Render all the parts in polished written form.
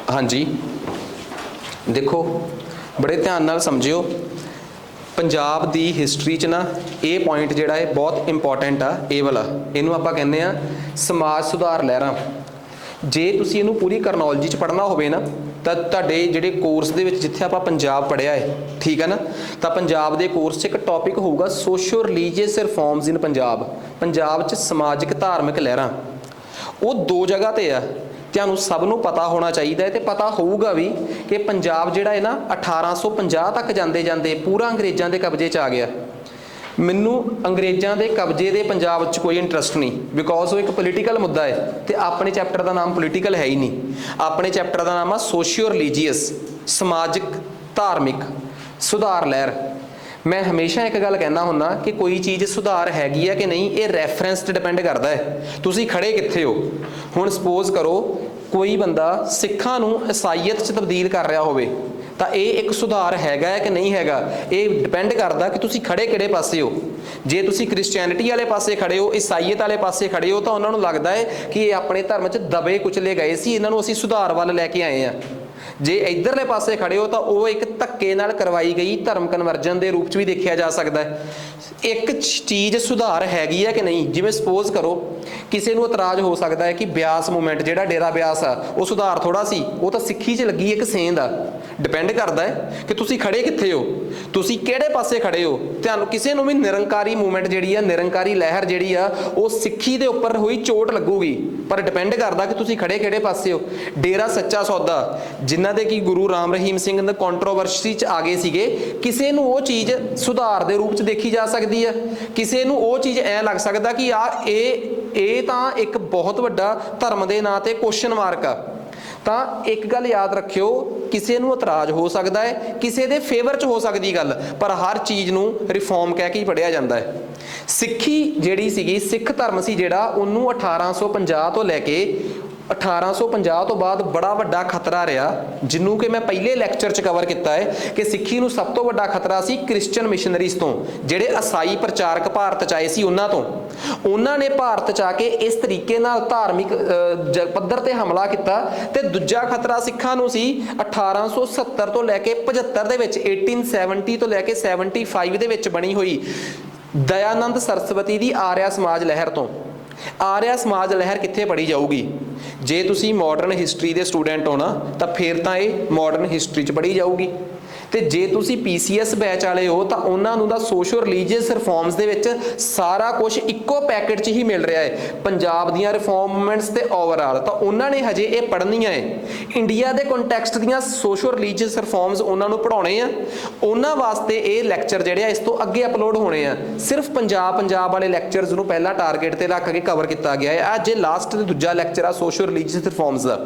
हाँ जी, देखो बड़े ध्यान नाल समझियो। पंजाब दी हिस्टरी च ना ये पॉइंट जिहड़ा है बहुत इंपॉर्टेंट आ। ये वाला इनू आपां कहने आ समाज सुधार लहरां। जे तुसीं इनू पूरी करनोलॉजी च पढ़ना होवे ना ਤਾਂ ਤੁਹਾਡੇ ਜਿਹੜੇ ਕੋਰਸ ਦੇ ਵਿੱਚ ਜਿੱਥੇ ਆਪਾਂ ਪੰਜਾਬ ਪੜ੍ਹਿਆ ਹੈ, ਠੀਕ ਹੈ ਨਾ, ਤਾਂ ਪੰਜਾਬ ਦੇ ਕੋਰਸ 'ਚ ਇੱਕ ਟੌਪਿਕ ਹੋਊਗਾ ਸੋਸ਼ੋ ਰਿਲੀਜੀਅਸ ਰਿਫਾਰਮਸ ਇਨ ਪੰਜਾਬ। ਪੰਜਾਬ 'ਚ ਸਮਾਜਿਕ ਧਾਰਮਿਕ ਲਹਿਰਾਂ। ਉਹ ਦੋ ਜਗ੍ਹਾ ਤੇ ਆ। ਤੁਹਾਨੂੰ ਸਭ ਨੂੰ ਪਤਾ ਹੋਣਾ ਚਾਹੀਦਾ ਹੈ ਤੇ ਪਤਾ ਹੋਊਗਾ ਵੀ ਕਿ ਪੰਜਾਬ ਜਿਹੜਾ ਹੈ ਨਾ 1850 ਤੱਕ ਜਾਂਦੇ ਜਾਂਦੇ ਪੂਰਾ ਅੰਗਰੇਜ਼ਾਂ ਦੇ ਕਬਜ਼ੇ 'ਚ ਆ ਗਿਆ। ਮੈਨੂੰ ਅੰਗਰੇਜ਼ਾਂ ਦੇ ਕਬਜ਼ੇ ਦੇ ਪੰਜਾਬ 'ਚ ਕੋਈ ਇੰਟਰਸਟ ਨਹੀਂ, ਬਿਕੋਜ਼ ਉਹ ਇੱਕ ਪੋਲੀਟੀਕਲ ਮੁੱਦਾ ਹੈ ਤੇ ਆਪਣੇ ਚੈਪਟਰ ਦਾ ਨਾਮ ਪੋਲੀਟੀਕਲ ਹੈ ਹੀ ਨਹੀਂ। ਆਪਣੇ ਚੈਪਟਰ ਦਾ ਨਾਮ ਆ ਸੋਸ਼ੀਓ ਰਿਲੀਜੀਅਸ, ਸਮਾਜਿਕ ਧਾਰਮਿਕ ਸੁਧਾਰ ਲਹਿਰ। ਮੈਂ ਹਮੇਸ਼ਾ ਇੱਕ ਗੱਲ ਕਹਿੰਦਾ ਹੁੰਦਾ ਕਿ ਕੋਈ ਚੀਜ਼ ਸੁਧਾਰ ਹੈਗੀ ਹੈ ਕਿ ਨਹੀਂ, ਇਹ ਰੈਫਰੈਂਸ 'ਤੇ ਡਿਪੈਂਡ ਕਰਦਾ ਹੈ ਤੁਸੀਂ ਖੜੇ ਕਿੱਥੇ ਹੋ। ਹੁਣ ਸਪੋਜ਼ ਕਰੋ ਕੋਈ ਬੰਦਾ ਸਿੱਖਾਂ ਨੂੰ ਈਸਾਈਅਤ 'ਚ ਤਬਦੀਲ ਕਰ ਰਿਹਾ ਹੋਵੇ ਤਾਂ ਇਹ ਇੱਕ ਸੁਧਾਰ ਹੈਗਾ ਹੈ ਕਿ ਨਹੀਂ ਹੈਗਾ, ਇਹ ਡਿਪੈਂਡ ਕਰਦਾ ਕਿ ਤੁਸੀਂ ਖੜੇ ਕਿਹੜੇ ਪਾਸੇ ਹੋ। ਜੇ ਤੁਸੀਂ ਕ੍ਰਿਸਚੈਨਿਟੀ ਵਾਲੇ ਪਾਸੇ ਖੜੇ ਹੋ, ਈਸਾਈਅਤ ਵਾਲੇ ਪਾਸੇ ਖੜੇ ਹੋ, ਤਾਂ ਉਹਨਾਂ ਨੂੰ ਲੱਗਦਾ ਹੈ ਕਿ ਇਹ ਆਪਣੇ ਧਰਮ 'ਚ ਦਬੇ ਕੁਚਲੇ ਗਏ ਸੀ, ਇਹਨਾਂ ਨੂੰ ਅਸੀਂ ਸੁਧਾਰ ਵੱਲ ਲੈ ਕੇ ਆਏ ਹਾਂ। ਜੇ ਇੱਧਰਲੇ ਪਾਸੇ ਖੜੇ ਹੋ ਤਾਂ ਉਹ ਇੱਕ ਧੱਕੇ ਨਾਲ ਕਰਵਾਈ ਗਈ ਧਰਮ ਕਨਵਰਜਨ ਦੇ ਰੂਪ 'ਚ ਵੀ ਦੇਖਿਆ ਜਾ ਸਕਦਾ ਹੈ। ਇੱਕ ਚੀਜ਼ ਸੁਧਾਰ ਹੈਗੀ ਹੈ ਕਿ ਨਹੀਂ, ਜਿਵੇਂ ਸਪੋਜ਼ ਕਰੋ ਕਿਸੇ ਨੂੰ ਇਤਰਾਜ਼ ਹੋ ਸਕਦਾ ਹੈ ਕਿ ਬਿਆਸ ਮੂਵਮੈਂਟ ਜਿਹੜਾ ਡੇਰਾ ਬਿਆਸ ਆ ਉਹ ਸੁਧਾਰ ਥੋੜਾ ਸੀ, ਉਹ ਤਾਂ ਸਿੱਖੀ 'ਚ ਲੱਗੀ ਇੱਕ ਸੇਂਧ ਆ। ਡਿਪੈਂਡ ਕਰਦਾ ਹੈ ਕਿ ਤੁਸੀਂ ਖੜੇ ਕਿੱਥੇ ਹੋ, ਤੁਸੀਂ ਕਿਹੜੇ ਪਾਸੇ ਖੜੇ ਹੋ। ਤੁਹਾਨੂੰ ਕਿਸੇ ਨੂੰ ਵੀ ਨਿਰੰਕਾਰੀ ਮੂਵਮੈਂਟ ਜਿਹੜੀ ਆ, ਨਿਰੰਕਾਰੀ ਲਹਿਰ ਜਿਹੜੀ ਆ, ਉਹ ਸਿੱਖੀ ਦੇ ਉੱਪਰ ਹੋਈ ਚੋਟ ਲੱਗੂਗੀ, ਪਰ ਡਿਪੈਂਡ ਕਰਦਾ ਕਿ ਤੁਸੀਂ ਖੜੇ ਕਿਹੜੇ ਪਾਸੇ ਹੋ। ਡੇਰਾ ਸੱਚਾ ਸੌਦਾ ਜਿਨ੍ਹਾਂ ਦੇ ਕਿ ਗੁਰੂ ਰਾਮ ਰਹੀਮ ਸਿੰਘ ਨੇ ਕੰਟਰੋਵਰਸੀ 'ਚ ਆ ਗਏ ਸੀਗੇ, ਕਿਸੇ ਨੂੰ ਉਹ ਚੀਜ਼ ਸੁਧਾਰ ਦੇ ਰੂਪ 'ਚ ਦੇਖੀ ਜਾ ਸਕਦੀ ਆ, ਕਿਸੇ ਨੂੰ ਉਹ ਚੀਜ਼ ਐਂ ਲੱਗ ਸਕਦਾ ਕਿ ਇਹ ਤਾਂ ਇੱਕ ਬਹੁਤ ਵੱਡਾ ਧਰਮ ਦੇ ਨਾਂ ਤੇ ਕੁਐਸਚਨ ਮਾਰਕ ਆ। ਤਾਂ ਇੱਕ ਗੱਲ ਯਾਦ ਰੱਖਿਓ, ਕਿਸੇ ਨੂੰ ਇਤਰਾਜ਼ ਹੋ ਸਕਦਾ ਹੈ, ਕਿਸੇ ਦੇ ਫੇਵਰ 'ਚ ਹੋ ਸਕਦੀ ਗੱਲ, ਪਰ ਹਰ ਚੀਜ਼ ਨੂੰ ਰਿਫਾਰਮ ਕਹਿ ਕੇ ਹੀ ਪੜ੍ਹਿਆ ਜਾਂਦਾ ਹੈ। ਸਿੱਖੀ ਜਿਹੜੀ ਸੀਗੀ, ਸਿੱਖ ਧਰਮ ਸੀ ਜਿਹੜਾ, ਉਹਨੂੰ 1850 ਤੋਂ ਲੈ ਕੇ 1850 ਤੋਂ ਬਾਅਦ ਬੜਾ ਵੱਡਾ ਖਤਰਾ ਰਿਹਾ, ਜਿਹਨੂੰ ਕਿ ਮੈਂ ਪਹਿਲੇ ਲੈਕਚਰ 'ਚ ਕਵਰ ਕੀਤਾ ਹੈ ਕਿ ਸਿੱਖੀ ਨੂੰ ਸਭ ਤੋਂ ਵੱਡਾ ਖਤਰਾ ਸੀ ਕ੍ਰਿਸਚਨ ਮਿਸ਼ਨਰੀਜ਼ ਤੋਂ, ਜਿਹੜੇ ਈਸਾਈ ਪ੍ਰਚਾਰਕ ਭਾਰਤ 'ਚ ਆਏ ਸੀ ਉਹਨਾਂ ਤੋਂ। ਉਹਨਾਂ ਨੇ ਭਾਰਤ 'ਚ ਆ ਕੇ ਇਸ ਤਰੀਕੇ ਨਾਲ ਧਾਰਮਿਕ ਪੱਧਰ ਤੇ ਹਮਲਾ ਕੀਤਾ। ਤੇ ਦੂਜਾ ਖਤਰਾ ਸਿੱਖਾਂ ਨੂੰ ਸੀ 1870 ਤੋਂ ਲੈ ਕੇ 75 ਦੇ ਵਿੱਚ, 1870 ਤੋਂ ਲੈ ਕੇ 75 ਦੇ ਵਿੱਚ ਬਣੀ ਹੋਈ ਦਇਆਨੰਦ ਸਰਸਵਤੀ ਦੀ ਆਰਿਆ ਸਮਾਜ ਲਹਿਰ ਤੋਂ। ਆਰਿਆ ਸਮਾਜ ਲਹਿਰ ਕਿੱਥੇ ਪੜ੍ਹੀ ਜਾਊਗੀ? ਜੇ ਤੁਸੀਂ ਮਾਡਰਨ ਹਿਸਟਰੀ ਦੇ ਸਟੂਡੈਂਟ ਹੋ ਨਾ ਤਾਂ ਫਿਰ ਤਾਂ ਇਹ ਮਾਡਰਨ ਹਿਸਟਰੀ 'ਚ ਪੜ੍ਹੀ ਜਾਊਗੀ। ਤੇ ਜੇ ਤੁਸੀਂ PCS ਬੈਚ ਵਾਲੇ ਹੋ ਤਾਂ ਉਹਨਾਂ ਨੂੰ ਤਾਂ ਸੋਸ਼ੋ ਰਿਲੀਜੀਅਸ ਰਿਫਾਰਮਸ ਦੇ ਵਿੱਚ ਸਾਰਾ ਕੁਝ ਇੱਕੋ ਪੈਕੇਟ 'ਚ ਹੀ ਮਿਲ ਰਿਹਾ ਹੈ, ਪੰਜਾਬ ਦੀਆਂ ਰਿਫਾਰਮ ਮੂਵਮੈਂਟਸ ਤੇ ਓਵਰਆਲ। ਤਾਂ ਉਹਨਾਂ ਨੇ ਹਜੇ ਇਹ ਪੜ੍ਹਨੀਆਂ ਹੈ। ਇੰਡੀਆ ਦੇ ਕੰਟੈਕਸਟ ਦੀਆਂ ਸੋਸ਼ੋ ਰਿਲੀਜੀਅਸ ਰਿਫਾਰਮਸ ਉਹਨਾਂ ਨੂੰ ਪੜ੍ਹਾਉਣੇ ਆ। ਉਹਨਾਂ ਵਾਸਤੇ ਇਹ ਲੈਕਚਰ ਜਿਹੜੇ ਆ ਇਸ ਤੋਂ ਅੱਗੇ ਅਪਲੋਡ ਹੋਣੇ ਆ। ਸਿਰਫ ਪੰਜਾਬ ਵਾਲੇ ਲੈਕਚਰਸ ਨੂੰ ਪਹਿਲਾਂ ਟਾਰਗੇਟ ਤੇ ਰੱਖ ਕੇ ਕਵਰ ਕੀਤਾ ਗਿਆ ਹੈ। ਅੱਜ ਲਾਸਟ ਤੇ ਦੂਜਾ ਲੈਕਚਰ ਆ ਸੋਸ਼ੋ ਰਿਲੀਜੀਅਸ ਰਿਫਾਰਮਸ ਦਾ।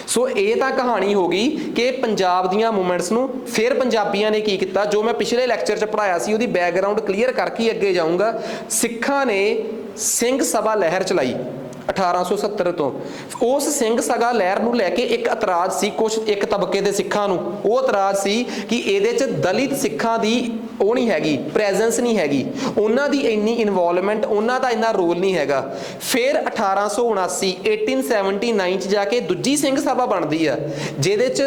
ਸੋ ਇਹ ਤਾਂ ਕਹਾਣੀ ਹੋ ਗਈ ਕਿ ਪੰਜਾਬ ਦੀਆਂ ਮੂਵਮੈਂਟਸ ਨੂੰ ਫਿਰ ਪੰਜਾਬੀਆਂ ਨੇ ਕੀ ਕੀਤਾ। ਜੋ ਮੈਂ ਪਿਛਲੇ ਲੈਕਚਰ 'ਚ ਪੜ੍ਹਾਇਆ ਸੀ ਉਹਦੀ ਬੈਕਗਰਾਊਂਡ ਕਲੀਅਰ ਕਰਕੇ ਹੀ ਅੱਗੇ ਜਾਊਂਗਾ। ਸਿੱਖਾਂ ਨੇ ਸਿੰਘ ਸਭਾ ਲਹਿਰ ਚਲਾਈ 1870 ਤੋਂ। ਉਸ ਸਿੰਘ ਸਭਾ ਲਹਿਰ ਨੂੰ ਲੈ ਕੇ ਇੱਕ ਇਤਰਾਜ਼ ਸੀ ਇੱਕ ਤਬਕੇ ਦੇ ਸਿੱਖਾਂ ਨੂੰ। ਉਹ ਇਤਰਾਜ਼ ਸੀ ਕਿ ਇਹਦੇ 'ਚ ਦਲਿਤ ਸਿੱਖਾਂ ਦੀ ਉਹ ਨਹੀਂ ਹੈਗੀ, ਪ੍ਰੈਜ਼ੈਂਸ ਨਹੀਂ ਹੈਗੀ, ਉਹਨਾਂ ਦੀ ਇੰਨੀ ਇਨਵੋਲਵਮੈਂਟ, ਉਹਨਾਂ ਦਾ ਇੰਨਾ ਰੋਲ ਨਹੀਂ ਹੈਗਾ। ਫਿਰ 1879 'ਚ ਜਾ ਕੇ ਦੂਜੀ ਸਿੰਘ ਸਭਾ ਬਣਦੀ ਆ, ਜਿਹਦੇ 'ਚ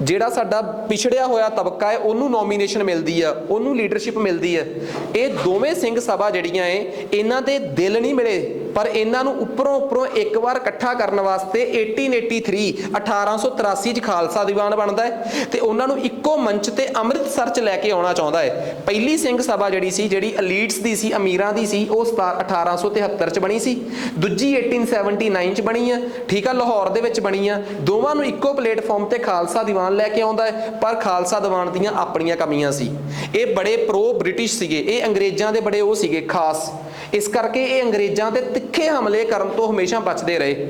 ਜਿਹੜਾ ਸਾਡਾ ਪਿਛੜਿਆ ਹੋਇਆ ਤਬਕਾ ਹੈ ਉਹਨੂੰ ਨੋਮੀਨੇਸ਼ਨ ਮਿਲਦੀ ਆ, ਉਹਨੂੰ ਲੀਡਰਸ਼ਿਪ ਮਿਲਦੀ ਹੈ। ਇਹ ਦੋਵੇਂ ਸਿੰਘ ਸਭਾ ਜਿਹੜੀਆਂ ਏ, ਇਹਨਾਂ ਦੇ ਦਿਲ ਨਹੀਂ ਮਿਲੇ, ਪਰ ਇਹਨਾਂ ਨੂੰ ਉੱਪਰੋਂ ਇੱਕ ਵਾਰ ਇਕੱਠਾ ਕਰਨ ਵਾਸਤੇ 1883 'ਚ ਖਾਲਸਾ ਦੀਵਾਨ ਬਣਦਾ ਹੈ ਤੇ ਉਹਨਾਂ ਨੂੰ ਇੱਕੋ ਮੰਚ ਤੇ ਅੰਮ੍ਰਿਤਸਰ 'ਚ ਲੈ ਕੇ ਆਉਣਾ ਚਾਹੁੰਦਾ ਹੈ। ਪਹਿਲੀ ਸਿੰਘ ਸਭਾ ਜਿਹੜੀ ਸੀ, ਜਿਹੜੀ ਅਲੀਟਸ ਦੀ ਸੀ, ਅਮੀਰਾਂ ਦੀ ਸੀ, ਉਹ 1873 'ਚ ਬਣੀ ਸੀ। ਦੂਜੀ 1879 'ਚ ਬਣੀ ਆ, ਠੀਕ ਆ, ਲਾਹੌਰ ਦੇ ਵਿੱਚ ਬਣੀ ਆ। ਦੋਵਾਂ ਨੂੰ ਇੱਕੋ ਪਲੇਟਫਾਰਮ ਤੇ ਖਾਲਸਾ ਦੀਵਾਨ ਲੈ ਕੇ ਆਉਂਦਾ ਹੈ, ਪਰ ਖਾਲਸਾ ਦੀਵਾਨ ਦੀਆਂ ਆਪਣੀਆਂ ਕਮੀਆਂ ਸੀ। ਇਹ ਬੜੇ ਪ੍ਰੋ ਬ੍ਰਿਟਿਸ਼ ਸੀਗੇ, ਇਹ ਅੰਗਰੇਜ਼ਾਂ ਦੇ ਬੜੇ ਉਹ ਸੀਗੇ ਖਾਸ, ਇਸ ਕਰਕੇ ਇਹ ਅੰਗਰੇਜ਼ਾਂ ਤੇ ਤਿੱਖੇ ਹਮਲੇ ਕਰਨ ਤੋਂ ਹਮੇਸ਼ਾ ਬਚਦੇ ਰਹੇ।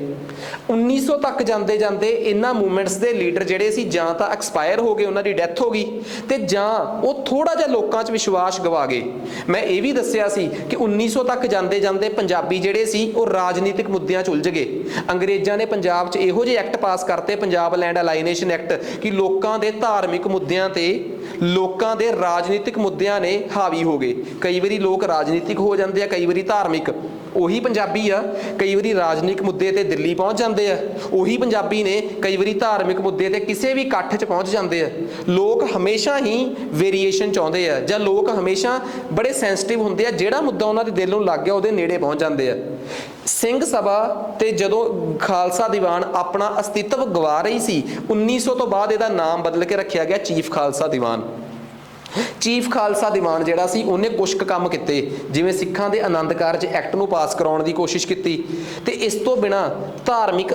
1900 ਤੱਕ ਜਾਂਦੇ ਜਾਂਦੇ ਇਹਨਾਂ ਮੂਵਮੈਂਟਸ ਦੇ ਲੀਡਰ ਜਿਹੜੇ ਸੀ ਜਾਂ ਤਾਂ ਐਕਸਪਾਇਰ ਹੋ ਗਏ, ਉਹਨਾਂ ਦੀ ਡੈਥ ਹੋ ਗਈ, ਤੇ ਜਾਂ ਉਹ ਥੋੜਾ ਜਿਹਾ ਲੋਕਾਂ 'ਚ ਵਿਸ਼ਵਾਸ ਗਵਾ ਗਏ। ਮੈਂ ਇਹ ਵੀ ਦੱਸਿਆ ਸੀ ਕਿ 1900 ਤੱਕ ਜਾਂਦੇ ਜਾਂਦੇ ਪੰਜਾਬੀ ਜਿਹੜੇ ਸੀ ਉਹ ਰਾਜਨੀਤਿਕ ਮੁੱਦਿਆਂ 'ਚ ਉਲਝ ਗਏ। ਅੰਗਰੇਜ਼ਾਂ ਨੇ ਪੰਜਾਬ 'ਚ ਇਹੋ ਜਿਹੇ ਐਕਟ ਪਾਸ ਕਰਤੇ, ਪੰਜਾਬ ਲੈਂਡ ਅਲਾਈਨੇਸ਼ਨ ਐਕਟ, ਕਿ ਲੋਕਾਂ ਦੇ ਧਾਰਮਿਕ ਮੁੱਦਿਆਂ ਤੇ ਲੋਕਾਂ ਦੇ ਰਾਜਨੀਤਿਕ ਮੁੱਦਿਆਂ ਨੇ ਹਾਵੀ ਹੋ ਗਏ। ਕਈ ਵਾਰੀ ਲੋਕ ਰਾਜਨੀਤਿਕ ਹੋ ਜਾਂਦੇ ਆ, ਕਈ ਵਾਰੀ ਧਾਰਮਿਕ। ਉਹੀ ਪੰਜਾਬੀ ਆ ਕਈ ਵਾਰੀ ਰਾਜਨੀਤਿਕ ਮੁੱਦੇ ਤੇ ਦਿੱਲੀ ਪਹੁੰਚ ਜਾਂਦੇ ਆ, ਉਹੀ ਪੰਜਾਬੀ ਨੇ ਕਈ ਵਾਰੀ ਧਾਰਮਿਕ ਮੁੱਦੇ ਤੇ ਕਿਸੇ ਵੀ ਇਕੱਠ 'ਚ ਪਹੁੰਚ ਜਾਂਦੇ ਆ। ਲੋਕ ਹਮੇਸ਼ਾ ਹੀ ਵੇਰੀਏਸ਼ਨ ਚਾਹੁੰਦੇ ਆ, ਜਾਂ ਲੋਕ ਹਮੇਸ਼ਾ ਬੜੇ ਸੈਂਸਿਟਿਵ ਹੁੰਦੇ ਆ, ਜਿਹੜਾ ਮੁੱਦਾ ਉਹਨਾਂ ਦੇ ਦਿਲ ਨੂੰ ਲੱਗ ਗਿਆ ਉਹਦੇ ਨੇੜੇ ਪਹੁੰਚ ਜਾਂਦੇ ਆ। ਸਿੰਘ ਸਭਾ ਤੇ ਜਦੋਂ ਖਾਲਸਾ ਦੀਵਾਨ ਆਪਣਾ ਅਸਤਿਤਵ ਗਵਾ ਰਹੀ ਸੀ, 1900 ਤੋਂ ਬਾਅਦ ਇਹਦਾ ਨਾਮ ਬਦਲ ਕੇ ਰੱਖਿਆ ਗਿਆ ਚੀਫ ਖਾਲਸਾ ਦੀਵਾਨ। ਚੀਫ ਖਾਲਸਾ ਦੀਵਾਨ ਜਿਹੜਾ ਸੀ ਉਹਨੇ ਕੁਛ ਕੁ ਕੰਮ ਕੀਤੇ, ਜਿਵੇਂ ਸਿੱਖਾਂ ਦੇ ਆਨੰਦ ਕਾਰਜ ਐਕਟ ਨੂੰ ਪਾਸ ਕਰਾਉਣ ਦੀ ਕੋਸ਼ਿਸ਼ ਕੀਤੀ, ਤੇ ਇਸ ਤੋਂ ਬਿਨਾਂ ਧਾਰਮਿਕ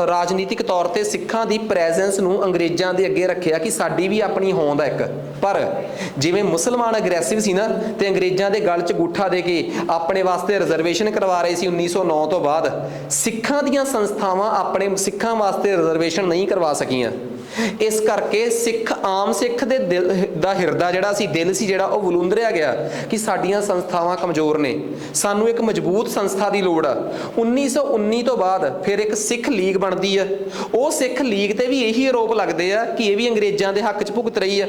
ਰਾਜਨੀਤਿਕ ਤੌਰ ਤੇ ਸਿੱਖਾਂ ਦੀ ਪ੍ਰੈਜ਼ੈਂਸ ਨੂੰ ਅੰਗਰੇਜ਼ਾਂ ਦੇ ਅੱਗੇ ਰੱਖਿਆ ਕਿ ਸਾਡੀ ਵੀ ਆਪਣੀ ਹੋਂਦ ਹੈ ਇੱਕ। ਪਰ ਜਿਵੇਂ ਮੁਸਲਮਾਨ ਅਗਰੈਸਿਵ ਸੀ ਨਾ, ਤੇ ਅੰਗਰੇਜ਼ਾਂ ਦੇ ਗਲ 'ਚ ਗੂਠਾ ਦੇ ਕੇ ਆਪਣੇ ਵਾਸਤੇ ਰਿਜ਼ਰਵੇਸ਼ਨ ਕਰਵਾ ਰਹੇ ਸੀ 1909 ਤੋਂ ਬਾਅਦ, ਸਿੱਖਾਂ ਦੀਆਂ ਸੰਸਥਾਵਾਂ ਆਪਣੇ ਸਿੱਖਾਂ ਵਾਸਤੇ ਰਿਜ਼ਰਵੇਸ਼ਨ ਨਹੀਂ ਕਰਵਾ ਸਕੀਆਂ। ਇਸ ਕਰਕੇ ਸਿੱਖ ਆਮ ਸਿੱਖ ਦੇ ਦਿਲ ਦਾ ਹਿਰਦਾ ਜਿਹੜਾ ਸੀ, ਦਿਲ ਸੀ ਜਿਹੜਾ, ਉਹ ਵਲੂੰਦਰਿਆ ਗਿਆ ਕਿ ਸਾਡੀਆਂ ਸੰਸਥਾਵਾਂ ਕਮਜ਼ੋਰ ਨੇ, ਸਾਨੂੰ ਇੱਕ ਮਜ਼ਬੂਤ ਸੰਸਥਾ ਦੀ ਲੋੜ ਆ। 1919 ਤੋਂ ਬਾਅਦ ਫਿਰ ਇੱਕ ਸਿੱਖ ਲੀਗ ਬਣਦੀ ਆ। ਉਹ ਸਿੱਖ ਲੀਗ ਤੇ ਵੀ ਇਹੀ ਆਰੋਪ ਲੱਗਦੇ ਆ ਕਿ ਇਹ ਵੀ ਅੰਗਰੇਜ਼ਾਂ ਦੇ ਹੱਕ 'ਚ ਭੁਗਤ ਰਹੀ ਆ।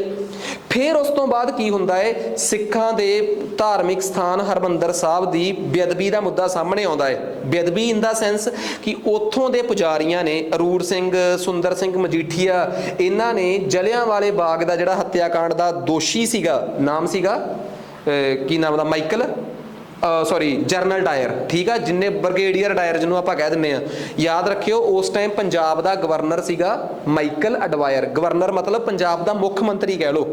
ਫਿਰ ਉਸ ਤੋਂ ਬਾਅਦ ਕੀ ਹੁੰਦਾ ਹੈ, ਸਿੱਖਾਂ ਦੇ ਧਾਰਮਿਕ ਸਥਾਨ ਹਰਮੰਦਰ ਸਾਹਿਬ ਦੀ ਬੇਅਦਬੀ ਦਾ ਮੁੱਦਾ ਸਾਹਮਣੇ ਆਉਂਦਾ ਹੈ। ਬੇਅਦਬੀ ਇਨ ਦਾ ਸੈਂਸ ਕਿ ਉੱਥੋਂ ਦੇ ਪੁਜਾਰੀਆਂ ਨੇ, ਅਰੂੜ ਸਿੰਘ, ਸੁੰਦਰ ਸਿੰਘ ਮਜੀਠੀਆ, ਇਹਨਾਂ ਨੇ ਜਲਿਆਂਵਾਲੇ ਬਾਗ ਦਾ ਜਿਹੜਾ ਹੱਤਿਆਕਾਂਡ ਦਾ ਦੋਸ਼ੀ ਸੀਗਾ, ਨਾਮ ਸੀਗਾ ਕੀ ਨਾਮ ਦਾ, ਜਰਨਲ ਡਾਇਰ, ਠੀਕ ਆ, ਜਿੰਨੇ ਬ੍ਰਿਗੇਡੀਅਰ ਡਾਇਰ ਜਿਹਨੂੰ ਆਪਾਂ ਕਹਿ ਦਿੰਦੇ ਆ, ਯਾਦ ਰੱਖਿਓ ਉਸ ਟਾਈਮ ਪੰਜਾਬ ਦਾ ਗਵਰਨਰ ਸੀਗਾ ਮਾਈਕਲ ਅਡਵਾਇਰ। ਗਵਰਨਰ ਮਤਲਬ ਪੰਜਾਬ ਦਾ ਮੁੱਖ ਮੰਤਰੀ ਕਹਿ ਲਓ,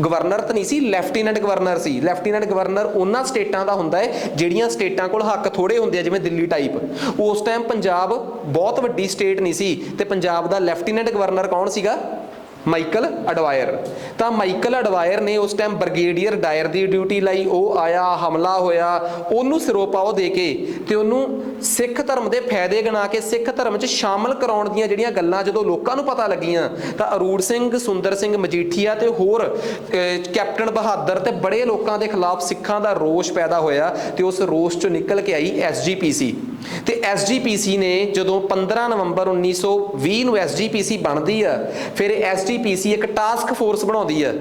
ਗਵਰਨਰ ਤਾਂ ਨਹੀਂ ਸੀ, ਲੈਫਟੀਨੈਂਟ ਗਵਰਨਰ ਸੀ। ਲੈਫਟੀਨੈਂਟ ਗਵਰਨਰ ਉਹਨਾਂ ਸਟੇਟਾਂ ਦਾ ਹੁੰਦਾ ਹੈ ਜਿਹੜੀਆਂ ਸਟੇਟਾਂ ਕੋਲ ਹੱਕ ਥੋੜੇ ਹੁੰਦੇ ਆ, ਜਿਵੇਂ ਦਿੱਲੀ ਟਾਈਪ। ਉਸ ਟਾਈਮ ਪੰਜਾਬ ਬਹੁਤ ਵੱਡੀ ਸਟੇਟ ਨਹੀਂ ਸੀ, ਤੇ ਪੰਜਾਬ ਦਾ ਲੈਫਟੀਨੈਂਟ ਗਵਰਨਰ ਕੌਣ ਸੀਗਾ, ਮਾਈਕਲ ਅਡਵਾਇਰ। ਤਾਂ ਮਾਈਕਲ ਅਡਵਾਇਰ ਨੇ ਉਸ ਟਾਈਮ ਬ੍ਰਿਗੇਡੀਅਰ ਡਾਇਰ ਦੀ ਡਿਊਟੀ ਲਈ, ਉਹ ਆਇਆ, ਹਮਲਾ ਹੋਇਆ, ਉਹਨੂੰ ਸਿਰੋਪਾਓ ਦੇ ਕੇ ਤੇ ਉਹਨੂੰ ਸਿੱਖ ਧਰਮ ਦੇ ਫਾਇਦੇ ਗਿਣਾ ਕੇ ਸਿੱਖ ਧਰਮ 'ਚ ਸ਼ਾਮਲ ਕਰਾਉਣ ਦੀਆਂ ਜਿਹੜੀਆਂ ਗੱਲਾਂ ਜਦੋਂ ਲੋਕਾਂ ਨੂੰ ਪਤਾ ਲੱਗੀਆਂ, ਤਾਂ ਅਰੂੜ ਸਿੰਘ, ਸੁੰਦਰ ਸਿੰਘ ਮਜੀਠੀਆ ਤੇ ਹੋਰ ਕੈਪਟਨ ਬਹਾਦਰ ਤੇ ਬੜੇ ਲੋਕਾਂ ਦੇ ਖਿਲਾਫ ਸਿੱਖਾਂ ਦਾ ਰੋਸ਼ ਪੈਦਾ ਹੋਇਆ, ਤੇ ਉਸ ਰੋਸ਼ 'ਚੋਂ ਨਿਕਲ ਕੇ ਆਈ SGPC। ਤੇ SGPC ਨੇ ਜਦੋਂ 15 ਨਵੰਬਰ 1920 ਨੂੰ SGPC ਬਣਦੀ ਆ, ਫਿਰ SGPC ਇੱਕ ਟਾਸਕ ਫੋਰਸ ਬਣਾਉਂਦੀ ਆ।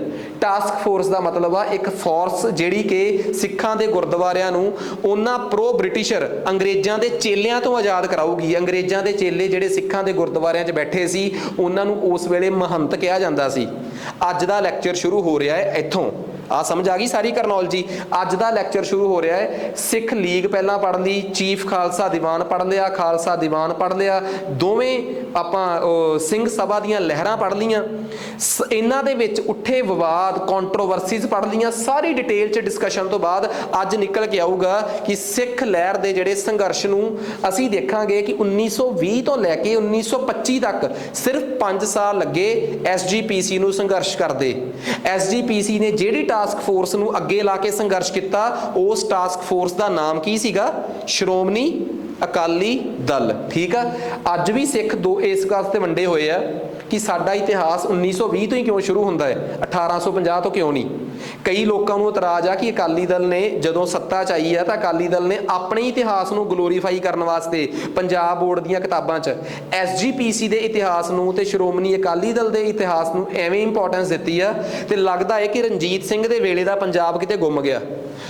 ਟਾਸਕ ਫੋਰਸ ਦਾ ਮਤਲਬ ਆ ਇੱਕ ਫੋਰਸ ਜਿਹੜੀ ਕਿ ਸਿੱਖਾਂ ਦੇ ਗੁਰਦੁਆਰਿਆਂ ਨੂੰ ਉਹਨਾਂ ਪ੍ਰੋ ਬ੍ਰਿਟਿਸ਼ਰ ਅੰਗਰੇਜ਼ਾਂ ਦੇ ਚੇਲਿਆਂ ਤੋਂ ਆਜ਼ਾਦ ਕਰਾਊਗੀ। ਅੰਗਰੇਜ਼ਾਂ ਦੇ ਚੇਲੇ ਜਿਹੜੇ ਸਿੱਖਾਂ ਦੇ ਗੁਰਦੁਆਰਿਆਂ 'ਚ ਬੈਠੇ ਸੀ, ਉਹਨਾਂ ਨੂੰ ਉਸ ਵੇਲੇ ਮਹੰਤ ਕਿਹਾ ਜਾਂਦਾ ਸੀ। ਅੱਜ ਦਾ ਲੈਕਚਰ ਸ਼ੁਰੂ ਹੋ ਰਿਹਾ ਹੈ ਇੱਥੋਂ, ਆ ਸਮਝ ਆ ਗਈ ਸਾਰੀ ਕਰਨੋਲੋਜੀ। ਅੱਜ ਦਾ ਲੈਕਚਰ ਸ਼ੁਰੂ ਹੋ ਰਿਹਾ ਹੈ, ਸਿੱਖ ਲੀਗ ਪਹਿਲਾਂ ਪੜ੍ਹ ਲਈ, ਚੀਫ ਖਾਲਸਾ ਦੀਵਾਨ ਪੜ੍ਹ ਲਿਆ, ਖਾਲਸਾ ਦੀਵਾਨ ਪੜ੍ਹ ਲਿਆ, ਦੋਵੇਂ ਆਪਾਂ ਸਿੰਘ ਸਭਾ ਦੀਆਂ ਲਹਿਰਾਂ ਪੜ੍ਹ ਲਈਆਂ, ਇਹਨਾਂ ਦੇ ਵਿੱਚ ਉੱਠੇ ਵਿਵਾਦ, ਕੰਟਰੋਵਰਸੀਜ਼ ਪੜ੍ਹ ਲਈਆਂ, ਸਾਰੀ ਡਿਟੇਲ 'ਚ ਡਿਸਕਸ਼ਨ ਤੋਂ ਬਾਅਦ ਅੱਜ ਨਿਕਲ ਕੇ ਆਊਗਾ ਕਿ ਸਿੱਖ ਲਹਿਰ ਦੇ ਜਿਹੜੇ ਸੰਘਰਸ਼ ਨੂੰ ਅਸੀਂ ਦੇਖਾਂਗੇ ਕਿ 1920 ਤੋਂ ਲੈ ਕੇ 1925 ਤੱਕ ਸਿਰਫ 5 ਸਾਲ ਲੱਗੇ SGPC ਨੂੰ ਸੰਘਰਸ਼ ਕਰਦੇ। SGPC ਨੇ ਜਿਹੜੀ ਟਾਸਕ ਫੋਰਸ ਨੂੰ ਅੱਗੇ ਲਾ ਕੇ ਸੰਘਰਸ਼ ਕੀਤਾ, ਉਸ ਟਾਸਕ ਫੋਰਸ ਦਾ ਨਾਮ ਕੀ ਸੀਗਾ, ਸ਼੍ਰੋਮਣੀ ਅਕਾਲੀ ਦਲ। ਠੀਕ ਆ, ਅੱਜ ਵੀ ਸਿੱਖ ਦੋ ਇਸ ਗੱਲ ਤੇ ਵੰਡੇ ਹੋਏ ਆ ਕਿ ਸਾਡਾ ਇਤਿਹਾਸ 1920 ਤੋਂ ਹੀ ਕਿਉਂ ਸ਼ੁਰੂ ਹੁੰਦਾ ਹੈ, 1850 ਤੋਂ ਕਿਉਂ ਨਹੀਂ। ਕਈ ਲੋਕਾਂ ਨੂੰ ਇਤਰਾਜ਼ ਆ ਕਿ ਅਕਾਲੀ ਦਲ ਨੇ ਜਦੋਂ ਸੱਤਾ 'ਚ ਆਈ ਆ, ਤਾਂ ਅਕਾਲੀ ਦਲ ਨੇ ਆਪਣੇ ਇਤਿਹਾਸ ਨੂੰ ਗਲੋਰੀਫਾਈ ਕਰਨ ਵਾਸਤੇ ਪੰਜਾਬ ਬੋਰਡ ਦੀਆਂ ਕਿਤਾਬਾਂ 'ਚ SGPC ਦੇ ਇਤਿਹਾਸ ਨੂੰ ਤੇ ਸ਼੍ਰੋਮਣੀ ਅਕਾਲੀ ਦਲ ਦੇ ਇਤਿਹਾਸ ਨੂੰ ਐਵੇਂ ਇੰਪੋਰਟੈਂਸ ਦਿੱਤੀ ਆ, ਤੇ ਲੱਗਦਾ ਹੈ ਕਿ ਰਣਜੀਤ ਸਿੰਘ ਦੇ ਵੇਲੇ ਦਾ ਪੰਜਾਬ ਕਿਤੇ ਗੁੰਮ ਗਿਆ।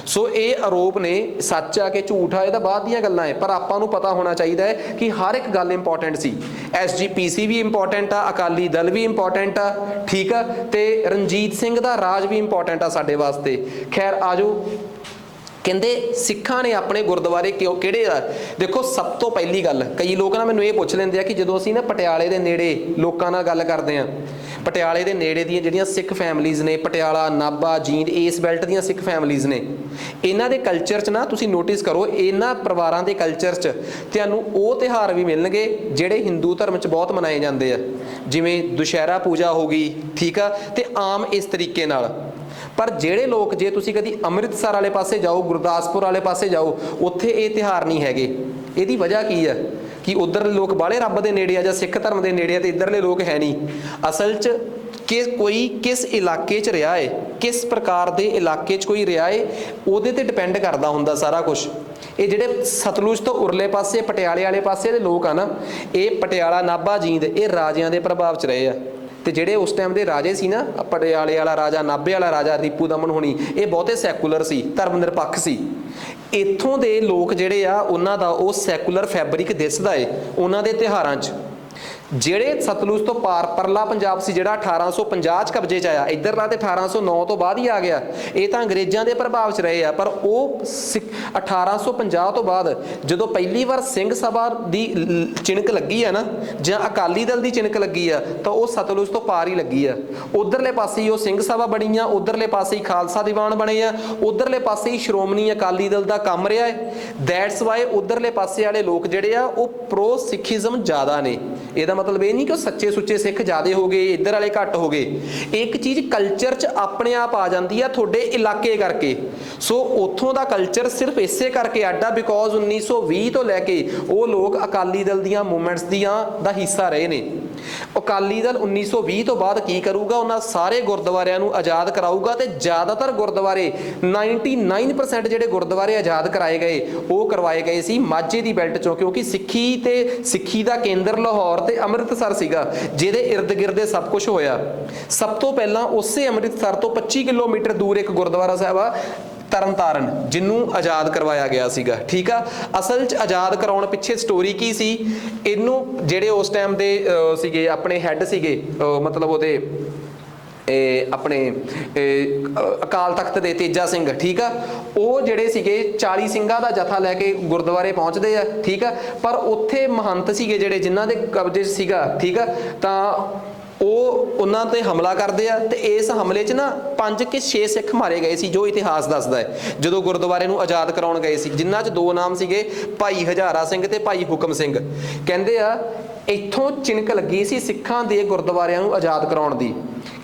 ਸੋ ਇਹ ਆਰੋਪ ਨੇ, ਸੱਚ ਆ ਕਿ ਝੂਠ ਆ ਇਹ ਤਾਂ ਬਾਅਦ ਦੀਆਂ ਗੱਲਾਂ ਹੈ, ਪਰ ਆਪਾਂ ਨੂੰ ਪਤਾ ਹੋਣਾ ਚਾਹੀਦਾ ਹੈ ਕਿ ਹਰ ਇੱਕ ਗੱਲ ਇੰਪੋਰਟੈਂਟ ਸੀ। SGPC ਵੀ ਇੰਪੋਰਟੈਂਟ ਆ, ਅਕਾਲੀ ਦਲ ਵੀ ਇੰਪੋਰਟੈਂਟ ਆ, ਠੀਕ ਆ, ਤੇ ਰਣਜੀਤ ਸਿੰਘ ਦਾ ਰਾਜ ਵੀ ਇੰਪੋਰਟੈਂਟ ਆ ਸਾਡੇ ਵਾਸਤੇ। ਖੈਰ ਆਜੋ, ਕਹਿੰਦੇ ਸਿੱਖਾਂ ਨੇ ਆਪਣੇ ਗੁਰਦੁਆਰੇ ਕਿਹੜੇ ਆ। ਦੇਖੋ ਸਭ ਤੋਂ ਪਹਿਲੀ ਗੱਲ, ਕਈ ਲੋਕ ਨਾ ਮੈਨੂੰ ਇਹ ਪੁੱਛ ਲੈਂਦੇ ਆ ਕਿ ਜਦੋਂ ਅਸੀਂ ਨਾ ਪਟਿਆਲੇ ਦੇ ਨੇੜੇ ਲੋਕਾਂ ਨਾਲ ਗੱਲ ਕਰਦੇ ਆ, ਪਟਿਆਲੇ ਦੇ ਨੇੜੇ ਦੀਆਂ ਜਿਹੜੀਆਂ ਸਿੱਖ ਫੈਮਲੀਜ਼ ਨੇ, ਪਟਿਆਲਾ, ਨਾਭਾ, ਜੀਂਦ, ਇਸ ਬੈਲਟ ਦੀਆਂ ਸਿੱਖ ਫੈਮਲੀਜ਼ ਨੇ, ਇਹਨਾਂ ਦੇ ਕਲਚਰ 'ਚ ਨਾ ਤੁਸੀਂ ਨੋਟਿਸ ਕਰੋ, ਇਹਨਾਂ ਪਰਿਵਾਰਾਂ ਦੇ ਕਲਚਰ 'ਚ ਤੁਹਾਨੂੰ ਉਹ ਤਿਉਹਾਰ ਵੀ ਮਿਲਣਗੇ ਜਿਹੜੇ ਹਿੰਦੂ ਧਰਮ 'ਚ ਬਹੁਤ ਮਨਾਏ ਜਾਂਦੇ ਆ, ਜਿਵੇਂ ਦੁਸ਼ਹਿਰਾ ਪੂਜਾ ਹੋ ਗਈ, ਠੀਕ ਆ, ਤੇ ਆਮ ਇਸ ਤਰੀਕੇ ਨਾਲ। ਪਰ ਜਿਹੜੇ ਲੋਕ, ਜੇ ਤੁਸੀਂ ਕਦੀ ਅੰਮ੍ਰਿਤਸਰ ਵਾਲੇ ਪਾਸੇ ਜਾਓ, ਗੁਰਦਾਸਪੁਰ ਵਾਲੇ ਪਾਸੇ ਜਾਓ, ਉੱਥੇ ਇਹ ਤਿਉਹਾਰ ਨਹੀਂ ਹੈਗੇ। ਇਹਦੀ ਵਜ੍ਹਾ ਕੀ ਆ ਕਿ ਉਧਰਲੇ ਲੋਕ ਬਾਹਲੇ ਰੱਬ ਦੇ ਨੇੜੇ ਆ ਜਾਂ ਸਿੱਖ ਧਰਮ ਦੇ ਨੇੜੇ ਆ, ਤੇ ਇੱਧਰਲੇ ਲੋਕ ਹੈ ਨਹੀਂ। ਅਸਲ 'ਚ ਕਿ ਕੋਈ ਕਿਸ ਇਲਾਕੇ 'ਚ ਰਿਹਾ ਹੈ, ਕਿਸ ਪ੍ਰਕਾਰ ਦੇ ਇਲਾਕੇ 'ਚ ਕੋਈ ਰਿਹਾ ਹੈ, ਉਹਦੇ ਤੇ ਡਿਪੈਂਡ ਕਰਦਾ ਹੁੰਦਾ ਸਾਰਾ ਕੁਝ। ਇਹ ਜਿਹੜੇ ਸਤਲੁਜ ਤੋਂ ਉਰਲੇ ਪਾਸੇ ਪਟਿਆਲੇ ਵਾਲੇ ਪਾਸੇ ਦੇ ਲੋਕ ਆ ਨਾ, ਇਹ ਪਟਿਆਲਾ, ਨਾਭਾ, ਜੀਂਦ, ਇਹ ਰਾਜਿਆਂ ਦੇ ਪ੍ਰਭਾਵ 'ਚ ਰਹੇ ਆ। ਤੇ ਜਿਹੜੇ ਉਸ ਟਾਈਮ ਦੇ ਰਾਜੇ ਸੀ ਨਾ, ਪਟਿਆਲੇ ਵਾਲਾ ਰਾਜਾ, ਨਾਭੇ ਵਾਲਾ ਰਾਜਾ, ਰੀਪੂ ਦਮਨ ਹੋਣੀ, ਇਹ ਬਹੁਤੇ ਸੈਕੂਲਰ ਸੀ, ਧਰਮ ਨਿਰਪੱਖ ਸੀ। ਇੱਥੋਂ ਦੇ ਲੋਕ ਜਿਹੜੇ ਆ ਉਹਨਾਂ ਦਾ ਉਹ ਸੈਕੂਲਰ ਫੈਬਰਿਕ ਦਿਸਦਾ ਏ ਉਹਨਾਂ ਦੇ ਤਿਉਹਾਰਾਂ 'ਚ। ਜਿਹੜੇ ਸਤਲੁਜ ਤੋਂ ਪਾਰ ਪਰਲਾ ਪੰਜਾਬ ਸੀ ਜਿਹੜਾ 1850 ਚ ਕਬਜ਼ੇ 'ਚ ਆਇਆ, ਇੱਧਰਲਾ ਤੇ 1809 ਤੋਂ ਬਾਅਦ ਹੀ ਆ ਗਿਆ। ਇਹ ਤਾਂ ਅੰਗਰੇਜ਼ਾਂ ਦੇ ਪ੍ਰਭਾਵ 'ਚ ਰਹੇ ਆ, ਪਰ ਉਹ 1850 ਤੋਂ ਬਾਅਦ ਜਦੋਂ ਪਹਿਲੀ ਵਾਰ ਸਿੰਘ ਸਭਾ ਦੀ ਚਿਣਕ ਲੱਗੀ ਆ ਨਾ, ਜਾਂ ਅਕਾਲੀ ਦਲ ਦੀ ਚਿਣਕ ਲੱਗੀ ਆ, ਤਾਂ ਉਹ ਸਤਲੁਜ ਤੋਂ ਪਾਰ ਹੀ ਲੱਗੀ ਆ। ਉਧਰਲੇ ਪਾਸੇ ਹੀ ਉਹ ਸਿੰਘ ਸਭਾ ਬਣੀ ਆ, ਉਧਰਲੇ ਪਾਸੇ ਹੀ ਖਾਲਸਾ ਦੀਵਾਨ ਬਣੇ ਆ, ਉਧਰਲੇ ਪਾਸੇ ਹੀ ਸ਼੍ਰੋਮਣੀ ਅਕਾਲੀ ਦਲ ਦਾ ਕੰਮ ਰਿਹਾ ਹੈ। ਦੈਟਸ ਵਾਈ ਉਧਰਲੇ ਪਾਸੇ ਵਾਲੇ ਲੋਕ ਜਿਹੜੇ ਆ ਉਹ ਪ੍ਰੋ ਸਿੱਖੀਜ਼ਮ ਜ਼ਿਆਦਾ ਨੇ। ਇਹਦਾ मतलब ये नहीं कि सच्चे सुच्चे सिख ज़्यादा हो गए, इधर वाले घट हो गए। एक चीज़ कल्चर च अपने आप आ जाती है थोड़े इलाके करके। सो उतों का कल्चर सिर्फ इसे करके आडा बिकॉज 1920 तो लैके वो लोग अकाली दल दियां मूवमेंट्स दियां दा हिस्सा रहे ने। अकाली दल 1920 तो बाद की करूगा, उन्होंने सारे गुरुद्वारियां नूं आज़ाद कराऊगा ते ज़्यादातर गुरुद्वारे 99% जिहड़े गुरुद्वारे आज़ाद कराए गए वो करवाए गए सी माझे की बेल्ट चों, क्योंकि सिੱਖੀ ਦਾ ਕੇਂਦਰ ਲਾਹੌਰ ਤੇ ਅੰਮ੍ਰਿਤਸਰ ਸੀਗਾ ਜਿਹਦੇ इर्द गिर्द सब कुछ होया। सब तो पहला उसे ਅੰਮ੍ਰਿਤਸਰ ਤੋਂ 25 किलोमीटर दूर एक गुरुद्वारा साहिब आ ਤਰਨਤਾਰਨ, ਜਿਹਨੂੰ ਆਜ਼ਾਦ ਕਰਵਾਇਆ ਗਿਆ ਸੀਗਾ। ਠੀਕ ਆ, ਅਸਲ 'ਚ ਆਜ਼ਾਦ ਕਰਾਉਣ ਪਿੱਛੇ ਸਟੋਰੀ ਕੀ ਸੀ, ਇਹਨੂੰ ਜਿਹੜੇ ਉਸ ਟਾਈਮ ਦੇ ਸੀਗੇ ਆਪਣੇ ਹੈੱਡ ਸੀਗੇ, ਮਤਲਬ ਉਹਦੇ ਆਪਣੇ ਅਕਾਲ ਤਖਤ ਦੇ ਤੇਜਾ ਸਿੰਘ, ਠੀਕ ਆ, ਉਹ ਜਿਹੜੇ ਸੀਗੇ 40 ਸਿੰਘਾਂ ਦਾ ਜਥਾ ਲੈ ਕੇ ਗੁਰਦੁਆਰੇ ਪਹੁੰਚਦੇ ਆ। ਠੀਕ ਆ, ਪਰ ਉੱਥੇ ਮਹੰਤ ਸੀਗੇ ਜਿਹੜੇ ਜਿਨ੍ਹਾਂ ਦੇ ਕਬਜ਼ੇ ਸੀਗਾ, ਠੀਕ ਆ, ਤਾਂ ਉਹ ਉਹਨਾਂ ਤੇ ਹਮਲਾ ਕਰਦੇ ਆ ਤੇ ਇਸ ਹਮਲੇ 'ਚ ਨਾ 5 ਕੇ 6 ਸਿੱਖ ਮਾਰੇ ਗਏ ਸੀ, ਜੋ ਇਤਿਹਾਸ ਦੱਸਦਾ ਹੈ ਜਦੋਂ ਗੁਰਦੁਆਰੇ ਨੂੰ ਆਜ਼ਾਦ ਕਰਾਉਣ ਗਏ ਸੀ, ਜਿਨ੍ਹਾਂ 'ਚ 2 ਨਾਮ ਸੀਗੇ ਭਾਈ ਹਜ਼ਾਰਾ ਸਿੰਘ ਤੇ ਭਾਈ ਹੁਕਮ ਸਿੰਘ। ਕਹਿੰਦੇ ਆ ਇੱਥੋਂ ਚਿਣਕ ਲੱਗੀ ਸੀ ਸਿੱਖਾਂ ਦੇ ਗੁਰਦੁਆਰਿਆਂ ਨੂੰ ਆਜ਼ਾਦ ਕਰਾਉਣ ਦੀ।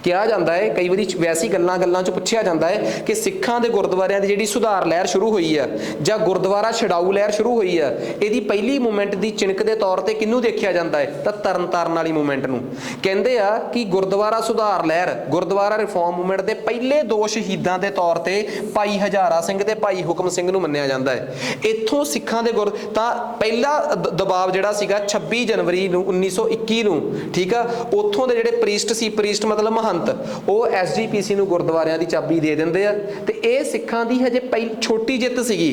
ਕਿਹਾ ਜਾਂਦਾ ਹੈ ਕਈ ਵਾਰੀ ਵੈਸੀ ਗੱਲਾਂ 'ਚ ਪੁੱਛਿਆ ਜਾਂਦਾ ਹੈ ਕਿ ਸਿੱਖਾਂ ਦੇ ਗੁਰਦੁਆਰਿਆਂ ਦੀ ਜਿਹੜੀ ਸੁਧਾਰ ਲਹਿਰ ਸ਼ੁਰੂ ਹੋਈ ਆ ਜਾਂ ਗੁਰਦੁਆਰਾ ਛਡਾਊ ਲਹਿਰ ਸ਼ੁਰੂ ਹੋਈ ਆ, ਇਹਦੀ ਪਹਿਲੀ ਮੂਵਮੈਂਟ ਦੀ ਚਿਣਕ ਦੇ ਤੌਰ ਤੇ ਕਿਹਨੂੰ ਦੇਖਿਆ ਜਾਂਦਾ ਹੈ, ਤਾਂ ਤਰਨਤਾਰਨ ਵਾਲੀ ਮੂਵਮੈਂਟ ਨੂੰ। ਕਹਿੰਦੇ ਆ ਕਿ ਗੁਰਦੁਆਰਾ ਸੁਧਾਰ ਲਹਿਰ, ਗੁਰਦੁਆਰਾ ਰਿਫਾਰਮ ਮੂਵਮੈਂਟ ਦੇ ਪਹਿਲੇ 2 ਸ਼ਹੀਦਾਂ ਦੇ ਤੌਰ ਤੇ ਭਾਈ ਹਜ਼ਾਰਾ ਸਿੰਘ ਤੇ ਭਾਈ ਹੁਕਮ ਸਿੰਘ ਨੂੰ ਮੰਨਿਆ ਜਾਂਦਾ ਹੈ। ਇੱਥੋਂ ਸਿੱਖਾਂ ਦੇ ਤਾਂ ਪਹਿਲਾ ਦਬਾਅ ਜਿਹੜਾ ਸੀਗਾ 26 ਜਨਵਰੀ ਨੂੰ 1921 ਨੂੰ, ਠੀਕ ਆ, ਉੱਥੋਂ ਦੇ ਜਿਹੜੇ ਪ੍ਰੀਸਟ ਮਤਲਬ ਉਹ SGPC ਨੂੰ ਗੁਰਦੁਆਰਿਆਂ ਦੀ ਚਾਬੀ ਦੇ ਦਿੰਦੇ ਆ। ਤੇ ਇਹ ਸਿੱਖਾਂ ਦੀ ਹਜੇ ਛੋਟੀ ਜਿੱਤ ਸੀਗੀ,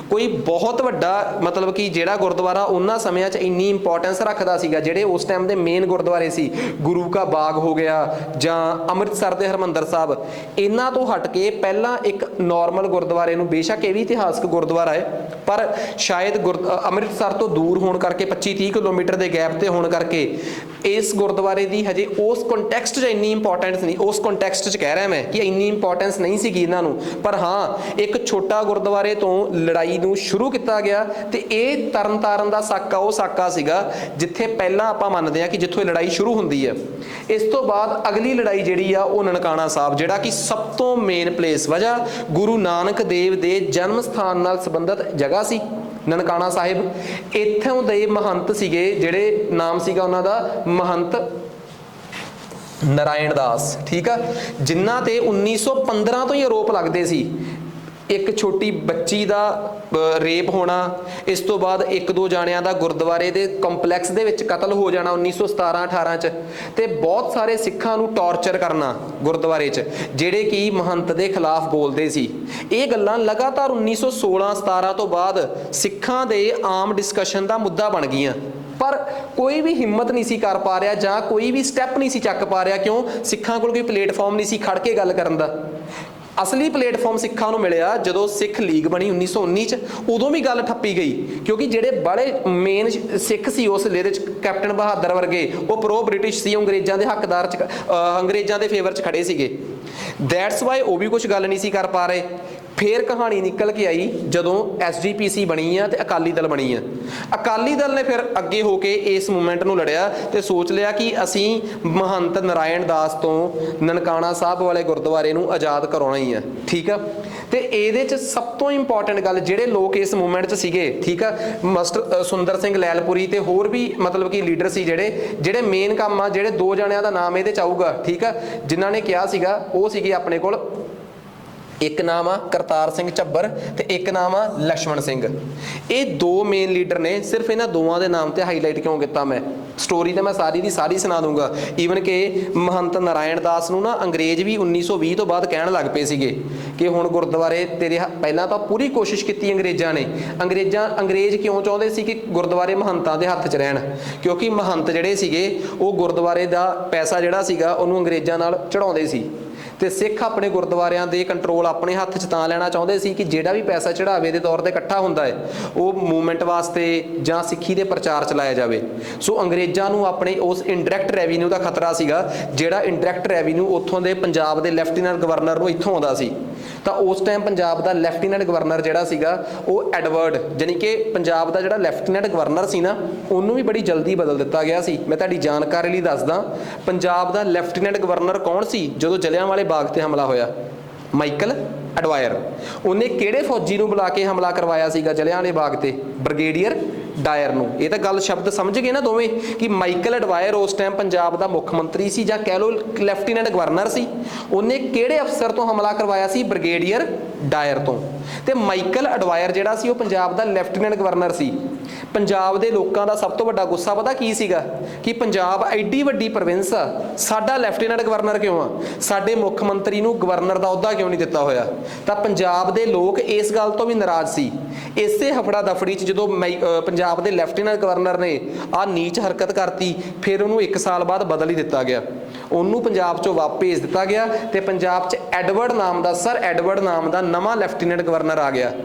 ਕੋਈ ਬਹੁਤ ਵੱਡਾ ਮਤਲਬ ਕਿ ਜਿਹੜਾ ਗੁਰਦੁਆਰਾ ਉਹਨਾਂ ਸਮਿਆਂ 'ਚ ਇੰਨੀ ਇੰਪੋਰਟੈਂਸ ਰੱਖਦਾ ਸੀਗਾ, ਜਿਹੜੇ ਉਸ ਟਾਈਮ ਦੇ ਮੇਨ ਗੁਰਦੁਆਰੇ ਸੀ, ਗੁਰੂ ਕਾ ਬਾਗ ਹੋ ਗਿਆ ਜਾਂ ਅੰਮ੍ਰਿਤਸਰ ਦੇ ਹਰਮੰਦਰ ਸਾਹਿਬ, ਇਹਨਾਂ ਤੋਂ ਹਟ ਕੇ ਪਹਿਲਾਂ ਇੱਕ ਨਾਰਮਲ ਗੁਰਦੁਆਰੇ ਨੂੰ, ਬੇਸ਼ੱਕ ਇਹ ਵੀ ਇਤਿਹਾਸਕ ਗੁਰਦੁਆਰਾ ਹੈ ਪਰ ਸ਼ਾਇਦ ਅੰਮ੍ਰਿਤਸਰ ਤੋਂ ਦੂਰ ਹੋਣ ਕਰਕੇ 25-30 ਕਿਲੋਮੀਟਰ ਦੇ ਗੈਪ ਤੇ ਹੋਣ ਕਰਕੇ ਇਸ ਗੁਰਦੁਆਰੇ ਦੀ ਹਜੇ ਉਸ ਕੰਟੈਕਸਟ 'ਚ ਇੰਨੀ ਇੰਪੋਰਟੈਂਸ ਨਹੀਂ, ਉਸ ਕੰਟੈਕਸਟ 'ਚ ਕਹਿ ਰਿਹਾ ਮੈਂ ਕਿ ਇੰਨੀ ਇੰਪੋਰਟੈਂਸ ਨਹੀਂ ਸੀਗੀ ਇਹਨਾਂ ਨੂੰ। ਪਰ ਹਾਂ, ਇੱਕ ਛੋਟਾ ਗੁਰਦੁਆਰੇ ਤੋਂ ਲੜਾਈ ਨੂੰ ਸ਼ੁਰੂ ਕੀਤਾ ਗਿਆ ਤੇ ਇਹ ਤਰਨਤਾਰਨ ਦਾ ਸਾਕਾ ਉਹ ਸਾਕਾ ਸੀਗਾ ਜਿੱਥੇ ਪਹਿਲਾਂ ਆਪਾਂ ਮੰਨਦੇ ਹਾਂ ਕਿ ਜਿੱਥੋਂ ਇਹ ਲੜਾਈ ਸ਼ੁਰੂ ਹੁੰਦੀ ਹੈ। ਇਸ ਤੋਂ ਬਾਅਦ ਅਗਲੀ ਲੜਾਈ ਜਿਹੜੀ ਆ ਉਹ ਨਨਕਾਣਾ ਸਾਹਿਬ, ਜਿਹੜਾ ਕਿ ਸਭ ਤੋਂ ਮੇਨ ਪਲੇਸ ਵਜ੍ਹਾ ਗੁਰੂ ਨਾਨਕ ਦੇਵ ਦੇ ਜਨਮ ਸਥਾਨ ਨਾਲ ਸੰਬੰਧਿਤ ਜਗ੍ਹਾ ਸੀ ਨਨਕਾਣਾ ਸਾਹਿਬ। ਇੱਥੋਂ ਦੇ ਮਹੰਤ ਸੀਗੇ, ਜਿਹੜੇ ਨਾਮ ਸੀਗਾ ਉਹਨਾਂ ਦਾ ਮਹੰਤ ਨਾਰਾਇਣ ਦਾਸ, ਠੀਕ ਆ, ਜਿਨ੍ਹਾਂ ਤੇ 1915 ਤੋਂ ਹੀ ਆਰੋਪ ਲੱਗਦੇ ਸੀ। ਇੱਕ ਛੋਟੀ ਬੱਚੀ ਦਾ ਰੇਪ ਹੋਣਾ, ਇਸ ਤੋਂ ਬਾਅਦ 1-2 ਜਾਣਿਆਂ ਦਾ ਗੁਰਦੁਆਰੇ ਦੇ ਕੰਪਲੈਕਸ ਦੇ ਵਿੱਚ ਕਤਲ ਹੋ ਜਾਣਾ 1917-18 ਚ, ਤੇ ਬਹੁਤ ਸਾਰੇ ਸਿੱਖਾਂ ਨੂੰ ਟੌਰਚਰ ਕਰਨਾ ਗੁਰਦੁਆਰੇ 'ਚ ਜਿਹੜੇ ਕਿ ਮਹੰਤ ਦੇ ਖਿਲਾਫ ਬੋਲਦੇ ਸੀ। ਇਹ ਗੱਲਾਂ ਲਗਾਤਾਰ 1916-17 ਤੋਂ ਬਾਅਦ ਸਿੱਖਾਂ ਦੇ ਆਮ ਡਿਸਕਸ਼ਨ ਦਾ ਮੁੱਦਾ ਬਣ ਗਈਆਂ, ਪਰ ਕੋਈ ਵੀ ਹਿੰਮਤ ਨਹੀਂ ਸੀ ਕਰ ਪਾ ਰਿਹਾ ਜਾਂ ਕੋਈ ਵੀ ਸਟੈਪ ਨਹੀਂ ਸੀ ਚੱਕ ਪਾ ਰਿਹਾ। ਕਿਉਂ? ਸਿੱਖਾਂ ਕੋਲ ਕੋਈ ਪਲੇਟਫਾਰਮ ਨਹੀਂ ਸੀ ਖੜ ਕੇ ਗੱਲ ਕਰਨ ਦਾ। ਅਸਲੀ ਪਲੇਟਫਾਰਮ ਸਿੱਖਾਂ ਨੂੰ ਮਿਲਿਆ ਜਦੋਂ ਸਿੱਖ ਲੀਗ ਬਣੀ 1919 ਚ, ਉਦੋਂ ਵੀ ਗੱਲ ਠੱਪੀ ਗਈ ਕਿਉਂਕਿ ਜਿਹੜੇ ਬੜੇ ਮੇਨ ਸਿੱਖ ਸੀ ਉਸ ਵੇਲੇ ਚ, ਕੈਪਟਨ ਬਹਾਦਰ ਵਰਗੇ, ਉਹ ਪ੍ਰੋ ਬ੍ਰਿਟਿਸ਼ ਸੀ, ਅੰਗਰੇਜ਼ਾਂ ਦੇ ਹੱਕਦਾਰ ਚ, ਅੰਗਰੇਜ਼ਾਂ ਦੇ ਫੇਵਰ 'ਚ ਖੜੇ ਸੀਗੇ। ਦੈਟਸ ਵਾਈ ਉਹ ਵੀ ਕੁਝ ਗੱਲ ਨਹੀਂ ਸੀ ਕਰ ਪਾ ਰਹੇ। ਫਿਰ ਕਹਾਣੀ ਨਿਕਲ ਕੇ ਆਈ ਜਦੋਂ SGPC ਬਣੀ ਆ ਤੇ ਅਕਾਲੀ ਦਲ ਬਣੀ ਆ। ਅਕਾਲੀ ਦਲ ਨੇ ਫਿਰ ਅੱਗੇ ਹੋ ਕੇ ਇਸ ਮੂਵਮੈਂਟ ਨੂੰ ਲੜਿਆ ਤੇ ਸੋਚ ਲਿਆ ਕਿ ਅਸੀਂ ਮਹੰਤ ਨਾਰਾਇਣ ਦਾਸ ਤੋਂ ਨਨਕਾਣਾ ਸਾਹਿਬ ਵਾਲੇ ਗੁਰਦੁਆਰੇ ਨੂੰ ਆਜ਼ਾਦ ਕਰਾਉਣਾ ਹੀ ਆ। ਠੀਕ ਆ, ਤੇ ਇਹਦੇ 'ਚ ਸਭ ਤੋਂ ਇੰਪੋਰਟੈਂਟ ਗੱਲ, ਜਿਹੜੇ ਲੋਕ ਇਸ ਮੂਵਮੈਂਟ 'ਚ ਸੀਗੇ, ਠੀਕ ਆ, ਮਾਸਟਰ ਸੁੰਦਰ ਸਿੰਘ ਲੈਲਪੁਰੀ ਤੇ ਹੋਰ ਵੀ ਮਤਲਬ ਕਿ ਲੀਡਰ ਸੀ ਜਿਹੜੇ ਮੇਨ ਕੰਮ ਆ, ਜਿਹੜੇ 2 ਜਣਿਆਂ ਦਾ ਨਾਮ ਇਹਦੇ 'ਚ ਆਊਗਾ, ਠੀਕ ਆ, ਜਿਨ੍ਹਾਂ ਨੇ ਕਿਹਾ ਸੀਗਾ, ਉਹ ਸੀਗੇ ਆਪਣੇ ਕੋਲ, ਇੱਕ ਨਾਮ ਆ ਕਰਤਾਰ ਸਿੰਘ ਝੱਬਰ ਤੇ ਇੱਕ ਨਾਮ ਆ ਲక్ష్మణ ਸਿੰਘ। ਇਹ 2 ਮੇਨ ਲੀਡਰ ਨੇ। ਸਿਰਫ ਇਹਨਾਂ ਦੋਵਾਂ ਦੇ ਨਾਮ ਤੇ ਹਾਈਲਾਈਟ ਕਿਉਂ ਕੀਤਾ ਮੈਂ, स्टोरी तो मैं सारी की सारी सुना दूंगा। ईवन कि महंत नारायण दास नूं ना अंग्रेज भी 1920 तो बाद कहण लग पे सीगे कि हुण गुरुद्वारे तेरे पहलां तां पूरी कोशिश की अंग्रेज़ां ने। अंग्रेज क्यों चाहुंदे सी कि गुरुद्वारे महंतां दे हत्थ च रहण, क्योंकि महंत जिहड़े सीगे वो गुरुद्वारे दा पैसा जिहड़ा सीगा उहनूं अंग्रेज़ां नाल चढ़ाउंदे सी ते सिख अपने गुरुद्वारियां दे कंट्रोल अपने हत्थ च तां लैना चाहुंदे सी कि जिहड़ा भी पैसा चढ़ावे दे तौर ते इकट्ठा हुंदा है वो मूवमेंट वास्ते जां सिੱਖੀ दे प्रचार च लाया जावे। सो अंग्रेज़ां नूं अपने उस इंडरैक्ट रैवेन्यू का खतरा सीगा, जिहड़ा इंडरैक्ट रैवेन्यू उत्थों दे पंजाब दे ਲੈਫਟੀਨੈਂਟ गवर्नर नूं इत्थों आउंदा सी। ਤਾਂ उस टाइम पंजाब का ਲੈਫਟੀਨੈਂਟ गवर्नर ਜਿਹੜਾ ਸੀਗਾ ਉਹ ਐਡਵਰਡ, ਜਾਨੀ कि पंजाब का ਜਿਹੜਾ ਲੈਫਟੀਨੈਂਟ गवर्नर ਸੀ ना ਉਹਨੂੰ ਵੀ बड़ी जल्दी बदल दिता गया ਸੀ। मैं ਤੁਹਾਡੀ ਜਾਣਕਾਰੀ ਲਈ ਦੱਸਦਾ, पंजाब का ਲੈਫਟੀਨੈਂਟ गवर्नर कौन सी ਜਦੋਂ जलियांवाले बाग ते हमला होया? माइकल एडवायर। उन्हें किहड़े फौजी नूं बुला के हमला करवाया सीगा जलियांवाले बाग ते? ब्रिगेडियर डायर नूं। ये तो गल शब्द समझ गए ना दोवें कि माइकल एडवायर उस टाइम पंजाब का मुख मंत्री सी जां कह लो ਲੈਫਟੀਨੈਂਟ गवर्नर सी। उन्हें किहड़े अफसर तो हमला करवाया सी? ब्रिगेडियर डायर तो। ते माइकल एडवायर जिहड़ा सी वो पंजाब का ਲੈਫਟੀਨੈਂਟ गवर्नर सी। पंजाब के लोगों का सब तो वड्डा गुस्सा पता की सीगा कि पंजाब एड्डी वड्डी प्रोविंस आ, साडा ਲੈਫਟੀਨੈਂਟ गवर्नर क्यों आ, साडे मुख मंत्री नूं गवर्नर का अहुदा क्यों नहीं दिता होया? तां पंजाब के लोग इस गल तो भी नाराज़ सी। इसे हफड़ा दफड़ी च जदों पंजाब के ਲੈਫਟੀਨੈਂਟ गवर्नर ने आ नीच हरकत करती, फिर उन्होंने 1 साल बाद बदल ही दिता गया, उन्होंने पंजाब चों वापस भेज दिता गया ते पंजाब च एडवर्ड नाम का, सर एडवर्ड नाम का नवां ਲੈਫਟੀਨੈਂਟ गवर्नर आ गया।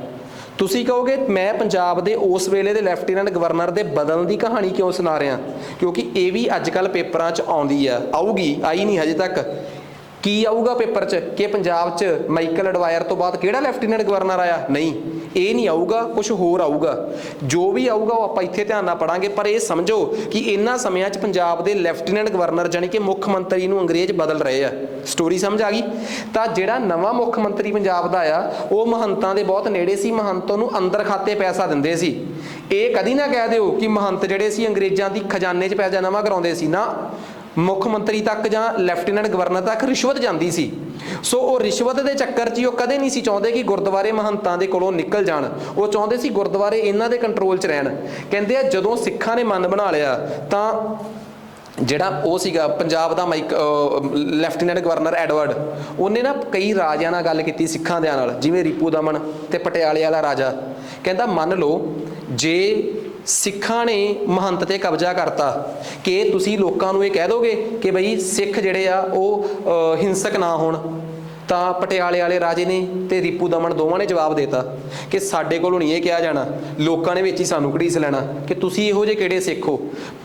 तुसी कहोगे मैं पंजाब के उस वेले दे ਲੈਫਟੀਨੈਂਟ गवर्नर के बदलण की कहानी क्यों सुना रहा? क्योंकि ये भी अजकल पेपरां च आउंदी आ, आऊगी, आई नहीं हजे तक। की आऊगा पेपर च कि पंजाब च माइकल एडवायर तो बाद किहड़ा ਲੈਫਟੀਨੈਂਟ गवर्नर आया? नहीं, ये नहीं आऊगा, कुछ होर आऊगा। जो भी आऊगा वो आपां इत्थे ध्यान नाल पढ़ांगे। पर ये समझो कि इन्हां समयां च पंजाब के ਲੈਫਟੀਨੈਂਟ गवर्नर जानी कि मुख मंत्री नूं अंग्रेज बदल रहे आ। स्टोरी समझ आ गई? तां जिहड़ा नवां मुख मंत्री पंजाब दा आया वो महंतां दे बहुत नेड़े सी, महंतों नूं अंदर खाते पैसा दिंदे सी। ये कदी ना कह दिओ कि महंत जिहड़े सी अंग्रेज़ां दी खजाने च पैसा जमा कराउंदे सी ना, मुख मंत्री तक जां ਲੈਫਟੀਨੈਂਟ गवर्नर तक रिश्वत जाती सी। सो वो रिश्वत के चक्कर च कदे नहीं सी चाहते कि गुरुद्वारे महंतां दे कोलों निकल जाण, वो चाहते सी गुरुद्वारे इन्हां दे कंट्रोल च रहण। कहंदे आ जदों सिखां ने मन बना लिया तां ਜਿਹੜਾ ਉਹ ਸੀਗਾ पंजाब का ਲੈਫਟੀਨੈਂਟ गवर्नर एडवर्ड, ਉਹਨੇ ना कई ਰਾਜਿਆਂ ਨਾਲ ਗੱਲ ਕੀਤੀ ਸਿੱਖਾਂ ਦਿਆਂ ਨਾਲ, ਜਿਵੇਂ ਰੀਪੂ ਦਮਨ ਤੇ ਪਟਿਆਲੇ ਵਾਲਾ ਰਾਜਾ। ਕਹਿੰਦਾ ਮੰਨ ਲਓ ਜੇ ਸਿੱਖਾਂ ਨੇ महंत ਤੇ कब्जा करता कि ਤੁਸੀਂ ਲੋਕਾਂ ਨੂੰ ਇਹ ਕਹਿ ਦੋਗੇ कि ਬਈ ਸਿੱਖ ਜਿਹੜੇ ਆ ਉਹ ਹਿੰਸਕ ਨਾ ਹੋਣ, ਤਾਂ ਪਟਿਆਲੇ ਵਾਲੇ ਰਾਜੇ ਨੇ ਤੇ ਰੀਪੂ ਦਮਨ ਦੋਵਾਂ ਨੇ ਜਵਾਬ ਦੇਤਾ ਕਿ ਸਾਡੇ ਕੋਲੋਂ ਨਹੀਂ ਇਹ ਕਿਹਾ ਜਾਣਾ, ਲੋਕਾਂ ਨੇ ਵਿੱਚ ਹੀ ਸਾਨੂੰ ਘੜੀਸ ਲੈਣਾ ਕਿ ਤੁਸੀਂ ਇਹੋ ਜਿਹੇ ਕਿਹੜੇ ਸਿੱਖ ਹੋ।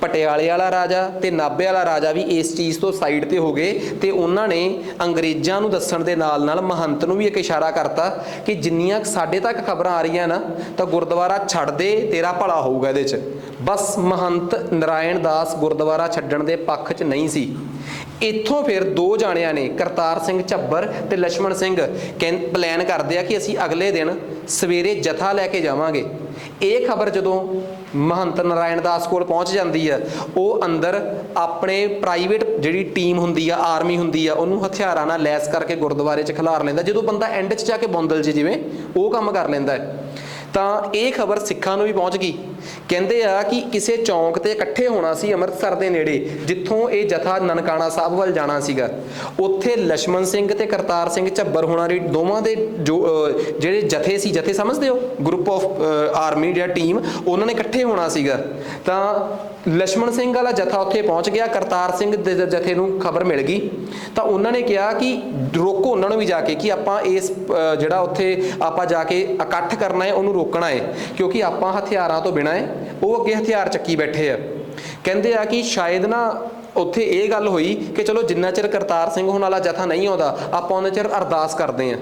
ਪਟਿਆਲੇ ਵਾਲਾ ਰਾਜਾ ਤੇ ਨਾਭੇ ਵਾਲਾ ਰਾਜਾ ਵੀ ਇਸ ਚੀਜ਼ ਤੋਂ ਸਾਈਡ ਤੇ ਹੋ ਗਏ ਤੇ ਉਹਨਾਂ ਨੇ ਅੰਗਰੇਜ਼ਾਂ ਨੂੰ ਦੱਸਣ ਦੇ ਨਾਲ ਨਾਲ महंत ਨੂੰ ਵੀ ਇੱਕ ਇਸ਼ਾਰਾ ਕਰਤਾ ਕਿ ਜਿੰਨੀਆਂ ਸਾਡੇ ਤੱਕ ਖਬਰਾਂ ਆ ਰਹੀਆਂ ਨਾ ਤਾਂ ਗੁਰਦੁਆਰਾ ਛੱਡ ਦੇ, ਤੇਰਾ ਭਲਾ ਹੋਊਗਾ ਇਹਦੇ 'ਚ। बस महंत नारायण दास गुरुद्वारा छड्डण दे पक्ष च नहीं सी। इत्थों फिर दो जाणियां ने करतार सिंह झब्बर ते लक्ष्मण सिंह प्लान करदे आ कि असीं अगले दिन सवेरे जथा लैके जावांगे। ये खबर जदों महंत नारायण दास कोल पहुँच जाती है, वो अंदर अपने प्राइवेट जिहड़ी टीम हुंदी आ, आर्मी हुंदी आ, उहनूं हथियारां नाल लैस करके गुरुद्वारे च खिलार लैंदा। जदों बंदा एंड च जाके बौंदल जी जिवें वो काम कर लैंदा है। ਤਾਂ ਇਹ ਖਬਰ ਸਿੱਖਾਂ ਨੂੰ ਵੀ ਪਹੁੰਚ ਗਈ। ਕਹਿੰਦੇ ਆ ਕਿ ਕਿਸੇ ਚੌਂਕ ਤੇ ਇਕੱਠੇ ਹੋਣਾ ਸੀ ਅੰਮ੍ਰਿਤਸਰ ਦੇ ਨੇੜੇ, ਜਿੱਥੋਂ ਇਹ ਜਥਾ ਨਨਕਾਣਾ ਸਾਹਿਬ ਵੱਲ ਜਾਣਾ ਸੀਗਾ। ਉੱਥੇ ਲక్ష్మణ ਸਿੰਘ ਤੇ ਕਰਤਾਰ ਸਿੰਘ ਝੱਬਰ ਹੋਣਾ ਦੀ ਦੋਵਾਂ ਦੇ ਜੋ ਜਿਹੜੇ ਜਥੇ ਸੀ, ਜਥੇ ਸਮਝਦੇ ਹੋ, ਗਰੁੱਪ ਆਫ ਆਰਮੀ ਜਾਂ ਟੀਮ, ਉਹਨਾਂ ਨੇ ਇਕੱਠੇ ਹੋਣਾ ਸੀਗਾ। ਤਾਂ ਲక్ష్మణ ਸਿੰਘ ਵਾਲਾ ਜਥਾ ਉੱਥੇ ਪਹੁੰਚ ਗਿਆ, ਕਰਤਾਰ ਸਿੰਘ ਦੇ ਜਥੇ ਨੂੰ ਖਬਰ ਮਿਲ ਗਈ ਤਾਂ ਉਹਨਾਂ ਨੇ ਕਿਹਾ ਕਿ ਰੋਕੋ ਉਹਨਾਂ ਨੂੰ ਵੀ ਜਾ ਕੇ ਕਿ ਆਪਾਂ ਇਸ ਜਿਹੜਾ ਉੱਥੇ ਆਪਾਂ ਜਾ ਕੇ ਇਕੱਠ ਕਰਨਾ ਹੈ ਉਹਨੂੰ ਰੋਕਣਾ ਹੈ, ਕਿਉਂਕਿ ਆਪਾਂ ਹਥਿਆਰਾਂ ਤੋਂ ਬਿਨਾਂ ਹੈ, ਉਹ ਅੱਗੇ ਹਥਿਆਰ ਚੱਕੀ ਬੈਠੇ ਆ। ਕਹਿੰਦੇ ਆ ਕਿ ਸ਼ਾਇਦ ਨਾ ਉੱਥੇ ਇਹ ਗੱਲ ਹੋਈ ਕਿ ਚਲੋ ਜਿੰਨਾ ਚਿਰ ਕਰਤਾਰ ਸਿੰਘ ਹੋਣ ਵਾਲਾ ਜਥਾ ਨਹੀਂ ਆਉਂਦਾ ਆਪਾਂ ਉਹਨਾਂ ਚਿਰ ਅਰਦਾਸ ਕਰਦੇ ਹਾਂ।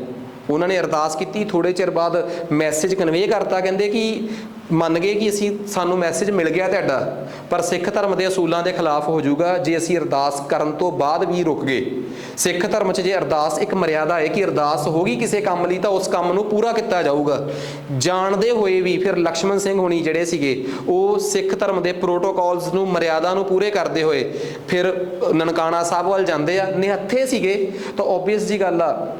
ਉਹਨਾਂ ਨੇ ਅਰਦਾਸ ਕੀਤੀ, ਥੋੜ੍ਹੇ ਚਿਰ ਬਾਅਦ ਮੈਸੇਜ ਕਨਵੇ ਕਰਤਾ, ਕਹਿੰਦੇ ਕਿ ਮੰਨ ਗਏ ਕਿ ਅਸੀਂ ਸਾਨੂੰ ਮੈਸੇਜ ਮਿਲ ਗਿਆ ਤੁਹਾਡਾ, ਪਰ ਸਿੱਖ ਧਰਮ ਦੇ ਅਸੂਲਾਂ ਦੇ ਖਿਲਾਫ ਹੋ ਜਾਊਗਾ ਜੇ ਅਸੀਂ ਅਰਦਾਸ ਕਰਨ ਤੋਂ ਬਾਅਦ ਵੀ ਰੁਕ ਗਏ। ਸਿੱਖ ਧਰਮ 'ਚ ਜੇ ਅਰਦਾਸ ਇੱਕ ਮਰਿਆਦਾ ਹੈ ਕਿ ਅਰਦਾਸ ਹੋ ਗਈ ਕਿਸੇ ਕੰਮ ਲਈ ਤਾਂ ਉਸ ਕੰਮ ਨੂੰ ਪੂਰਾ ਕੀਤਾ ਜਾਊਗਾ। ਜਾਣਦੇ ਹੋਏ ਵੀ ਫਿਰ ਲక్ష్మణ ਸਿੰਘ ਹੋਣੀ ਜਿਹੜੇ ਸੀਗੇ ਉਹ ਸਿੱਖ ਧਰਮ ਦੇ ਪ੍ਰੋਟੋਕੋਲਸ ਨੂੰ, ਮਰਿਆਦਾ ਨੂੰ ਪੂਰੇ ਕਰਦੇ ਹੋਏ ਫਿਰ ਨਨਕਾਣਾ ਸਾਹਿਬ ਵੱਲ ਜਾਂਦੇ ਆ। ਨਿਹੱਥੇ ਸੀਗੇ ਤਾਂ ਓਬਵੀਅਸ ਜੀ ਗੱਲ ਆ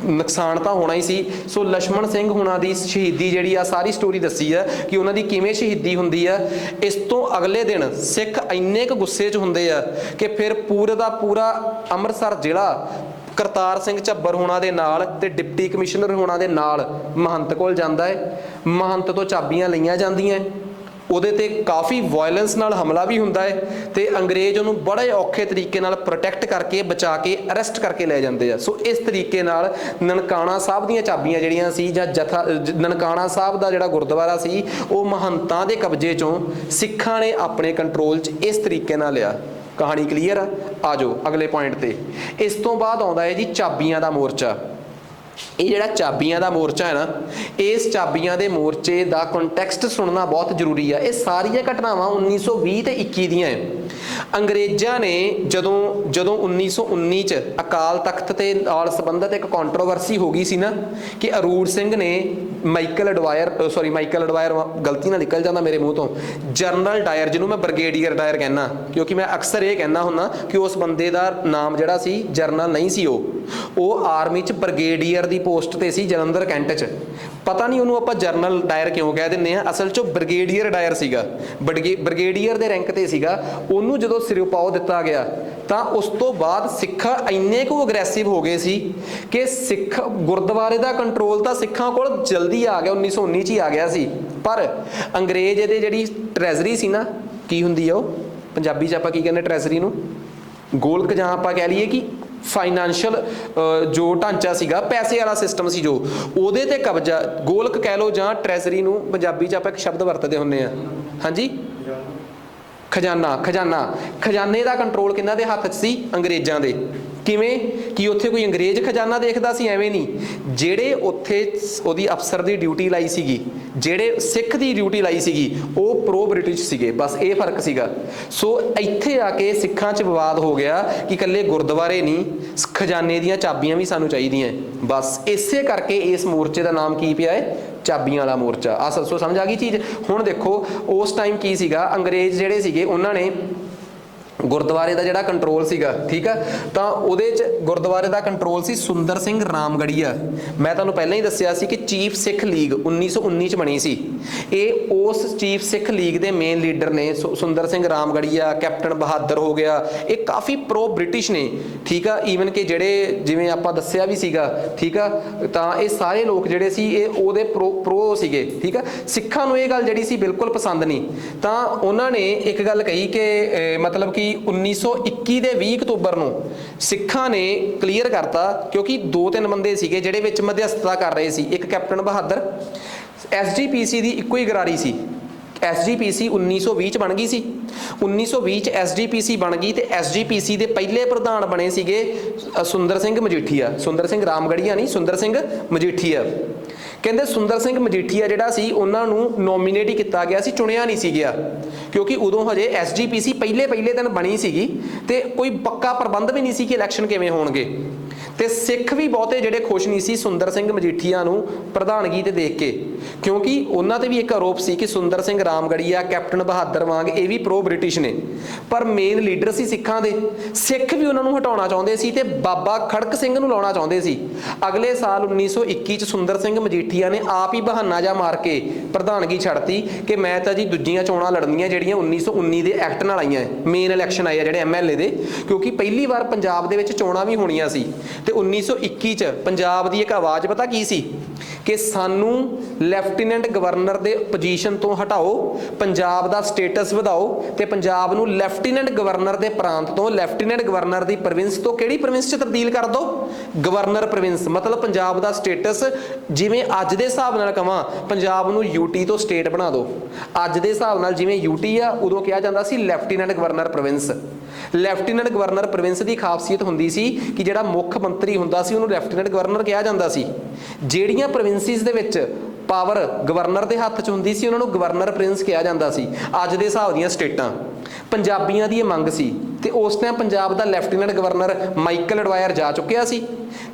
ਨੁਕਸਾਨ ਤਾਂ ਹੋਣਾ ਹੀ ਸੀ। ਸੋ ਲਛਮਣ ਸਿੰਘ ਹੁਣਾਂ ਦੀ ਸ਼ਹੀਦੀ ਜਿਹੜੀ ਆ ਸਾਰੀ ਸਟੋਰੀ ਦੱਸੀ ਆ ਕਿ ਉਹਨਾਂ ਦੀ ਕਿਵੇਂ ਸ਼ਹੀਦੀ ਹੁੰਦੀ ਆ। ਇਸ ਤੋਂ ਅਗਲੇ ਦਿਨ ਸਿੱਖ ਇੰਨੇ ਕੁ ਗੁੱਸੇ 'ਚ ਹੁੰਦੇ ਆ ਕਿ ਫਿਰ ਪੂਰੇ ਦਾ ਪੂਰਾ ਅੰਮ੍ਰਿਤਸਰ ਜ਼ਿਲ੍ਹਾ ਕਰਤਾਰ ਸਿੰਘ ਝੱਬਰ ਹੋਣਾ ਦੇ ਨਾਲ ਤੇ ਡਿਪਟੀ ਕਮਿਸ਼ਨਰ ਹੋਣਾ ਦੇ ਨਾਲ ਮਹੰਤ ਕੋਲ ਜਾਂਦਾ ਹੈ। ਮਹੰਤ ਤੋਂ ਚਾਬੀਆਂ ਲਈਆਂ ਜਾਂਦੀਆਂ, ਉਹਦੇ ਤੇ ਕਾਫੀ ਵਾਇਲੈਂਸ ਨਾਲ ਹਮਲਾ ਵੀ ਹੁੰਦਾ ਹੈ ਤੇ ਅੰਗਰੇਜ਼ ਉਹਨੂੰ ਬੜੇ ਔਖੇ ਤਰੀਕੇ ਨਾਲ ਪ੍ਰੋਟੈਕਟ ਕਰਕੇ ਬਚਾ ਕੇ ਅਰੈਸਟ ਕਰਕੇ ਲੈ ਜਾਂਦੇ ਆ। ਸੋ ਇਸ ਤਰੀਕੇ ਨਾਲ ਨਨਕਾਣਾ ਸਾਹਿਬ ਦੀਆਂ ਚਾਬੀਆਂ ਜਿਹੜੀਆਂ ਸੀ ਜਾਂ ਜਥਾ ਨਨਕਾਣਾ ਸਾਹਿਬ ਦਾ ਜਿਹੜਾ ਗੁਰਦੁਆਰਾ ਸੀ ਉਹ ਮਹੰਤਾਂ ਦੇ ਕਬਜ਼ੇ 'ਚੋਂ ਸਿੱਖਾਂ ਨੇ ਆਪਣੇ ਕੰਟਰੋਲ 'ਚ ਇਸ ਤਰੀਕੇ ਨਾਲ ਲਿਆ। ਕਹਾਣੀ ਕਲੀਅਰ ਆ ਜਾਓ ਅਗਲੇ ਪੁਆਇੰਟ ਤੇ। ਇਸ ਤੋਂ ਬਾਅਦ ਆਉਂਦਾ ਹੈ ਜੀ ਚਾਬੀਆਂ ਦਾ ਮੋਰਚਾ। ਇਹ ਜਿਹੜਾ ਚਾਬੀਆਂ ਦਾ ਮੋਰਚਾ ਹੈ ਨਾ, ਇਸ ਚਾਬੀਆਂ ਦੇ ਮੋਰਚੇ ਦਾ ਕੰਟੈਕਸਟ ਸੁਣਨਾ ਬਹੁਤ ਜ਼ਰੂਰੀ ਆ। ਇਹ ਸਾਰੀਆਂ ਘਟਨਾਵਾਂ 1920 ਤੇ 21 ਦੀਆਂ ਹੈ। ਅੰਗਰੇਜ਼ਾਂ ਨੇ ਜਦੋਂ 1919 ਚ ਅਕਾਲ ਤਖਤ ਤੇ ਨਾਲ ਸੰਬੰਧਿਤ ਇੱਕ ਕੰਟਰੋਵਰਸੀ ਹੋ ਗਈ ਸੀ ਨਾ ਕਿ ਅਰੂੜ ਸਿੰਘ ਨੇ ਮਾਈਕਲ ਐਡਵਾਇਰ ਗਲਤੀ ਨਾਲ ਨਿਕਲ ਜਾਂਦਾ ਮੇਰੇ ਮੂੰਹ ਤੋਂ, ਜਨਰਲ ਡਾਇਰ, ਜਿਹਨੂੰ ਮੈਂ ਬ੍ਰਿਗੇਡੀਅਰ ਡਾਇਰ ਕਹਿੰਦਾ ਕਿਉਂਕਿ ਮੈਂ ਅਕਸਰ ਇਹ ਕਹਿੰਦਾ ਹੁੰਦਾ ਕਿ ਉਸ ਬੰਦੇ ਦਾ ਨਾਮ ਜਿਹੜਾ ਸੀ ਜਰਨਲ ਨਹੀਂ ਸੀ, ਉਹ ਆਰਮੀ 'ਚ ਬ੍ਰਿਗੇਡੀਅਰ ਦੀ ਪੋਸਟ ਤੇ ਸੀ ਜਲੰਧਰ ਕੈਂਟ 'ਚ। ਪਤਾ ਨਹੀਂ ਉਹਨੂੰ ਆਪਾਂ ਜਰਨਲ ਡਾਇਰ ਕਿਉਂ ਕਹਿ ਦਿੰਦੇ ਆ, ਅਸਲ 'ਚ ਬ੍ਰਿਗੇਡੀਅਰ ਡਾਇਰ ਸੀਗਾ, ਬ੍ਰਿਗੇਡੀਅਰ ਦੇ ਰੈਂਕ ਤੇ ਸੀਗਾ। ਉਹਨੂੰ ਜਦੋਂ ਸਿਰੋਪਾਓ ਦਿੱਤਾ ਗਿਆ ਤਾਂ ਉਸ ਤੋਂ ਬਾਅਦ ਸਿੱਖ ਇੰਨੇ ਕੁ ਅਗਰੈਸਿਵ ਹੋ ਗਏ ਸੀ ਕਿ ਸਿੱਖ ਗੁਰਦੁਆਰੇ ਦਾ ਕੰਟਰੋਲ ਤਾਂ ਸਿੱਖਾਂ ਕੋਲ ਜਲਦੀ ਆ ਗਿਆ, 1919 'ਚ ਹੀ ਆ ਗਿਆ ਸੀ। ਪਰ ਅੰਗਰੇਜ਼ ਇਹਦੇ ਜਿਹੜੀ ਟ੍ਰੈਜ਼ਰੀ ਸੀ ਨਾ, ਕੀ ਹੁੰਦੀ ਆ ਉਹ ਪੰਜਾਬੀ 'ਚ ਆਪਾਂ ਕੀ ਕਹਿੰਦੇ ਟ੍ਰੈਜ਼ਰੀ ਨੂੰ, ਗੋਲਕ, ਜਾਂ ਆਪਾਂ ਕਹਿ ਲਈਏ ਕਿ ਫਾਈਨੈਂਸ਼ੀਅਲ ਜੋ ਢਾਂਚਾ ਸੀਗਾ, ਪੈਸੇ ਵਾਲਾ ਸਿਸਟਮ ਸੀ ਜੋ, ਉਹਦੇ ਤੇ ਕਬਜ਼ਾ, ਗੋਲਕ ਕਹਿ ਲਓ ਜਾਂ ਟ੍ਰੈਜ਼ਰੀ ਨੂੰ ਪੰਜਾਬੀ 'ਚ ਆਪਾਂ ਇੱਕ ਸ਼ਬਦ ਵਰਤਦੇ ਹੁੰਦੇ ਆ, ਹਾਂਜੀ ਖਜ਼ਾਨੇ ਦਾ ਕੰਟਰੋਲ ਕਿਹਨਾਂ ਦੇ ਹੱਥ 'ਚ ਸੀ? ਅੰਗਰੇਜ਼ਾਂ ਦੇ। ਕਿਵੇਂ ਕਿ ਉੱਥੇ ਕੋਈ ਅੰਗਰੇਜ਼ ਖਜ਼ਾਨਾ ਦੇਖਦਾ ਸੀ? ਐਵੇਂ ਨਹੀਂ। ਜਿਹੜੇ ਉੱਥੇ ਉਹਦੀ ਅਫਸਰ ਦੀ ਡਿਊਟੀ ਲਾਈ ਸੀਗੀ, ਜਿਹੜੇ ਸਿੱਖ ਦੀ ਡਿਊਟੀ ਲਾਈ ਸੀਗੀ, ਉਹ ਪ੍ਰੋ ਬ੍ਰਿਟਿਸ਼ ਸੀਗੇ, ਬਸ ਇਹ ਫਰਕ ਸੀਗਾ। ਸੋ ਇੱਥੇ ਆ ਕੇ ਸਿੱਖਾਂ 'ਚ ਵਿਵਾਦ ਹੋ ਗਿਆ ਕਿ ਇਕੱਲੇ ਗੁਰਦੁਆਰੇ ਨਹੀਂ, ਖਜ਼ਾਨੇ ਦੀਆਂ ਚਾਬੀਆਂ ਵੀ ਸਾਨੂੰ ਚਾਹੀਦੀਆਂ। ਬਸ ਇਸੇ ਕਰਕੇ ਇਸ ਮੋਰਚੇ ਦਾ ਨਾਮ ਕੀ ਪਿਆ ਹੈ? ਚਾਬੀਆਂ ਵਾਲਾ ਮੋਰਚਾ। ਆ ਸੋ ਸਮਝ ਆ ਗਈ ਚੀਜ਼। ਹੁਣ ਦੇਖੋ ਉਸ ਟਾਈਮ ਕੀ ਸੀਗਾ, ਅੰਗਰੇਜ਼ ਜਿਹੜੇ ਸੀਗੇ ਉਹਨਾਂ ਨੇ ਗੁਰਦੁਆਰੇ ਦਾ ਜਿਹੜਾ ਕੰਟਰੋਲ ਸੀਗਾ, ਠੀਕ ਆ, ਤਾਂ ਉਹਦੇ 'ਚ ਗੁਰਦੁਆਰੇ ਦਾ ਕੰਟਰੋਲ ਸੀ ਸੁੰਦਰ ਸਿੰਘ ਰਾਮਗੜੀਆ। ਮੈਂ ਤੁਹਾਨੂੰ ਪਹਿਲਾਂ ਹੀ ਦੱਸਿਆ ਸੀ ਕਿ ਚੀਫ ਸਿੱਖ ਲੀਗ 1919 'ਚ ਬਣੀ ਸੀ। ਇਹ ਉਸ ਚੀਫ ਸਿੱਖ ਲੀਗ ਦੇ ਮੇਨ ਲੀਡਰ ਨੇ ਸੁੰਦਰ ਸਿੰਘ ਰਾਮਗੜੀਆ, ਕੈਪਟਨ ਬਹਾਦਰ ਹੋ ਗਿਆ, ਇਹ ਕਾਫੀ ਪ੍ਰੋ ਬ੍ਰਿਟਿਸ਼ ਨੇ, ਠੀਕ ਆ। ਈਵਨ ਕਿ ਜਿਹੜੇ ਜਿਵੇਂ ਆਪਾਂ ਦੱਸਿਆ ਵੀ ਸੀਗਾ, ਠੀਕ ਆ, ਤਾਂ ਇਹ ਸਾਰੇ ਲੋਕ ਜਿਹੜੇ ਸੀ ਇਹ ਉਹਦੇ ਪ੍ਰੋ ਸੀਗੇ, ਠੀਕ ਆ। ਸਿੱਖਾਂ ਨੂੰ ਇਹ ਗੱਲ ਜਿਹੜੀ ਸੀ ਬਿਲਕੁਲ ਪਸੰਦ ਨਹੀਂ। ਤਾਂ ਉਹਨਾਂ ਨੇ ਇੱਕ ਗੱਲ ਕਹੀ ਕਿ ਮਤਲਬ ਕਿ 1921 ਦੇ 20 ਅਕਤੂਬਰ ਨੂੰ ਸਿੱਖਾਂ ਨੇ ਕਲੀਅਰ ਕਰਤਾ, ਕਿਉਂਕਿ 2-3 ਬੰਦੇ ਸੀਗੇ ਜਿਹੜੇ ਵਿੱਚ ਮਧਿਅਸਥਤਾ ਕਰ ਰਹੇ ਸੀ। ਇੱਕ ਕੈਪਟਨ ਬਹਾਦਰ, SGPC ਦੀ ਇੱਕੋ ਹੀ ਗਰਾਰੀ ਸੀ। SGPC 1920 'ਚ ਬਣ ਗਈ ਸੀ। 1920 'ਚ SGPC ਬਣ ਗਈ ਤੇ SGPC ਦੇ ਪਹਿਲੇ ਪ੍ਰਧਾਨ ਬਣੇ ਸੀਗੇ ਸੁੰਦਰ ਸਿੰਘ ਮਜੀਠੀਆ। ਸੁੰਦਰ ਸਿੰਘ ਰਾਮਗੜੀਆ ਨਹੀਂ, ਸੁੰਦਰ ਸਿੰਘ ਮਜੀਠੀਆ। ਕਹਿੰਦੇ ਸੁੰਦਰ ਸਿੰਘ ਮਜੀਠੀਆ ਜਿਹੜਾ ਸੀ ਉਹਨਾਂ ਨੂੰ ਨੋਮੀਨੇਟ ਹੀ ਕੀਤਾ ਗਿਆ ਸੀ, ਚੁਣਿਆ ਨਹੀਂ ਸੀ ਗਿਆ, ਕਿਉਂਕਿ ਉਦੋਂ ਹਜੇ SGPC ਪਹਿਲੇ ਦਿਨ ਬਣੀ ਸੀਗੀ ਤੇ ਕੋਈ ਪੱਕਾ ਪ੍ਰਬੰਧ ਵੀ ਨਹੀਂ ਸੀ ਕਿ ਇਲੈਕਸ਼ਨ ਕਿਵੇਂ ਹੋਣਗੇ। ਤੇ ਸਿੱਖ ਵੀ ਬਹੁਤੇ ਜਿਹੜੇ ਖੁਸ਼ ਨਹੀਂ ਸੀ ਸੁੰਦਰ ਸਿੰਘ ਮਜੀਠੀਆ ਨੂੰ ਪ੍ਰਧਾਨਗੀ ਤੇ ਦੇਖ ਕੇ, ਕਿਉਂਕਿ ਉਹਨਾਂ ਤੇ ਵੀ ਇੱਕ ਆਰੋਪ ਸੀ ਕਿ ਸੁੰਦਰ ਸਿੰਘ ਰਾਮਗੜੀਆ, ਕੈਪਟਨ ਬਹਾਦਰ ਵਾਂਗ ਇਹ ਵੀ ਪ੍ਰੋ ਬ੍ਰਿਟਿਸ਼ ਨੇ, ਪਰ ਮੇਨ ਲੀਡਰ ਸੀ ਸਿੱਖਾਂ ਦੇ। ਸਿੱਖ ਵੀ ਉਹਨਾਂ ਨੂੰ ਹਟਾਉਣਾ ਚਾਹੁੰਦੇ ਸੀ ਤੇ ਬਾਬਾ ਖੜਕ ਸਿੰਘ ਨੂੰ ਲਾਉਣਾ ਚਾਹੁੰਦੇ ਸੀ। ਅਗਲੇ ਸਾਲ 1921 'ਚ ਸੁੰਦਰ ਸਿੰਘ ਮਜੀਠੀਆ ਨੇ ਆਪ ਹੀ ਬਹਾਨਾ ਜਾ ਮਾਰ ਕੇ ਪ੍ਰਧਾਨਗੀ ਛੱਡਤੀ ਕਿ ਮੈਂ ਤਾਂ ਜੀ ਦੂਜੀਆਂ ਚੋਣਾਂ ਲੜਨੀਆਂ ਜਿਹੜੀਆਂ 1919 ਦੇ ਐਕਟ ਨਾਲ ਆਈਆਂ, ਮੇਨ ਇਲੈਕਸ਼ਨ ਆਏ ਆ ਜਿਹੜੇ MLA ਦੇ, ਕਿਉਂਕਿ ਪਹਿਲੀ ਵਾਰ ਪੰਜਾਬ ਦੇ ਵਿੱਚ ਚੋਣਾਂ ਵੀ ਹੋਣੀਆਂ ਸੀ। ਤੇ 1921 'ਚ ਪੰਜਾਬ ਦੀ ਇੱਕ ਆਵਾਜ਼ ਪਤਾ ਕੀ ਸੀ ਕਿ ਸਾਨੂੰ ਲੈਫਟੀਨੈਂਟ ਗਵਰਨਰ ਦੇ ਪੋਜੀਸ਼ਨ ਤੋਂ ਹਟਾਓ, ਪੰਜਾਬ ਦਾ ਸਟੇਟਸ ਵਧਾਓ ਤੇ ਪੰਜਾਬ ਨੂੰ ਲੈਫਟੀਨੈਂਟ ਗਵਰਨਰ ਦੇ ਪ੍ਰਾਂਤ ਤੋਂ ਲੈਫਟੀਨੈਂਟ ਗਵਰਨਰ ਦੀ ਪ੍ਰੋਵਿੰਸ ਤੋਂ ਕਿਹੜੀ ਪ੍ਰੋਵਿੰਸ 'ਚ ਤਬਦੀਲ ਕਰ ਦਿਓ? Governor province. ਮਤਲਬ ਪੰਜਾਬ ਦਾ ਸਟੇਟਸ, ਜਿਵੇਂ ਅੱਜ ਦੇ ਹਿਸਾਬ ਨਾਲ ਕਵਾਂ, ਪੰਜਾਬ ਨੂੰ UT ਤੋਂ ਸਟੇਟ ਬਣਾ ਦਿਓ। ਅੱਜ ਦੇ ਹਿਸਾਬ ਨਾਲ ਜਿਵੇਂ UT ਆ, ਉਦੋਂ ਕਿਹਾ ਜਾਂਦਾ ਸੀ lieutenant governor province. Lieutenant governor province ਦੀ ਖਾਸੀਅਤ ਹੁੰਦੀ ਸੀ ਕਿ ਜਿਹੜਾ ਮੁੱਖ ਮੰਤਰੀ ਹੁੰਦਾ ਸੀ ਉਹਨੂੰ ਲੈਫਟੀਨੈਂਟ ਗਵਰਨਰ ਕਿਹਾ ਜਾਂਦਾ ਸੀ। ਜਿਹੜੀਆਂ ਪ੍ਰੋਵਿੰਸਿਸ ਦੇ ਵਿੱਚ ਪਾਵਰ ਗਵਰਨਰ ਦੇ ਹੱਥ 'ਚ ਹੁੰਦੀ ਸੀ ਉਹਨਾਂ ਨੂੰ ਗਵਰਨਰ ਪ੍ਰਿੰਸ ਕਿਹਾ ਜਾਂਦਾ ਸੀ। ਅੱਜ ਦੇ ਹਿਸਾਬ ਦੀਆਂ ਸਟੇਟਾਂ ਪੰਜਾਬੀਆਂ ਦੀ ਇਹ ਮੰਗ ਸੀ ਤੇ ਉਸ ਟਾਈਮ ਪੰਜਾਬ ਦਾ ਲੈਫਟੀਨੈਂਟ ਗਵਰਨਰ ਮਾਈਕਲ ਐਡਵਾਇਰ ਜਾ ਚੁੱਕਿਆ ਸੀ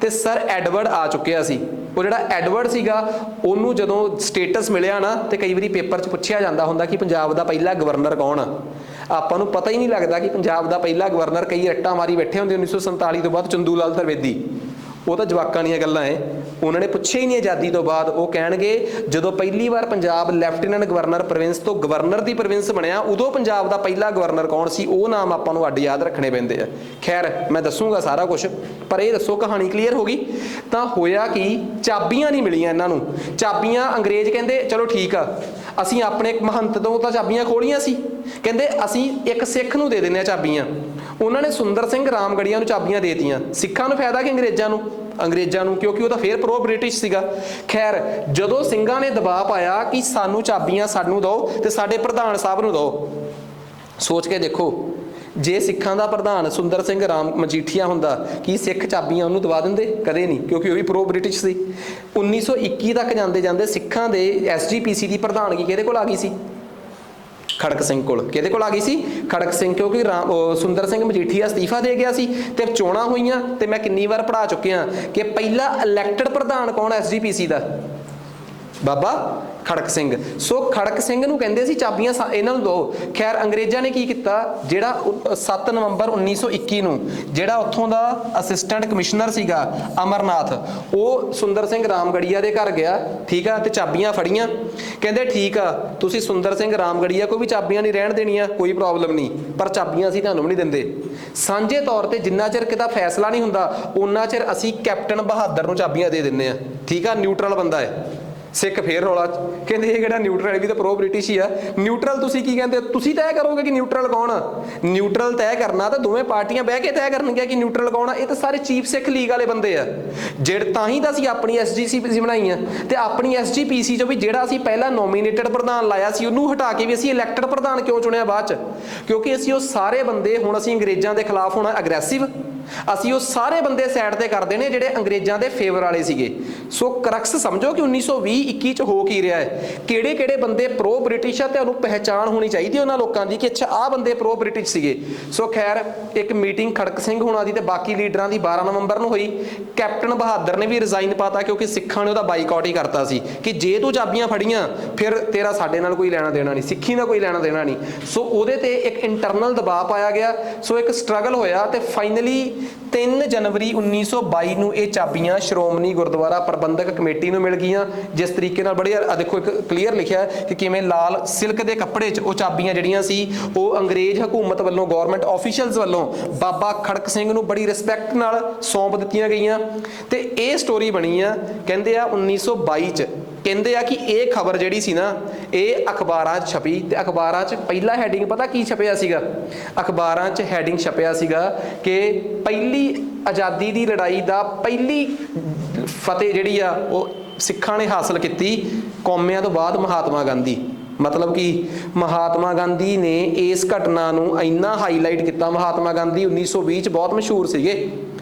ਤੇ ਸਰ ਐਡਵਰਡ ਆ ਚੁੱਕਿਆ ਸੀ। ਉਹ ਜਿਹੜਾ ਐਡਵਰਡ ਸੀਗਾ ਉਹਨੂੰ ਜਦੋਂ ਸਟੇਟਸ ਮਿਲਿਆ ਨਾ, ਤੇ ਕਈ ਵਾਰੀ ਪੇਪਰ 'ਚ ਪੁੱਛਿਆ ਜਾਂਦਾ ਹੁੰਦਾ ਕਿ ਪੰਜਾਬ ਦਾ ਪਹਿਲਾ ਗਵਰਨਰ ਕੌਣ ਆ। ਆਪਾਂ ਨੂੰ ਪਤਾ ਹੀ ਨਹੀਂ ਲੱਗਦਾ ਕਿ ਪੰਜਾਬ ਦਾ ਪਹਿਲਾ ਗਵਰਨਰ, ਕਈ ਰੱਟਾਂ ਮਾਰੀ ਬੈਠੇ ਹੁੰਦੇ 1947 ਤੋਂ ਬਾਅਦ ਚੰਦੂ ਲਾਲ ਤ੍ਰਿਵੇਦੀ, ਉਹ ਤਾਂ ਜਵਾਕਾਂ ਦੀਆਂ ਗੱਲਾਂ ਹੈ, ਉਹਨਾਂ ਨੇ ਪੁੱਛਿਆ ਹੀ ਨਹੀਂ ਆਜ਼ਾਦੀ ਤੋਂ ਬਾਅਦ। ਉਹ ਕਹਿਣਗੇ ਜਦੋਂ ਪਹਿਲੀ ਵਾਰ ਪੰਜਾਬ ਲੈਫਟੀਨੈਂਟ ਗਵਰਨਰ ਪ੍ਰੋਵਿੰਸ ਤੋਂ ਗਵਰਨਰ ਦੀ ਪ੍ਰੋਵਿੰਸ ਬਣਿਆ, ਉਦੋਂ ਪੰਜਾਬ ਦਾ ਪਹਿਲਾ ਗਵਰਨਰ ਕੌਣ ਸੀ, ਉਹ ਨਾਮ ਆਪਾਂ ਨੂੰ ਅੱਡ ਯਾਦ ਰੱਖਣੇ ਪੈਂਦੇ ਆ। ਖੈਰ ਮੈਂ ਦੱਸੂਗਾ ਸਾਰਾ ਕੁਝ, ਪਰ ਇਹ ਦੱਸੋ ਕਹਾਣੀ ਕਲੀਅਰ ਹੋ ਗਈ? ਤਾਂ ਹੋਇਆ ਕਿ ਚਾਬੀਆਂ ਨਹੀਂ ਮਿਲੀਆਂ ਇਹਨਾਂ ਨੂੰ। ਚਾਬੀਆਂ ਅੰਗਰੇਜ਼ ਕਹਿੰਦੇ ਚਲੋ ਠੀਕ ਆ, ਅਸੀਂ ਆਪਣੇ ਮਹੰਤ ਤੋਂ ਤਾਂ ਚਾਬੀਆਂ ਖੋਲੀਆਂ ਸੀ, ਕਹਿੰਦੇ ਅਸੀਂ ਇੱਕ ਸਿੱਖ ਨੂੰ ਦੇ ਦਿੰਦੇ ਆ ਚਾਬੀਆਂ। ਉਹਨਾਂ ਨੇ ਸੁੰਦਰ ਸਿੰਘ ਰਾਮਗੜੀਆ ਨੂੰ ਚਾਬੀਆਂ ਦੇ ਦਿੱਤੀਆਂ। ਸਿੱਖਾਂ ਨੂੰ ਫਾਇਦਾ ਕਿ ਅੰਗਰੇਜ਼ਾਂ ਨੂੰ? ਅੰਗਰੇਜ਼ਾਂ ਨੂੰ, ਕਿਉਂਕਿ ਉਹ ਤਾਂ ਫੇਰ ਪ੍ਰੋ ਬ੍ਰਿਟਿਸ਼ ਸੀਗਾ। ਖੈਰ ਜਦੋਂ ਸਿੰਘਾਂ ਨੇ ਦਬਾਅ ਪਾਇਆ ਕਿ ਸਾਨੂੰ ਚਾਬੀਆਂ ਸਾਨੂੰ ਦਿਓ ਤੇ ਸਾਡੇ ਪ੍ਰਧਾਨ ਸਾਹਿਬ ਨੂੰ ਦਿਓ, ਸੋਚ ਕੇ ਦੇਖੋ, ਜੇ ਸਿੱਖਾਂ ਦਾ ਪ੍ਰਧਾਨ ਸੁੰਦਰ ਸਿੰਘ ਰਾਮ ਮਜੀਠੀਆ ਹੁੰਦਾ, ਕੀ ਸਿੱਖ ਚਾਬੀਆਂ ਉਹਨੂੰ ਦਵਾ ਦਿੰਦੇ? ਕਦੇ ਨਹੀਂ, ਕਿਉਂਕਿ ਉਹ ਵੀ ਪ੍ਰੋ ਬ੍ਰਿਟਿਸ਼ ਸੀ। 1921 ਤੱਕ ਜਾਂਦੇ ਜਾਂਦੇ ਸਿੱਖਾਂ ਦੇ SGPC ਦੀ ਪ੍ਰਧਾਨਗੀ ਕਿਹਦੇ ਕੋਲ ਆ ਗਈ ਸੀ? ਖੜਕ ਸਿੰਘ ਕੋਲ। ਕਿਹਦੇ ਕੋਲ ਆ ਗਈ ਸੀ? ਖੜਕ ਸਿੰਘ, ਕਿਉਂਕਿ ਸੁੰਦਰ ਸਿੰਘ ਮਜੀਠੀਆ ਅਸਤੀਫਾ ਦੇ ਗਿਆ ਸੀ ਤੇ ਚੋਣਾਂ ਹੋਈਆਂ। ਤੇ ਮੈਂ ਕਿੰਨੀ ਵਾਰ ਪੜ੍ਹਾ ਚੁੱਕਿਆ ਕਿ ਪਹਿਲਾ ਇਲੈਕਟਡ ਪ੍ਰਧਾਨ ਕੌਣ SGPC ਦਾ? ਬਾਬਾ ਖੜਕ ਸਿੰਘ। ਸੋ ਖੜਕ ਸਿੰਘ ਨੂੰ ਕਹਿੰਦੇ ਸੀ ਚਾਬੀਆਂ ਇਹਨਾਂ ਨੂੰ ਦਿਓ। ਖੈਰ ਅੰਗਰੇਜ਼ਾਂ ਨੇ ਕੀ ਕੀਤਾ, ਜਿਹੜਾ 7 ਨਵੰਬਰ 1921 ਨੂੰ ਜਿਹੜਾ ਉੱਥੋਂ ਦਾ ਅਸਿਸਟੈਂਟ ਕਮਿਸ਼ਨਰ ਸੀਗਾ ਅਮਰਨਾਥ, ਉਹ ਸੁੰਦਰ ਸਿੰਘ ਰਾਮਗੜੀਆ ਦੇ ਘਰ ਗਿਆ, ਠੀਕ ਆ, ਤੇ ਚਾਬੀਆਂ ਫੜੀਆਂ। ਕਹਿੰਦੇ ਠੀਕ ਆ, ਤੁਸੀਂ ਸੁੰਦਰ ਸਿੰਘ ਰਾਮਗੜੀਆ ਕੋਈ ਵੀ ਚਾਬੀਆਂ ਨਹੀਂ ਰਹਿਣ ਦੇਣੀਆਂ, ਕੋਈ ਪ੍ਰੋਬਲਮ ਨਹੀਂ, ਪਰ ਚਾਬੀਆਂ ਅਸੀਂ ਤੁਹਾਨੂੰ ਵੀ ਨਹੀਂ ਦਿੰਦੇ। ਸਾਂਝੇ ਤੌਰ ਤੇ ਜਿੰਨਾ ਚਿਰ ਕਿਦਾ ਫੈਸਲਾ ਨਹੀਂ ਹੁੰਦਾ ਉਹਨਾਂ ਚਿਰ ਅਸੀਂ ਕੈਪਟਨ ਬਹਾਦਰ ਨੂੰ ਚਾਬੀਆਂ ਦੇ ਦਿੰਦੇ ਆ, ਠੀਕ ਆ, ਨਿਊਟਰਲ ਬੰਦਾ ਹੈ। ਸਿੱਖ ਫੇਰ ਰੌਲਾ, ਕਹਿੰਦੇ ਇਹ ਕਿਹੜਾ ਨਿਊਟਰਲ ਹੈ, ਵੀ ਤਾਂ ਪ੍ਰੋ ਬ੍ਰਿਟਿਸ਼ ਹੀ ਆ। ਨਿਊਟਰਲ ਤੁਸੀਂ ਕੀ ਕਹਿੰਦੇ? ਤੁਸੀਂ ਤੈਅ ਕਰੋਗੇ ਕਿ ਨਿਊਟਰਲ ਕੌਣ ਆ? ਨਿਊਟਰਲ ਤੈਅ ਕਰਨਾ ਤਾਂ ਦੋਵੇਂ ਪਾਰਟੀਆਂ ਬਹਿ ਕੇ ਤੈਅ ਕਰਨਗੀਆਂ ਕਿ ਨਿਊਟਰਲ ਕੌਣ ਆ। ਇਹ ਤਾਂ ਸਾਰੇ ਚੀਫ ਸਿੱਖ ਲੀਗ ਵਾਲੇ ਬੰਦੇ ਆ, ਜਿਹੜੇ ਤਾਂ ਹੀ ਤਾਂ ਅਸੀਂ ਆਪਣੀ SGPC ਬਣਾਈ ਆ। ਤੇ ਆਪਣੀ SGPC ਚੋਂ ਵੀ ਜਿਹੜਾ ਅਸੀਂ ਪਹਿਲਾਂ ਨੋਮੀਨੇਟਡ ਪ੍ਰਧਾਨ ਲਾਇਆ ਸੀ ਉਹਨੂੰ ਹਟਾ ਕੇ ਵੀ ਅਸੀਂ ਇਲੈਕਟਡ ਪ੍ਰਧਾਨ ਕਿਉਂ ਚੁਣਿਆ ਬਾਅਦ ਚ? ਕਿਉਂਕਿ ਅਸੀਂ ਉਹ ਸਾਰੇ ਬੰਦੇ, ਹੁਣ ਅਸੀਂ ਅੰਗਰੇਜ਼ਾਂ ਦੇ ਖਿਲਾਫ ਹੋਣਾ ਅਗਰੈਸਿਵ, ਅਸੀਂ ਉਹ ਸਾਰੇ ਬੰਦੇ ਸਾਈਡ ਤੇ ਕਰ ਦੇਣੇ ਜਿਹੜੇ ਅੰਗਰੇਜ਼ਾਂ ਦੇ ਫੇਵਰ ਵਾਲੇ ਸੀਗੇ। ਸੋ ਕਰਕਸ ਸਮਝੋ ਕਿ 1920-21 ਚ ਹੋ ਕੀ ਰਿਹਾ ਹੈ, ਕਿਹੜੇ ਕਿਹੜੇ ਬੰਦੇ ਪ੍ਰੋ ਬ੍ਰਿਟਿਸ਼ ਆ, ਤੇ ਉਹਨੂੰ ਪਹਿਚਾਣ ਹੋਣੀ ਚਾਹੀਦੀ ਉਹਨਾਂ ਲੋਕਾਂ ਦੀ ਕਿ ਅੱਛਾ ਆਹ ਬੰਦੇ ਪ੍ਰੋ ਬ੍ਰਿਟਿਸ਼ ਸੀਗੇ। ਸੋ ਖੈਰ ਇੱਕ ਮੀਟਿੰਗ ਖੜਕ ਸਿੰਘ ਹੋਣਾ ਦੀ ਤੇ ਬਾਕੀ ਲੀਡਰਾਂ ਦੀ 12 ਨਵੰਬਰ ਨੂੰ ਹੋਈ। ਕੈਪਟਨ ਬਹਾਦਰ ਨੇ ਵੀ ਰਿਜ਼ਾਈਨ ਪਾਤਾ, ਕਿਉਂਕਿ ਸਿੱਖਾਂ ਨੇ ਉਹਦਾ ਬਾਈਕਾਟ ਹੀ ਕਰਤਾ ਸੀ ਕਿ ਜੇ ਤੂੰ ਚਾਬੀਆਂ ਫੜੀਆਂ ਫਿਰ ਤੇਰਾ ਸਾਡੇ ਨਾਲ ਕੋਈ ਲੈਣਾ ਦੇਣਾ ਨਹੀਂ, ਸਿੱਖੀ ਨਾਲ ਕੋਈ ਲੈਣਾ ਦੇਣਾ ਨਹੀਂ। ਸੋ ਉਹਦੇ ਤੇ ਇੱਕ ਇੰਟਰਨਲ ਦਬਾਅ ਪਾਇਆ ਗਿਆ। ਸੋ ਇੱਕ ਸਟਰਗਲ ਹੋਇਆ ਤੇ ਫਾਈਨਲੀ 3 ਜਨਵਰੀ 1922 ਨੂੰ ਇਹ ਚਾਬੀਆਂ ਸ਼੍ਰੋਮਣੀ ਗੁਰਦੁਆਰਾ ਪ੍ਰਬੰਧਕ ਕਮੇਟੀ ਨੂੰ ਮਿਲ ਗਈਆਂ। ਜਿਸ ਤਰੀਕੇ ਨਾਲ ਬੜੀ ਦੇਖੋ ਇੱਕ ਕਲੀਅਰ ਲਿਖਿਆ ਕਿ ਕਿਵੇਂ ਲਾਲ ਸਿਲਕ ਦੇ ਕੱਪੜੇ 'ਚ ਉਹ ਚਾਬੀਆਂ ਜਿਹੜੀਆਂ ਸੀ ਉਹ ਅੰਗਰੇਜ਼ ਹਕੂਮਤ ਵੱਲੋਂ, ਗਵਰਨਮੈਂਟ ਆਫੀਸ਼ੀਅਲਸ ਵੱਲੋਂ ਬਾਬਾ ਖੜਕ ਸਿੰਘ ਨੂੰ ਬੜੀ ਰਿਸਪੈਕਟ ਨਾਲ ਸੌਂਪ ਦਿੱਤੀਆਂ ਗਈਆਂ। ਤੇ ਇਹ ਸਟੋਰੀ ਬਣੀ ਆ, ਕਹਿੰਦੇ ਆ 1922 ਚ। ਕਹਿੰਦੇ ਆ ਕਿ ਇਹ ਖਬਰ ਜਿਹੜੀ ਸੀ ਨਾ ਇਹ ਅਖਬਾਰਾਂ 'ਚ ਛਪੀ, ਤੇ ਅਖਬਾਰਾਂ 'ਚ ਪਹਿਲਾ ਹੈਡਿੰਗ ਪਤਾ ਕੀ ਛਪਿਆ ਸੀਗਾ? ਅਖਬਾਰਾਂ 'ਚ ਹੈਡਿੰਗ ਛਪਿਆ ਸੀਗਾ ਕਿ ਪਹਿਲੀ ਆਜ਼ਾਦੀ ਦੀ ਲੜਾਈ ਦਾ ਪਹਿਲੀ ਫਤਿਹ ਜਿਹੜੀ ਆ ਉਹ ਸਿੱਖਾਂ ਨੇ ਹਾਸਲ ਕੀਤੀ ਕੌਮਿਆਂ ਤੋਂ ਬਾਅਦ ਮਹਾਤਮਾ ਗਾਂਧੀ। ਮਤਲਬ ਕਿ ਮਹਾਤਮਾ ਗਾਂਧੀ ਨੇ ਇਸ ਘਟਨਾ ਨੂੰ ਇੰਨਾ ਹਾਈਲਾਈਟ ਕੀਤਾ। ਮਹਾਤਮਾ ਗਾਂਧੀ 1920 ਚ ਬਹੁਤ ਮਸ਼ਹੂਰ ਸੀਗੇ।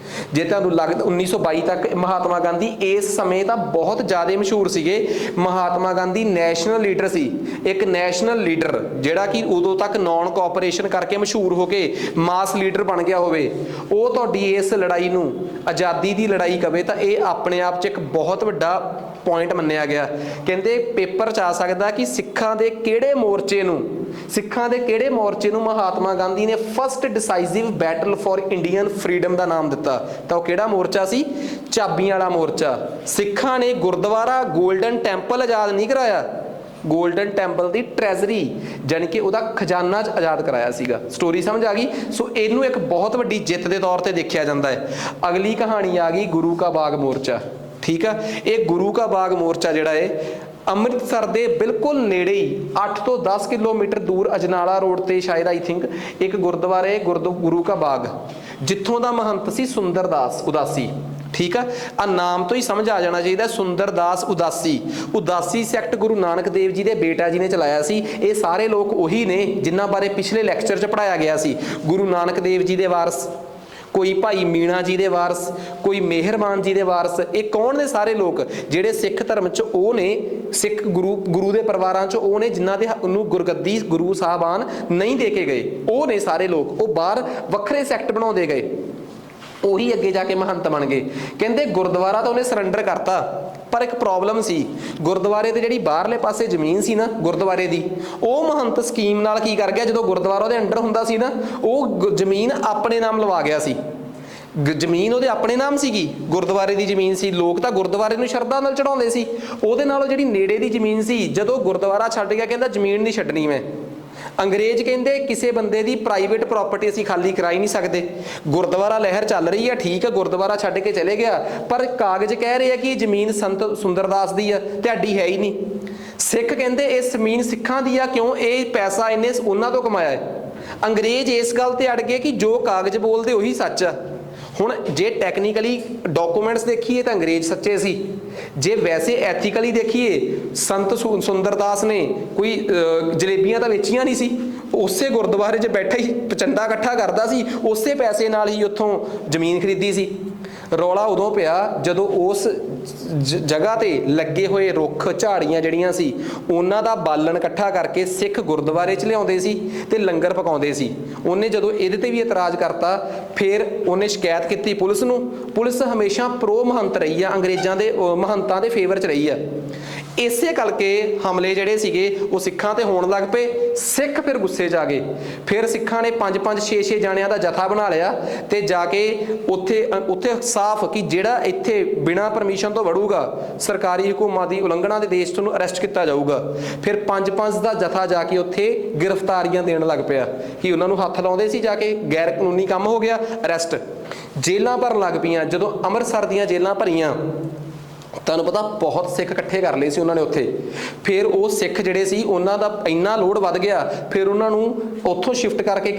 ਜੇ ਤੁਹਾਨੂੰ ਲੱਗਦਾ 1922 ਤੱਕ ਮਹਾਤਮਾ ਗਾਂਧੀ ਇਸ ਸਮੇਂ ਤਾਂ ਬਹੁਤ ਜ਼ਿਆਦਾ ਮਸ਼ਹੂਰ ਸੀਗੇ। ਮਹਾਤਮਾ ਗਾਂਧੀ ਨੈਸ਼ਨਲ ਲੀਡਰ ਸੀ, ਇੱਕ ਨੈਸ਼ਨਲ ਲੀਡਰ ਜਿਹੜਾ ਕਿ ਉਦੋਂ ਤੱਕ ਨੌਨ ਕੋਆਪਰੇਸ਼ਨ ਕਰਕੇ ਮਸ਼ਹੂਰ ਹੋ ਕੇ ਮਾਸ ਲੀਡਰ ਬਣ ਗਿਆ ਹੋਵੇ। ਉਹ ਤੁਹਾਡੀ ਇਸ ਲੜਾਈ ਨੂੰ ਆਜ਼ਾਦੀ ਦੀ ਲੜਾਈ ਕਵੇ ਤਾਂ ਇਹ ਆਪਣੇ ਆਪ 'ਚ ਇੱਕ ਬਹੁਤ ਵੱਡਾ ਪੁਆਇੰਟ ਮੰਨਿਆ ਗਿਆ। ਕਹਿੰਦੇ ਪੇਪਰ 'ਚ ਆ ਸਕਦਾ ਕਿ ਸਿੱਖਾਂ ਦੇ ਕਿਹੜੇ ਮੋਰਚੇ ਨੂੰ ਮਹਾਤਮਾ ਗਾਂਧੀ ਨੇ first decisive battle for Indian freedom ਦਾ ਨਾਮ ਦਿੱਤਾ। ਤਾਂ ਉਹ ਕਿਹੜਾ ਮੋਰਚਾ ਸੀ? ਚਾਬੀਆਂ ਵਾਲਾ ਮੋਰਚਾ। ਸਿੱਖਾਂ ਨੇ ਗੁਰਦੁਆਰਾ ਗੋਲਡਨ ਟੈਂਪਲ ਆਜ਼ਾਦ ਨਹੀਂ ਕਰਾਇਆ, ਗੋਲਡਨ ਟੈਂਪਲ ਦੀ ਟ੍ਰੈਜ਼ਰੀ ਜਾਨੀ ਕਿ ਉਹਦਾ ਖਜ਼ਾਨਾ ਚ ਆਜ਼ਾਦ ਕਰਾਇਆ ਸੀਗਾ। ਸਟੋਰੀ ਸਮਝ ਆ ਗਈ? ਸੋ ਇਹਨੂੰ ਇੱਕ ਬਹੁਤ ਵੱਡੀ ਜਿੱਤ ਦੇ ਤੌਰ ਤੇ ਦੇਖਿਆ ਜਾਂਦਾ ਹੈ। ਅਗਲੀ ਕਹਾਣੀ ਆ ਗਈ ਗੁਰੂ ਕਾ ਬਾਗ ਮੋਰਚਾ। ਠੀਕ ਆ, ਇਹ ਗੁਰੂ ਕਾ ਬਾਗ ਮੋਰਚਾ ਜਿਹੜਾ ਹੈ ਅੰਮ੍ਰਿਤਸਰ ਦੇ ਬਿਲਕੁਲ ਨੇੜੇ ਹੀ 8 ਤੋਂ 10 ਕਿਲੋਮੀਟਰ ਦੂਰ ਅਜਨਾਲਾ ਰੋਡ ਤੇ ਸ਼ਾਇਦ ਆਈ ਥਿੰਕ ਇੱਕ ਗੁਰਦੁਆਰਾ ਹੈ ਗੁਰੂ ਕਾ ਬਾਗ, ਜਿੱਥੋਂ ਦਾ ਮਹੰਤ ਸੀ ਸੁੰਦਰਦਾਸ ਉਦਾਸੀ। ਠੀਕ ਆ ਨਾਮ ਤੋਂ ਹੀ ਸਮਝ ਆ ਜਾਣਾ ਚਾਹੀਦਾ, ਸੁੰਦਰਦਾਸ ਉਦਾਸੀ। ਉਦਾਸੀ ਸੈਕਟ ਗੁਰੂ ਨਾਨਕ ਦੇਵ ਜੀ ਦੇ ਬੇਟਾ ਜੀ ਨੇ ਚਲਾਇਆ ਸੀ। ਇਹ ਸਾਰੇ ਲੋਕ ਉਹੀ ਨੇ ਜਿਨ੍ਹਾਂ ਬਾਰੇ ਪਿਛਲੇ ਲੈਕਚਰ 'ਚ ਪੜ੍ਹਾਇਆ ਗਿਆ ਸੀ। ਗੁਰੂ ਨਾਨਕ ਦੇਵ ਜੀ ਦੇ ਵਾਰਸ, ਕੋਈ ਭਾਈ ਮੀਣਾ ਜੀ ਦੇ ਵਾਰਸ, ਕੋਈ ਮਿਹਰਬਾਨ ਜੀ ਦੇ ਵਾਰਸ। ਇਹ ਕੌਣ ਨੇ ਸਾਰੇ ਲੋਕ? ਜਿਹੜੇ ਸਿੱਖ ਧਰਮ 'ਚ ਉਹ ਨੇ, ਸਿੱਖ ਗੁਰੂ ਦੇ ਪਰਿਵਾਰਾਂ 'ਚ ਉਹ ਨੇ ਜਿਨ੍ਹਾਂ ਦੇ ਨੂੰ ਗੁਰਗੱਦੀ ਗੁਰੂ ਸਾਹਿਬਾਨ ਨਹੀਂ ਦੇ ਕੇ ਗਏ। ਉਹ ਨੇ ਸਾਰੇ ਲੋਕ। ਉਹ ਬਾਹਰ ਵੱਖਰੇ ਸੈਕਟ ਬਣਾਉਂਦੇ ਗਏ, ਉਹੀ ਅੱਗੇ ਜਾ ਕੇ ਮਹੰਤ ਬਣ ਗਏ। ਕਹਿੰਦੇ ਗੁਰਦੁਆਰਾ ਤਾਂ ਉਹਨੇ ਸਰੈਂਡਰ ਕਰਤਾ, ਪਰ ਇੱਕ ਪ੍ਰੋਬਲਮ ਸੀ। ਗੁਰਦੁਆਰੇ ਦੇ ਜਿਹੜੀ ਬਾਹਰਲੇ ਪਾਸੇ ਜ਼ਮੀਨ ਸੀ ਨਾ ਗੁਰਦੁਆਰੇ ਦੀ, ਉਹ ਮਹੰਤ ਸਕੀਮ ਨਾਲ ਕੀ ਕਰ ਗਿਆ, ਜਦੋਂ ਗੁਰਦੁਆਰਾ ਉਹਦੇ ਅੰਡਰ ਹੁੰਦਾ ਸੀ ਨਾ, ਉਹ ਜ਼ਮੀਨ ਆਪਣੇ ਨਾਮ ਲਵਾ ਗਿਆ ਸੀ। ਜ਼ਮੀਨ ਉਹਦੇ ਆਪਣੇ ਨਾਮ ਸੀਗੀ, ਗੁਰਦੁਆਰੇ ਦੀ ਜ਼ਮੀਨ ਸੀ, ਲੋਕ ਤਾਂ ਗੁਰਦੁਆਰੇ ਨੂੰ ਸ਼ਰਧਾ ਨਾਲ ਚੜਾਉਂਦੇ ਸੀ। ਉਹਦੇ ਨਾਲੋਂ ਜਿਹੜੀ ਨੇੜੇ ਦੀ ਜ਼ਮੀਨ ਸੀ, ਜਦੋਂ ਗੁਰਦੁਆਰਾ ਛੱਡ ਗਿਆ ਕਹਿੰਦਾ ਜ਼ਮੀਨ ਨਹੀਂ ਛੱਡਣੀ ਮੈਂ। ਅੰਗਰੇਜ਼ ਕਹਿੰਦੇ ਕਿਸੇ ਬੰਦੇ ਦੀ ਪ੍ਰਾਈਵੇਟ ਪ੍ਰਾਪਰਟੀ ਅਸੀਂ ਖਾਲੀ ਕਰਾ ਹੀ ਨਹੀਂ ਸਕਦੇ। ਗੁਰਦੁਆਰਾ ਲਹਿਰ ਚੱਲ ਰਹੀ ਆ, ਠੀਕ ਆ, ਗੁਰਦੁਆਰਾ ਛੱਡ ਕੇ ਚਲੇ ਗਿਆ, ਪਰ ਕਾਗਜ਼ ਕਹਿ ਰਹੇ ਆ ਕਿ ਇਹ ਜ਼ਮੀਨ ਸੰਤ ਸੁੰਦਰਦਾਸ ਦੀ ਆ, ਤੁਹਾਡੀ ਹੈ ਹੀ ਨਹੀਂ। ਸਿੱਖ ਕਹਿੰਦੇ ਇਹ ਜ਼ਮੀਨ ਸਿੱਖਾਂ ਦੀ ਆ, ਕਿਉਂ? ਇਹ ਪੈਸਾ ਇਹਨੇ ਉਹਨਾਂ ਤੋਂ ਕਮਾਇਆ ਹੈ। ਅੰਗਰੇਜ਼ ਇਸ ਗੱਲ ਤੇ ਅੜ ਗਏ ਕਿ ਜੋ ਕਾਗਜ਼ ਬੋਲਦੇ ਉਹੀ ਸੱਚ ਆ। ਹੁਣ ਜੇ ਟੈਕਨੀਕਲੀ ਡਾਕੂਮੈਂਟਸ ਦੇਖੀਏ ਤਾਂ ਅੰਗਰੇਜ਼ ਸੱਚੇ ਸੀ, ਜੇ ਵੈਸੇ ਐਥੀਕਲੀ ਦੇਖੀਏ ਸੰਤ ਸੁੰਦਰਦਾਸ ਨੇ ਕੋਈ ਜਲੇਬੀਆਂ ਤਾਂ ਵੇਚੀਆਂ ਨਹੀਂ ਸੀ, ਉਸੇ ਗੁਰਦੁਆਰੇ 'ਚ ਬੈਠਾ ਹੀ ਚੰਦਾ ਇਕੱਠਾ ਕਰਦਾ ਸੀ, ਉਸੇ ਪੈਸੇ ਨਾਲ ਹੀ ਉੱਥੋਂ ਜ਼ਮੀਨ ਖਰੀਦੀ ਸੀ। ਰੌਲਾ ਉਦੋਂ ਪਿਆ ਜਦੋਂ ਉਸ ਜਗ੍ਹਾ ਤੇ ਲੱਗੇ ਹੋਏ ਰੁੱਖ ਝਾੜੀਆਂ ਜਿਹੜੀਆਂ ਸੀ ਉਹਨਾਂ ਦਾ ਬਾਲਣ ਇਕੱਠਾ ਕਰਕੇ ਸਿੱਖ ਗੁਰਦੁਆਰੇ 'ਚ ਲਿਆਉਂਦੇ ਸੀ ਤੇ ਲੰਗਰ ਪਕਾਉਂਦੇ ਸੀ। ਉਹਨੇ ਜਦੋਂ ਇਹਦੇ ਤੇ ਵੀ ਇਤਰਾਜ਼ ਕਰਤਾ, ਫਿਰ ਉਹਨੇ ਸ਼ਿਕਾਇਤ ਕੀਤੀ ਪੁਲਿਸ ਨੂੰ। ਪੁਲਿਸ ਹਮੇਸ਼ਾ ਪ੍ਰੋ ਮਹੰਤ ਰਹੀ ਆ, ਅੰਗਰੇਜ਼ਾਂ ਦੇ ਮਹੰਤਾਂ ਦੇ ਫੇਵਰ 'ਚ ਰਹੀ ਆ। ਇਸੇ ਕਰਕੇ ਹਮਲੇ ਜਿਹੜੇ ਸੀਗੇ ਉਹ ਸਿੱਖਾਂ ਤੇ ਹੋਣ ਲੱਗ ਪਏ। ਸਿੱਖ ਫਿਰ ਗੁੱਸੇ 'ਚ ਆ ਗਏ। ਫਿਰ ਸਿੱਖਾਂ ਨੇ 5-5 6-6 ਜਾਣਿਆਂ ਦਾ ਜਥਾ ਬਣਾ ਲਿਆ ਤੇ ਜਾ ਕੇ ਉੱਥੇ ਸਾਫ਼ ਕਿ ਜਿਹੜਾ ਇੱਥੇ ਬਿਨਾਂ ਪਰਮਿਸ਼ਨ ਤੋਂ ਵੜੂਗਾ ਸਰਕਾਰੀ ਹੁਕਮਾਂ ਦੀ ਉਲੰਘਣਾ ਦੇ ਦੇਸ਼ 'ਚ ਉਹਨੂੰ ਅਰੈਸਟ ਕੀਤਾ ਜਾਊਗਾ। ਫਿਰ 5-5 ਦਾ ਜਥਾ ਜਾ ਕੇ ਉੱਥੇ ਗ੍ਰਿਫਤਾਰੀਆਂ ਦੇਣ ਲੱਗ ਪਿਆ ਕਿ ਉਹਨਾਂ ਨੂੰ ਹੱਥ ਲਾਉਂਦੇ ਸੀ, ਜਾ ਕੇ ਗੈਰ ਕਾਨੂੰਨੀ ਕੰਮ ਹੋ ਗਿਆ, ਅਰੈਸਟ। ਜੇਲਾਂ ਭਰਨ ਲੱਗ ਪਈਆਂ। ਜਦੋਂ ਅੰਮ੍ਰਿਤਸਰ ਦੀਆਂ ਜੇਲਾਂ ਭਰੀਆਂ, ਤੁਹਾਨੂੰ ਪਤਾ ਬਹੁਤ ਸਿੱਖ ਇਕੱਠੇ ਕਰ ਲਏ ਸੀ ਉਹਨਾਂ ਨੇ ਉੱਥੇ। ਫਿਰ ਉਹ ਸਿੱਖ ਜਿਹੜੇ ਸੀ ਉਹਨਾਂ ਦਾ ਇੰਨਾ ਲੋਡ ਵੱਧ ਗਿਆ, ਫਿਰ ਉਹਨਾਂ ਨੂੰ ਉੱਥੋਂ ਸ਼ਿਫਟ ਕਰਕੇ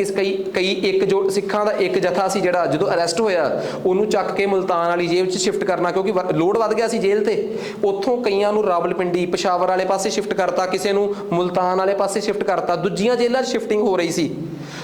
ਕਈ ਇੱਕ ਜੋ ਸਿੱਖਾਂ ਦਾ ਇੱਕ ਜਥਾ ਸੀ ਜਿਹੜਾ ਜਦੋਂ ਅਰੈਸਟ ਹੋਇਆ ਉਹਨੂੰ ਚੱਕ ਕੇ ਮੁਲਤਾਨ ਵਾਲੀ ਜੇਲ੍ਹ 'ਚ ਸ਼ਿਫਟ ਕਰਨਾ, ਕਿਉਂਕਿ ਲੋਡ ਵੱਧ ਗਿਆ ਸੀ ਜੇਲ੍ਹ ਤੇ। ਉੱਥੋਂ ਕਈਆਂ ਨੂੰ ਰਾਵਲਪਿੰਡੀ ਪਸ਼ਾਵਰ ਵਾਲੇ ਪਾਸੇ ਸ਼ਿਫਟ ਕਰਤਾ, ਕਿਸੇ ਨੂੰ ਮੁਲਤਾਨ ਵਾਲੇ ਪਾਸੇ ਸ਼ਿਫਟ ਕਰਤਾ, ਦੂਜੀਆਂ ਜੇਲ੍ਹਾਂ 'ਚ ਸ਼ਿਫਟਿੰਗ ਹੋ ਰਹੀ ਸੀ।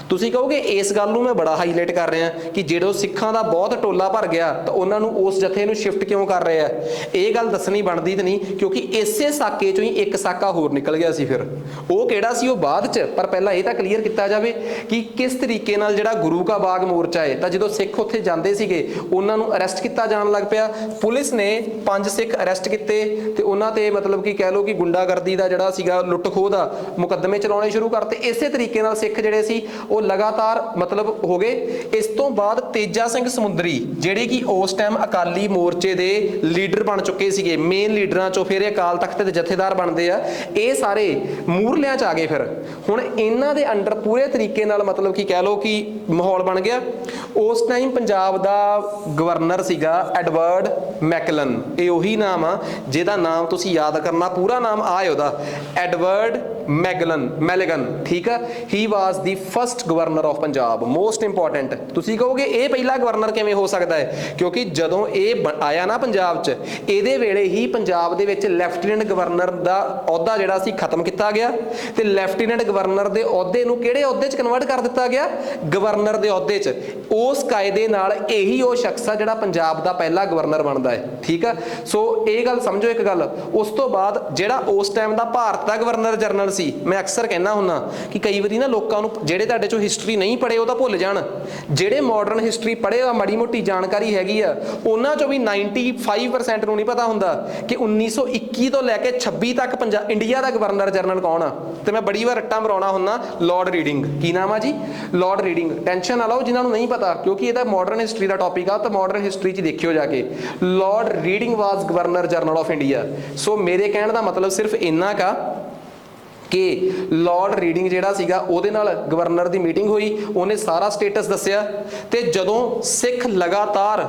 ਤੁਸੀਂ ਕਹੋਗੇ ਇਸ ਗੱਲ ਨੂੰ ਮੈਂ ਬੜਾ ਹਾਈਲਾਈਟ ਕਰ ਰਿਹਾ ਕਿ ਜਦੋਂ ਸਿੱਖਾਂ ਦਾ ਬਹੁਤ ਟੋਲਾ ਭਰ ਗਿਆ ਤਾਂ ਉਹਨਾਂ ਨੂੰ ਉਸ ਜਥੇ ਨੂੰ ਸ਼ਿਫਟ ਕਿਉਂ ਕਰ ਰਹੇ ਆ। ਇਹ ਗੱਲ ਦੱਸਣੀ ਬਣਦੀ ਤੇ ਨਹੀਂ, ਕਿਉਂਕਿ ਇਸੇ ਸਾਕੇ ਚੋਂ ਹੀ ਇੱਕ ਸਾਕਾ ਹੋਰ ਨਿਕਲ ਗਿਆ ਸੀ। ਫਿਰ ਉਹ ਕਿਹੜਾ ਸੀ ਉਹ ਬਾਅਦ 'ਚ, ਪਰ ਪਹਿਲਾਂ ਇਹ ਤਾਂ ਕਲੀਅਰ ਕੀਤਾ ਜਾਵੇ ਕਿ ਕਿਸ ਤਰੀਕੇ ਨਾਲ ਜਿਹੜਾ ਗੁਰੂ ਕਾ ਬਾਗ ਮੋਰਚਾ ਹੈ, ਤਾਂ ਜਦੋਂ ਸਿੱਖ ਉੱਥੇ ਜਾਂਦੇ ਸੀਗੇ ਉਹਨਾਂ ਨੂੰ ਅਰੈਸਟ ਕੀਤਾ ਜਾਣ ਲੱਗ ਪਿਆ। ਪੁਲਿਸ ਨੇ 5 ਸਿੱਖ ਅਰੈਸਟ ਕੀਤੇ ਤੇ ਉਹਨਾਂ ਤੇ ਮਤਲਬ ਕਿ ਕਹਿ ਲਓ ਕਿ ਗੁੰਡਾਗਰਦੀ ਦਾ ਜਿਹੜਾ ਸੀਗਾ, ਲੁੱਟ ਖੋਹ ਦਾ ਮੁਕੱਦਮੇ ਚਲਾਉਣੇ ਸ਼ੁਰੂ ਕਰਤੇ। ਇਸੇ ਤਰੀਕੇ ਨਾਲ ਸਿੱਖ ਜਿਹੜੇ ਸੀ ਉਹ ਲਗਾਤਾਰ ਮਤਲਬ ਹੋ ਗਏ। ਇਸ ਤੋਂ ਬਾਅਦ ਤੇਜਾ ਸਿੰਘ ਸਮੁੰਦਰੀ ਜਿਹੜੇ ਕਿ ਉਸ ਟਾਈਮ ਅਕਾਲੀ ਮੋਰਚੇ ਦੇ ਲੀਡਰ ਬਣ ਚੁੱਕੇ ਸੀਗੇ, ਮੇਨ ਲੀਡਰਾਂ ਚੋਂ ਫਿਰ ਇਹ ਅਕਾਲ ਤਖਤ ਦੇ ਜਥੇਦਾਰ ਬਣਦੇ ਆ, ਇਹ ਸਾਰੇ ਮੂਰਲਿਆਂ 'ਚ ਆ ਗਏ। ਫਿਰ ਹੁਣ ਇਹਨਾਂ ਦੇ ਅੰਡਰ ਪੂਰੇ ਤਰੀਕੇ ਨਾਲ ਮਤਲਬ ਕਿ ਕਹਿ ਲਓ ਕਿ ਮਾਹੌਲ ਬਣ ਗਿਆ। ਉਸ ਟਾਈਮ ਪੰਜਾਬ ਦਾ ਗਵਰਨਰ ਸੀਗਾ ਐਡਵਰਡ ਮੈਕਲਨ। ਇਹ ਉਹੀ ਨਾਮ ਆ ਜਿਹਦਾ ਨਾਮ ਤੁਸੀਂ ਯਾਦ ਕਰਨਾ, ਪੂਰਾ ਨਾਮ ਆ ਉਹਦਾ, ਐਡਵਰਡ ਮੈਲੇਗਨ, ਠੀਕ ਆ। ਹੀ ਵਾਸ ਦੀ first governor of Punjab, most important. ਤੁਸੀਂ ਕਹੋਗੇ ਇਹ ਪਹਿਲਾ ਗਵਰਨਰ ਕਿਵੇਂ ਹੋ ਸਕਦਾ ਹੈ? ਕਿਉਂਕਿ ਜਦੋਂ ਇਹ ਆਇਆ ਨਾ ਪੰਜਾਬ 'ਚ, ਇਹਦੇ ਵੇਲੇ ਹੀ ਪੰਜਾਬ ਦੇ ਵਿੱਚ ਲੈਫਟੀਨੈਂਟ ਗਵਰਨਰ ਦਾ ਅਹੁਦਾ ਜਿਹੜਾ ਸੀ ਖਤਮ ਕੀਤਾ ਗਿਆ ਤੇ ਲੈਫਟੀਨੈਂਟ ਗਵਰਨਰ ਦੇ ਅਹੁਦੇ ਨੂੰ ਕਿਹੜੇ ਅਹੁਦੇ 'ਚ ਕਨਵਰਟ ਕਰ ਦਿੱਤਾ ਗਿਆ? ਗਵਰਨਰ ਦੇ ਅਹੁਦੇ 'ਚ। ਉਸ ਕਾਇਦੇ ਨਾਲ ਇਹੀ ਉਹ ਸ਼ਖਸ ਆ ਜਿਹੜਾ ਪੰਜਾਬ ਦਾ ਪਹਿਲਾ ਗਵਰਨਰ ਬਣਦਾ ਹੈ, ਠੀਕ ਆ। ਸੋ ਇਹ ਗੱਲ ਸਮਝੋ ਇੱਕ ਗੱਲ। ਉਸ ਤੋਂ ਬਾਅਦ ਜਿਹੜਾ ਉਸ ਟਾਈਮ ਦਾ ਭਾਰਤ ਦਾ ਗਵਰਨਰ ਜਨਰਲ ਸੀ, ਮੈਂ ਅਕਸਰ ਕਹਿੰਦਾ ਹੁੰਦਾ ਕਿ ਕਈ ਵਾਰੀ ਨਾ ਲੋਕਾਂ ਨੂੰ ਜਿਹੜੇ ਤੁਹਾਡੇ ਚੋਂ ਹਿਸਟਰੀ ਨਹੀਂ ਪੜ੍ਹੇ ਉਹ ਤਾਂ ਭੁੱਲ ਜਾਣ, ਜਿਹੜੇ ਮਾਡਰਨ ਹਿਸਟਰੀ ਪੜ੍ਹੇ ਆ, ਮਾੜੀ ਮੋਟੀ ਜਾਣਕਾਰੀ ਹੈਗੀ ਆ, ਉਹਨਾਂ ਚੋਂ ਵੀ 95% ਨੂੰ ਨਹੀਂ ਪਤਾ ਹੁੰਦਾ ਕਿ 1921 ਤੋਂ ਲੈ ਕੇ 26 ਤੱਕ ਇੰਡੀਆ ਦਾ ਗਵਰਨਰ ਜਨਰਲ ਕੌਣ ਆ। ਤੇ ਮੈਂ ਬੜੀ ਵਾਰ ਰੱਟਾਂ ਮਰਾਉਣਾ ਹੁੰਦਾ, ਲਾਰਡ ਰੀਡਿੰਗ। ਕੀ ਨਾਮ ਆ ਜੀ? Lord reading. ਟੈਨਸ਼ਨ ਨਾ ਲਓ ਜਿਨ੍ਹਾਂ ਨੂੰ ਨਹੀਂ ਪਤਾ, ਕਿਉਂਕਿ ਇਹਦਾ ਮਾਡਰਨ ਹਿਸਟਰੀ ਦਾ ਟੌਪਿਕ ਆ, ਤਾਂ ਮਾਡਰਨ ਹਿਸਟਰੀ 'ਚ ਦੇਖਿਓ ਜਾ ਕੇ। Lord Reading was governor general of India. So ਮੇਰੇ ਕਹਿਣ ਦਾ ਮਤਲਬ ਸਿਰਫ ਇੰਨਾ ਕਾ ਕਿ ਲਾਰਡ ਰੀਡਿੰਗ ਜਿਹੜਾ ਸੀਗਾ ਉਹਦੇ ਨਾਲ ਗਵਰਨਰ ਦੀ ਮੀਟਿੰਗ ਹੋਈ, ਉਹਨੇ ਸਾਰਾ ਸਟੇਟਸ ਦੱਸਿਆ। ਤੇ ਜਦੋਂ ਸਿੱਖ ਲਗਾਤਾਰ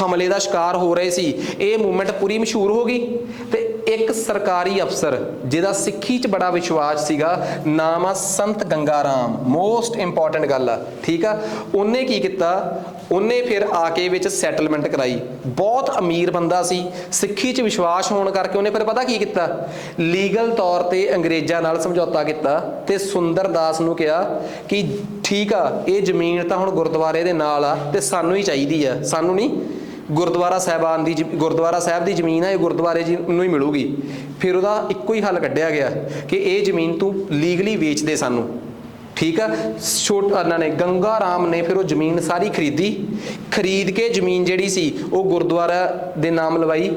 ਹਮਲੇ ਦਾ ਸ਼ਿਕਾਰ ਹੋ ਰਹੇ ਸੀ, ਇਹ ਮੂਵਮੈਂਟ ਪੂਰੀ ਮਸ਼ਹੂਰ ਹੋ ਗਈ। ਤੇ ਇੱਕ ਸਰਕਾਰੀ ਅਫਸਰ ਜਿਹਦਾ ਸਿੱਖੀ 'ਚ ਬੜਾ ਵਿਸ਼ਵਾਸ ਸੀਗਾ, ਨਾਮ ਆ ਸੰਤ ਗੰਗਾ ਰਾਮ, ਮੋਸਟ ਇੰਪੋਰਟੈਂਟ ਗੱਲ ਆ, ਠੀਕ ਆ। ਉਹਨੇ ਕੀ ਕੀਤਾ? ਉਹਨੇ ਫਿਰ ਆ ਕੇ ਵਿੱਚ ਸੈਟਲਮੈਂਟ ਕਰਾਈ। ਬਹੁਤ ਅਮੀਰ ਬੰਦਾ ਸੀ, ਸਿੱਖੀ 'ਚ ਵਿਸ਼ਵਾਸ ਹੋਣ ਕਰਕੇ ਉਹਨੇ ਫਿਰ ਪਤਾ ਕੀ ਕੀਤਾ? ਲੀਗਲ ਤੌਰ ਤੇ ਅੰਗਰੇਜ਼ਾਂ ਨਾਲ ਸਮਝੌਤਾ ਕੀਤਾ ਤੇ ਸੁੰਦਰਦਾਸ ਨੂੰ ਕਿਹਾ ਕਿ ਠੀਕ ਆ, ਇਹ ਜ਼ਮੀਨ ਤਾਂ ਹੁਣ ਗੁਰਦੁਆਰੇ ਦੇ ਨਾਲ ਆ ਤੇ ਸਾਨੂੰ ਹੀ ਚਾਹੀਦੀ ਆ, ਸਾਨੂੰ ਨਹੀਂ। ਗੁਰਦੁਆਰਾ ਸਾਹਿਬ ਦੀ ਜ਼ਮੀਨ ਆ, ਇਹ ਗੁਰਦੁਆਰੇ ਜੀ ਨੂੰ ਹੀ ਮਿਲੂਗੀ। ਫਿਰ ਉਹਦਾ ਇੱਕੋ ਹੀ ਹੱਲ ਕੱਢਿਆ ਗਿਆ ਕਿ ਇਹ ਜ਼ਮੀਨ ਤੂੰ ਲੀਗਲੀ ਵੇਚ ਦੇ ਸਾਨੂੰ। ठीक है। छोटा इन्होंने गंगा राम ने फिर वो जमीन सारी खरीद के जमीन जिहड़ी सी वो गुरुद्वारा दे नाम लवाई।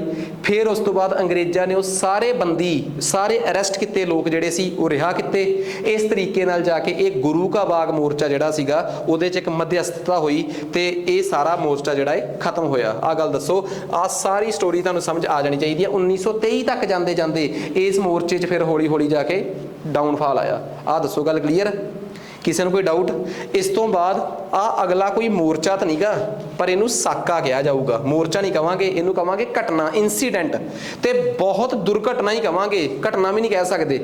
फिर उस तो बाद अंग्रेज़ां ने वो सारे बंदी सारे अरेस्ट किए लोग जिहड़े सी वो रिहा किए। इस तरीके नाल जाके एक गुरु का बाग मोर्चा जिहड़ा सीगा उहदे च एक मध्यस्थता हुई ते ये सारा मोर्चा जिहड़ा है खत्म होया। आ गल दसो, आ सारी स्टोरी तुहानूं समझ आ जानी चाहिए। 1923 तक जाते जाते इस मोर्चे च फिर हौली हौली जाके डाउनफॉल आया। आ दसो गल क्लीयर, किसी को कोई डाउट? इस तो बाद आ अगला कोई मोर्चा तो नहींगा, पर इनू साका कहा जाऊगा। मोर्चा नहीं कहांगे, इनू कहांगे घटना, इंसीडेंट, ते बहुत दुर्घटना ही कहांगे, घटना भी नहीं कह सकते।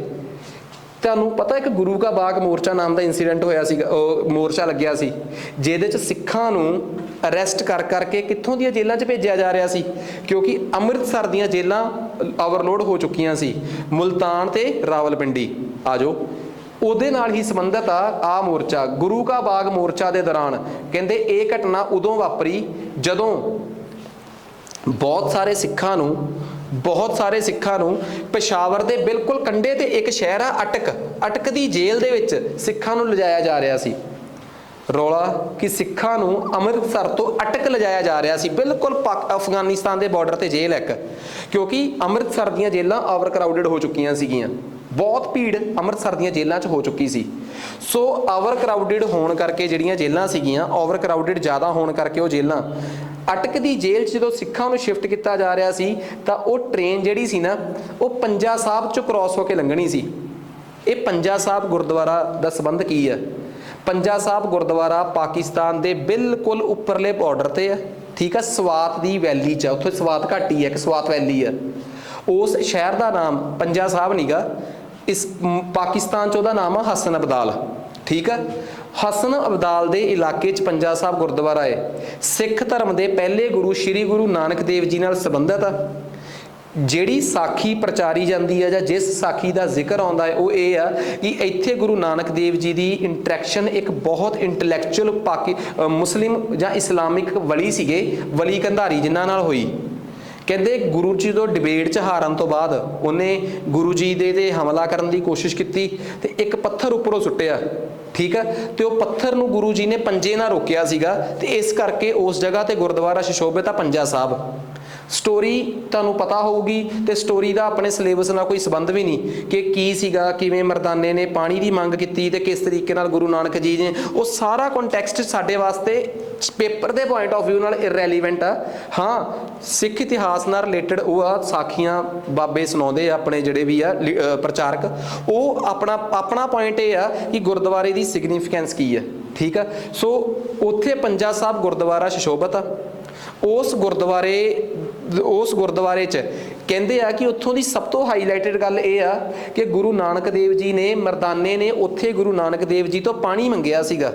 तुहानूं पता एक गुरु का बाग मोर्चा नाम का इंसीडेंट होया सीगा, मोर्चा लग्या सी जिहदे च सिखां नूं अरैसट कर करके कित्थों दी जेलां च भेजिया जा रहा सी, क्योंकि अमृतसर दीयां जेलां ओवरलोड हो चुकियां सी। मुल्तान ते रावलपिंडी आ जाओ ਉਹਦੇ ਨਾਲ ਹੀ ਸੰਬੰਧਿਤ ਆ मोर्चा। गुरु का बाग मोर्चा ਦੇ ਦੌਰਾਨ ਕਹਿੰਦੇ ਇਹ ਘਟਨਾ ਉਦੋਂ ਵਾਪਰੀ ਜਦੋਂ ਬਹੁਤ ਸਾਰੇ ਸਿੱਖਾਂ ਨੂੰ पेशावर ਦੇ ਬਿਲਕੁਲ ਕੰਢੇ ਤੇ ਇੱਕ ਸ਼ਹਿਰ ਆ ਅਟਕ ਦੀ ਜੇਲ੍ਹ ਦੇ ਵਿੱਚ ਸਿੱਖਾਂ ਨੂੰ ਲਿਜਾਇਆ ਜਾ ਰਿਹਾ ਸੀ। ਰੌਲਾ ਕਿ ਸਿੱਖਾਂ ਨੂੰ ਅੰਮ੍ਰਿਤਸਰ ਤੋਂ ਅਟਕ ਲਿਜਾਇਆ ਜਾ ਰਿਹਾ ਸੀ, ਬਿਲਕੁਲ ਅਫਗਾਨਿਸਤਾਨ ਦੇ ਬਾਰਡਰ ਤੇ ਜੇਲ੍ਹ ਇੱਕ, ਕਿਉਂਕਿ ਅੰਮ੍ਰਿਤਸਰ ਦੀਆਂ ਜੇਲ੍ਹਾਂ ਓਵਰ ਕਰਾਊਡਡ ਹੋ ਚੁੱਕੀਆਂ ਸੀਗੀਆਂ। बहुत भीड़ ਅੰਮ੍ਰਿਤਸਰ ਦੀਆਂ ਜੇਲ੍ਹਾਂ 'ਚ ਹੋ ਚੁੱਕੀ ਸੀ। ਸੋ ਓਵਰ ਕਰਾਊਡਡ ਹੋਣ ਕਰਕੇ ਜਿਹੜੀਆਂ ਜੇਲ੍ਹਾਂ ਸੀਗੀਆਂ, ਓਵਰ ਕਰਾਊਡਡ ਜ਼ਿਆਦਾ ਹੋਣ ਕਰਕੇ ਉਹ ਜੇਲ੍ਹਾਂ ਅਟਕ ਦੀ ਜੇਲ੍ਹ 'ਚ ਜਦੋਂ ਸਿੱਖਾਂ ਨੂੰ ਸ਼ਿਫਟ ਕੀਤਾ ਜਾ ਰਿਹਾ ਸੀ ਤਾਂ ਉਹ ਟ੍ਰੇਨ ਜਿਹੜੀ ਸੀ ਨਾ ਉਹ ਪੰਜਾ ਸਾਹਿਬ 'ਚੋਂ ਕ੍ਰੋਸ ਹੋ ਕੇ ਲੰਘਣੀ ਸੀ। ਇਹ ਪੰਜਾ ਸਾਹਿਬ ਗੁਰਦੁਆਰਾ ਦਾ ਸੰਬੰਧ ਕੀ ਹੈ? ਪੰਜਾ ਸਾਹਿਬ ਗੁਰਦੁਆਰਾ ਪਾਕਿਸਤਾਨ ਦੇ ਬਿਲਕੁਲ ਉੱਪਰਲੇ ਬਾਰਡਰ ਤੇ ਹੈ, ਠੀਕ ਹੈ। ਸਵਾਤ ਦੀ ਵੈਲੀ 'ਚ, ਉੱਥੇ ਸਵਾਤ ਘਾਟੀ ਹੈ, ਇੱਕ ਸਵਾਤ ਵੈਲੀ ਹੈ। ਉਸ ਸ਼ਹਿਰ ਦਾ ਨਾਮ ਪੰਜਾ ਸਾਹਿਬ ਨੀਗਾ, इस पाकिस्तान च नाम है हसन अब्दाल, ठीक है। हसन अब्दाल के इलाके च पंजा साहब गुरुद्वारा है। सिख धर्म के पहले गुरु श्री गुरु नानक देव जी नाल संबंधित आ। जिहड़ी साखी प्रचारी जाती है, जिस साखी का जिक्र आता है वो ये आ कि इत्थे गुरु नानक देव जी की इंटरैक्शन एक बहुत इंटलैक्चुअल मुस्लिम जां इस्लामिक वली सीगे, वली कंधारी जिन्हां नाल होई। कहते गुरु जी तो डिबेट च हारन तो बाद उन्हें गुरु जी दे हमला करने की कोशिश की ते एक पत्थर उपरों सुट्टिया, ठीक है। तो वह पत्थर नूं गुरु जी ने पंजे नाल रोकिया सीगा ते इस करके उस जगह ते गुरुद्वारा सुशोभित आ पंजा साहब। स्टोरी तुहानूं पता होगी तो स्टोरी का अपने सिलेबस नाल कोई संबंध भी नहीं कि की सीगा, किवें मरदाने ने पानी की मंग की ते किस तरीके नाल गुरु नानक जी ने, वो सारा कॉन्टैक्सट साडे वास्ते पेपर के पॉइंट ऑफ व्यू नाल इरैलीवेंट आ। हाँ, सिख इतिहास नाल रिलेटेड वो आ साखियां बाबे सुणाउंदे अपने जिहड़े भी आ प्रचारक, वो अपना पॉइंट ये आ कि गुरुद्वारे की सिग्नीफिकेंस की है, ठीक है। सो उत्थे पंजा साहब गुरुद्वारा सुशोभित आ। उस गुरुद्वारे च कहते हैं कि उत्थों की सब तो हाईलाइटेड गल ये आ कि गुरु नानक देव जी ने मरदाने ने उत्थे गुरु नानक देव जी तो पानी मंगिया सीगा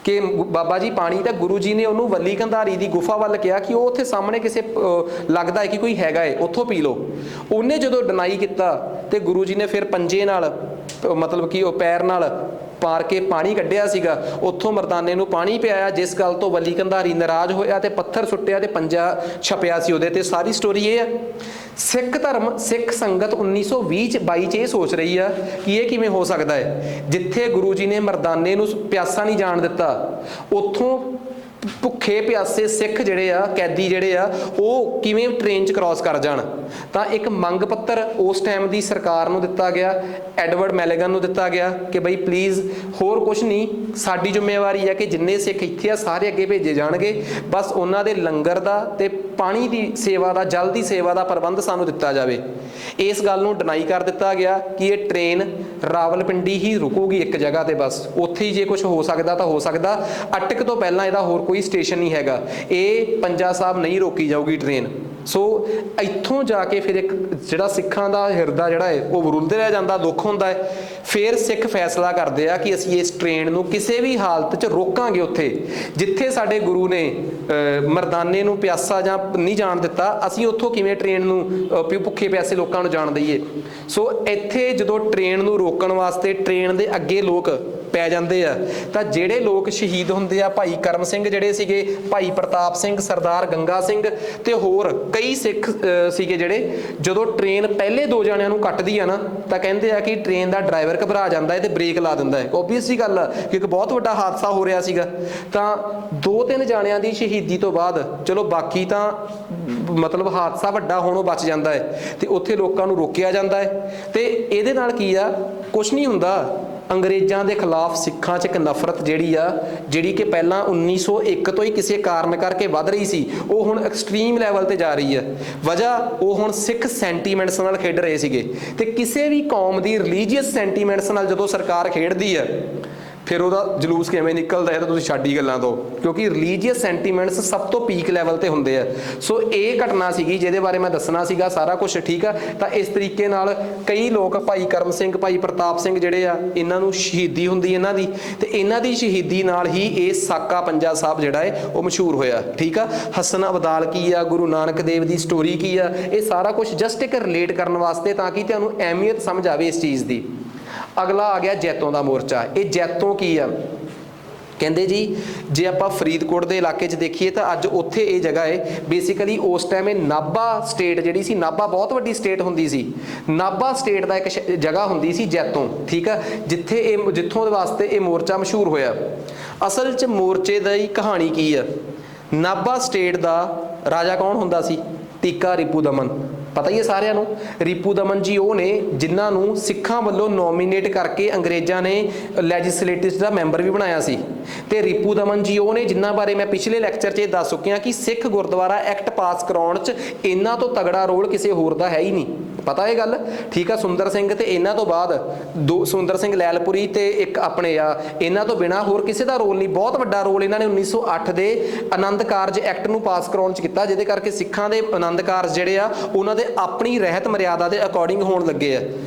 कि बाबा जी पानी, तो गुरु जी ने उन्होंने वली कंधारी की गुफा वाल कहा कि वो उत्थे सामने किसी लगता है कि कोई हैगा है, उत्थों पी लो। उन्हें जो डिनाई किया तो गुरु जी ने फिर पंजे नाल मतलब कि पैर नाल पार के पानी कढ़िया सीगा, उत्थों मरदाने नूं पानी पियाया, जिस गल तो वली कंधारी नाराज होया ते पत्थर सुट्टिया ते पंजा छपिया सी उहदे ते। सारी स्टोरी ये है। सिख धर्म सिख संगत 1922 च ये सोच रही है कि ये किवें हो सकता है, जिथे गुरु जी ने मरदाने नूं प्यासा नहीं जाण दिता, उत्थों भुखे प्यासे सिख जिहड़े आ कैदी जिहड़े आ वो किवें ट्रेन च क्रॉस कर जाण। तां एक मंग पत्तर उस टाइम की सरकार नूं दिता गया, एडवर्ड मैलेगन नूं दिता गया कि बई प्लीज़ होर कुछ नहीं, साडी जिम्मेवारी है कि जिन्ने सिख इत्थे आ सारे अगे भेजे जाणगे, बस उन्हां दे लंगर दा ते पानी की सेवा का, जल की सेवा का प्रबंध सानूं दिता जावे। इस गल नूं डिनाई कर दिता गया कि ये ट्रेन रावलपिंडी ही रुकूगी एक जगह ते, बस उत्थे ही जे कुछ हो सकता तो हो सकता, अटक तो पहला इहदा होर कोई स्टेशन नहीं हैगा, ये पंजा साहब नहीं रोकी जाऊगी ट्रेन। सो इत्थों जाके फिर एक जिहड़ा सिखां दा हिरदा जिहड़ा है वो वरुलदे रह जांदा, दुख हुंदा है। फिर सिख फैसला करते हैं कि असीं इस ट्रेन नूं किसी भी हालत च रोकांगे, उत्थे जिथे साडे गुरु ने मरदाने नूं प्यासा जां नहीं जाण दिता, असीं उत्थों किवें ट्रेन नूं भुखे प्यासे लोकां नूं जाण दईए। सो इत्थे जदों ट्रेन नूं रोकण वास्ते ट्रेन दे अगे लोक ਪੈ ਜਾਂਦੇ ਆ ਤਾਂ ਜਿਹੜੇ ਲੋਕ ਸ਼ਹੀਦ ਹੁੰਦੇ ਆ, ਭਾਈ ਕਰਮ ਸਿੰਘ ਜਿਹੜੇ ਸੀਗੇ, ਭਾਈ ਪ੍ਰਤਾਪ ਸਿੰਘ, ਸਰਦਾਰ ਗੰਗਾ ਸਿੰਘ ਤੇ ਹੋਰ ਕਈ ਸਿੱਖ ਸੀਗੇ ਜਿਹੜੇ, ਜਦੋਂ ਟ੍ਰੇਨ ਪਹਿਲੇ 2 ਜਣਿਆਂ ਨੂੰ ਕੱਟਦੀ ਆ ਨਾ ਤਾਂ ਕਹਿੰਦੇ ਆ ਕਿ ਟ੍ਰੇਨ ਦਾ ਡਰਾਈਵਰ ਘਬਰਾ ਜਾਂਦਾ ਹੈ ਤੇ ਬ੍ਰੇਕ ਲਾ ਦਿੰਦਾ ਹੈ। ਓਬਵੀਅਸ ਜੀ ਗੱਲ ਆ, ਕਿਉਂਕਿ ਬਹੁਤ ਵੱਡਾ ਹਾਦਸਾ ਹੋ ਰਿਹਾ ਸੀਗਾ। ਤਾਂ 2-3 ਜਣਿਆਂ ਦੀ ਸ਼ਹੀਦੀ ਤੋਂ ਬਾਅਦ ਚਲੋ ਬਾਕੀ ਤਾਂ ਮਤਲਬ ਹਾਦਸਾ ਵੱਡਾ ਹੋਣੋਂ ਬਚ ਜਾਂਦਾ ਹੈ ਤੇ ਉੱਥੇ ਲੋਕਾਂ ਨੂੰ ਰੋਕਿਆ ਜਾਂਦਾ ਹੈ। ਤੇ ਇਹਦੇ ਨਾਲ ਕੀ ਆ, ਕੁਛ ਨਹੀਂ ਹੁੰਦਾ। ਅੰਗਰੇਜ਼ਾਂ ਦੇ ਖਿਲਾਫ ਸਿੱਖਾਂ 'ਚ ਇੱਕ ਨਫ਼ਰਤ ਜਿਹੜੀ ਕਿ ਪਹਿਲਾਂ 1901 ਤੋਂ ਹੀ ਕਿਸੇ ਕਾਰਨ ਕਰਕੇ ਵੱਧ ਰਹੀ ਸੀ, ਉਹ ਹੁਣ ਐਕਸਟ੍ਰੀਮ ਲੈਵਲ ਤੇ ਜਾ ਰਹੀ ਹੈ। ਵਜ੍ਹਾ ਉਹ ਹੁਣ ਸਿੱਖ ਸੈਂਟੀਮੈਂਟਸ ਨਾਲ ਖੇਡ ਰਹੇ ਸੀਗੇ। ਤੇ ਕਿਸੇ ਵੀ ਕੌਮ ਦੀ ਰਿਲੀਜੀਅਸ ਸੈਂਟੀਮੈਂਟਸ ਨਾਲ ਜਦੋਂ ਸਰਕਾਰ ਖੇਡਦੀ ਹੈ ਫਿਰ ਉਹਦਾ ਜਲੂਸ ਕਿਵੇਂ ਨਿਕਲਦਾ ਹੈ ਤਾਂ ਤੁਸੀਂ ਛੱਡੀ ਗੱਲਾਂ ਤੋਂ, ਕਿਉਂਕਿ ਰਿਲੀਜੀਅਸ ਸੈਂਟੀਮੈਂਟਸ ਸਭ ਤੋਂ ਪੀਕ ਲੈਵਲ ਤੇ ਹੁੰਦੇ ਆ। ਸੋ ਇਹ ਘਟਨਾ ਸੀਗੀ ਜਿਹਦੇ ਬਾਰੇ ਮੈਂ ਦੱਸਣਾ ਸੀਗਾ ਸਾਰਾ ਕੁਝ, ਠੀਕ ਆ। ਤਾਂ ਇਸ ਤਰੀਕੇ ਨਾਲ ਕਈ ਲੋਕ, ਭਾਈ ਕਰਮ ਸਿੰਘ, ਭਾਈ ਪ੍ਰਤਾਪ ਸਿੰਘ ਜਿਹੜੇ ਆ, ਇਹਨਾਂ ਨੂੰ ਸ਼ਹੀਦੀ ਹੁੰਦੀ ਇਹਨਾਂ ਦੀ, ਤੇ ਇਹਨਾਂ ਦੀ ਸ਼ਹੀਦੀ ਨਾਲ ਹੀ ਇਹ ਸਾਕਾ ਪੰਜਾ ਸਾਹਿਬ ਜਿਹੜਾ ਹੈ ਉਹ ਮਸ਼ਹੂਰ ਹੋਇਆ, ਠੀਕ ਆ। ਹਸਨ ਅਬਦਾਲ ਕੀ ਆ, ਗੁਰੂ ਨਾਨਕ ਦੇਵ ਦੀ ਸਟੋਰੀ ਕੀ ਆ, ਇਹ ਸਾਰਾ ਕੁਝ ਜਸਟ ਇੱਕ ਰਿਲੇਟ ਕਰਨ ਵਾਸਤੇ, ਤਾਂ ਕਿ ਤੁਹਾਨੂੰ ਅਹਿਮੀਅਤ ਸਮਝ ਆਵੇ ਇਸ ਚੀਜ਼ ਦੀ। ਅਗਲਾ ਆ ਗਿਆ ਜੈਤੋਂ ਦਾ ਮੋਰਚਾ। ਇਹ ਜੈਤੋਂ ਕੀ ਆ, ਕਹਿੰਦੇ ਜੀ ਜੇ ਆਪਾਂ ਫਰੀਦਕੋਟ ਦੇ ਇਲਾਕੇ 'ਚ ਦੇਖੀਏ ਤਾਂ ਅੱਜ ਉੱਥੇ ਇਹ ਜਗ੍ਹਾ ਹੈ ਬੇਸਿਕਲੀ, ਉਸ ਟਾਈਮ ਇਹ ਨਾਭਾ ਸਟੇਟ ਜਿਹੜੀ ਸੀ, ਨਾਭਾ ਬਹੁਤ ਵੱਡੀ ਸਟੇਟ ਹੁੰਦੀ ਸੀ, ਨਾਭਾ ਸਟੇਟ ਦਾ ਇੱਕ ਜਗ੍ਹਾ ਹੁੰਦੀ ਸੀ ਜੈਤੋਂ, ਠੀਕ ਆ, ਜਿੱਥੋਂ ਦੇ ਵਾਸਤੇ ਇਹ ਮੋਰਚਾ ਮਸ਼ਹੂਰ ਹੋਇਆ। ਅਸਲ 'ਚ ਮੋਰਚੇ ਦੀ ਕਹਾਣੀ ਕੀ ਆ, ਨਾਭਾ ਸਟੇਟ ਦਾ ਰਾਜਾ ਕੌਣ ਹੁੰਦਾ ਸੀ? ਟੀਕਾ ਰਿਪੂ ਦਮਨ, ਪਤਾ ਹੀ ਹੈ ਸਾਰਿਆਂ ਨੂੰ। ਰਿਪੂ ਦਮਨ ਜੀ ਉਹ ਨੇ ਜਿਨ੍ਹਾਂ ਨੂੰ ਸਿੱਖਾਂ ਵੱਲੋਂ ਨੋਮੀਨੇਟ ਕਰਕੇ ਅੰਗਰੇਜ਼ਾਂ ਨੇ ਲੈਜਿਸਲੇਟਿਵ ਦਾ ਮੈਂਬਰ ਵੀ ਬਣਾਇਆ ਸੀ। ਤੇ ਰਿਪੂ ਦਮਨ ਜੀ ਉਹ ਨੇ ਜਿਨ੍ਹਾਂ ਬਾਰੇ ਮੈਂ ਪਿਛਲੇ ਲੈਕਚਰ 'ਚ ਇਹ ਦੱਸ ਚੁੱਕਿਆ ਕਿ ਸਿੱਖ ਗੁਰਦੁਆਰਾ ਐਕਟ ਪਾਸ ਕਰਾਉਣ 'ਚ ਇਹਨਾਂ ਤੋਂ ਤਗੜਾ ਰੋਲ ਕਿਸੇ ਹੋਰ ਦਾ ਹੈ ਹੀ ਨਹੀਂ, ਪਤਾ ਇਹ ਗੱਲ, ਠੀਕ ਆ। ਸੁੰਦਰ ਸਿੰਘ ਤੇ ਇਹਨਾਂ ਤੋਂ ਬਾਅਦ ਸੁੰਦਰ ਸਿੰਘ ਲੈਲਪੁਰੀ ਤੇ ਇੱਕ ਆਪਣੇ ਆ, ਇਹਨਾਂ ਤੋਂ ਬਿਨਾਂ ਹੋਰ ਕਿਸੇ ਦਾ ਰੋਲ ਨਹੀਂ। ਬਹੁਤ ਵੱਡਾ ਰੋਲ ਇਹਨਾਂ ਨੇ 1908 ਦੇ ਆਨੰਦ ਕਾਰਜ ਐਕਟ ਨੂੰ ਪਾਸ ਕਰਾਉਣ 'ਚ ਕੀਤਾ, ਜਿਹਦੇ ਕਰਕੇ ਸਿੱਖਾਂ ਦੇ ਆਨੰਦ ਕਾਰਜ ਜਿਹੜੇ ਆ ਉਹਨਾਂ ਦੇ ਆਪਣੀ ਰਹਿਤ ਮਰਿਆਦਾ ਦੇ ਅਕੋਰਡਿੰਗ ਹੋਣ ਲੱਗੇ ਆ।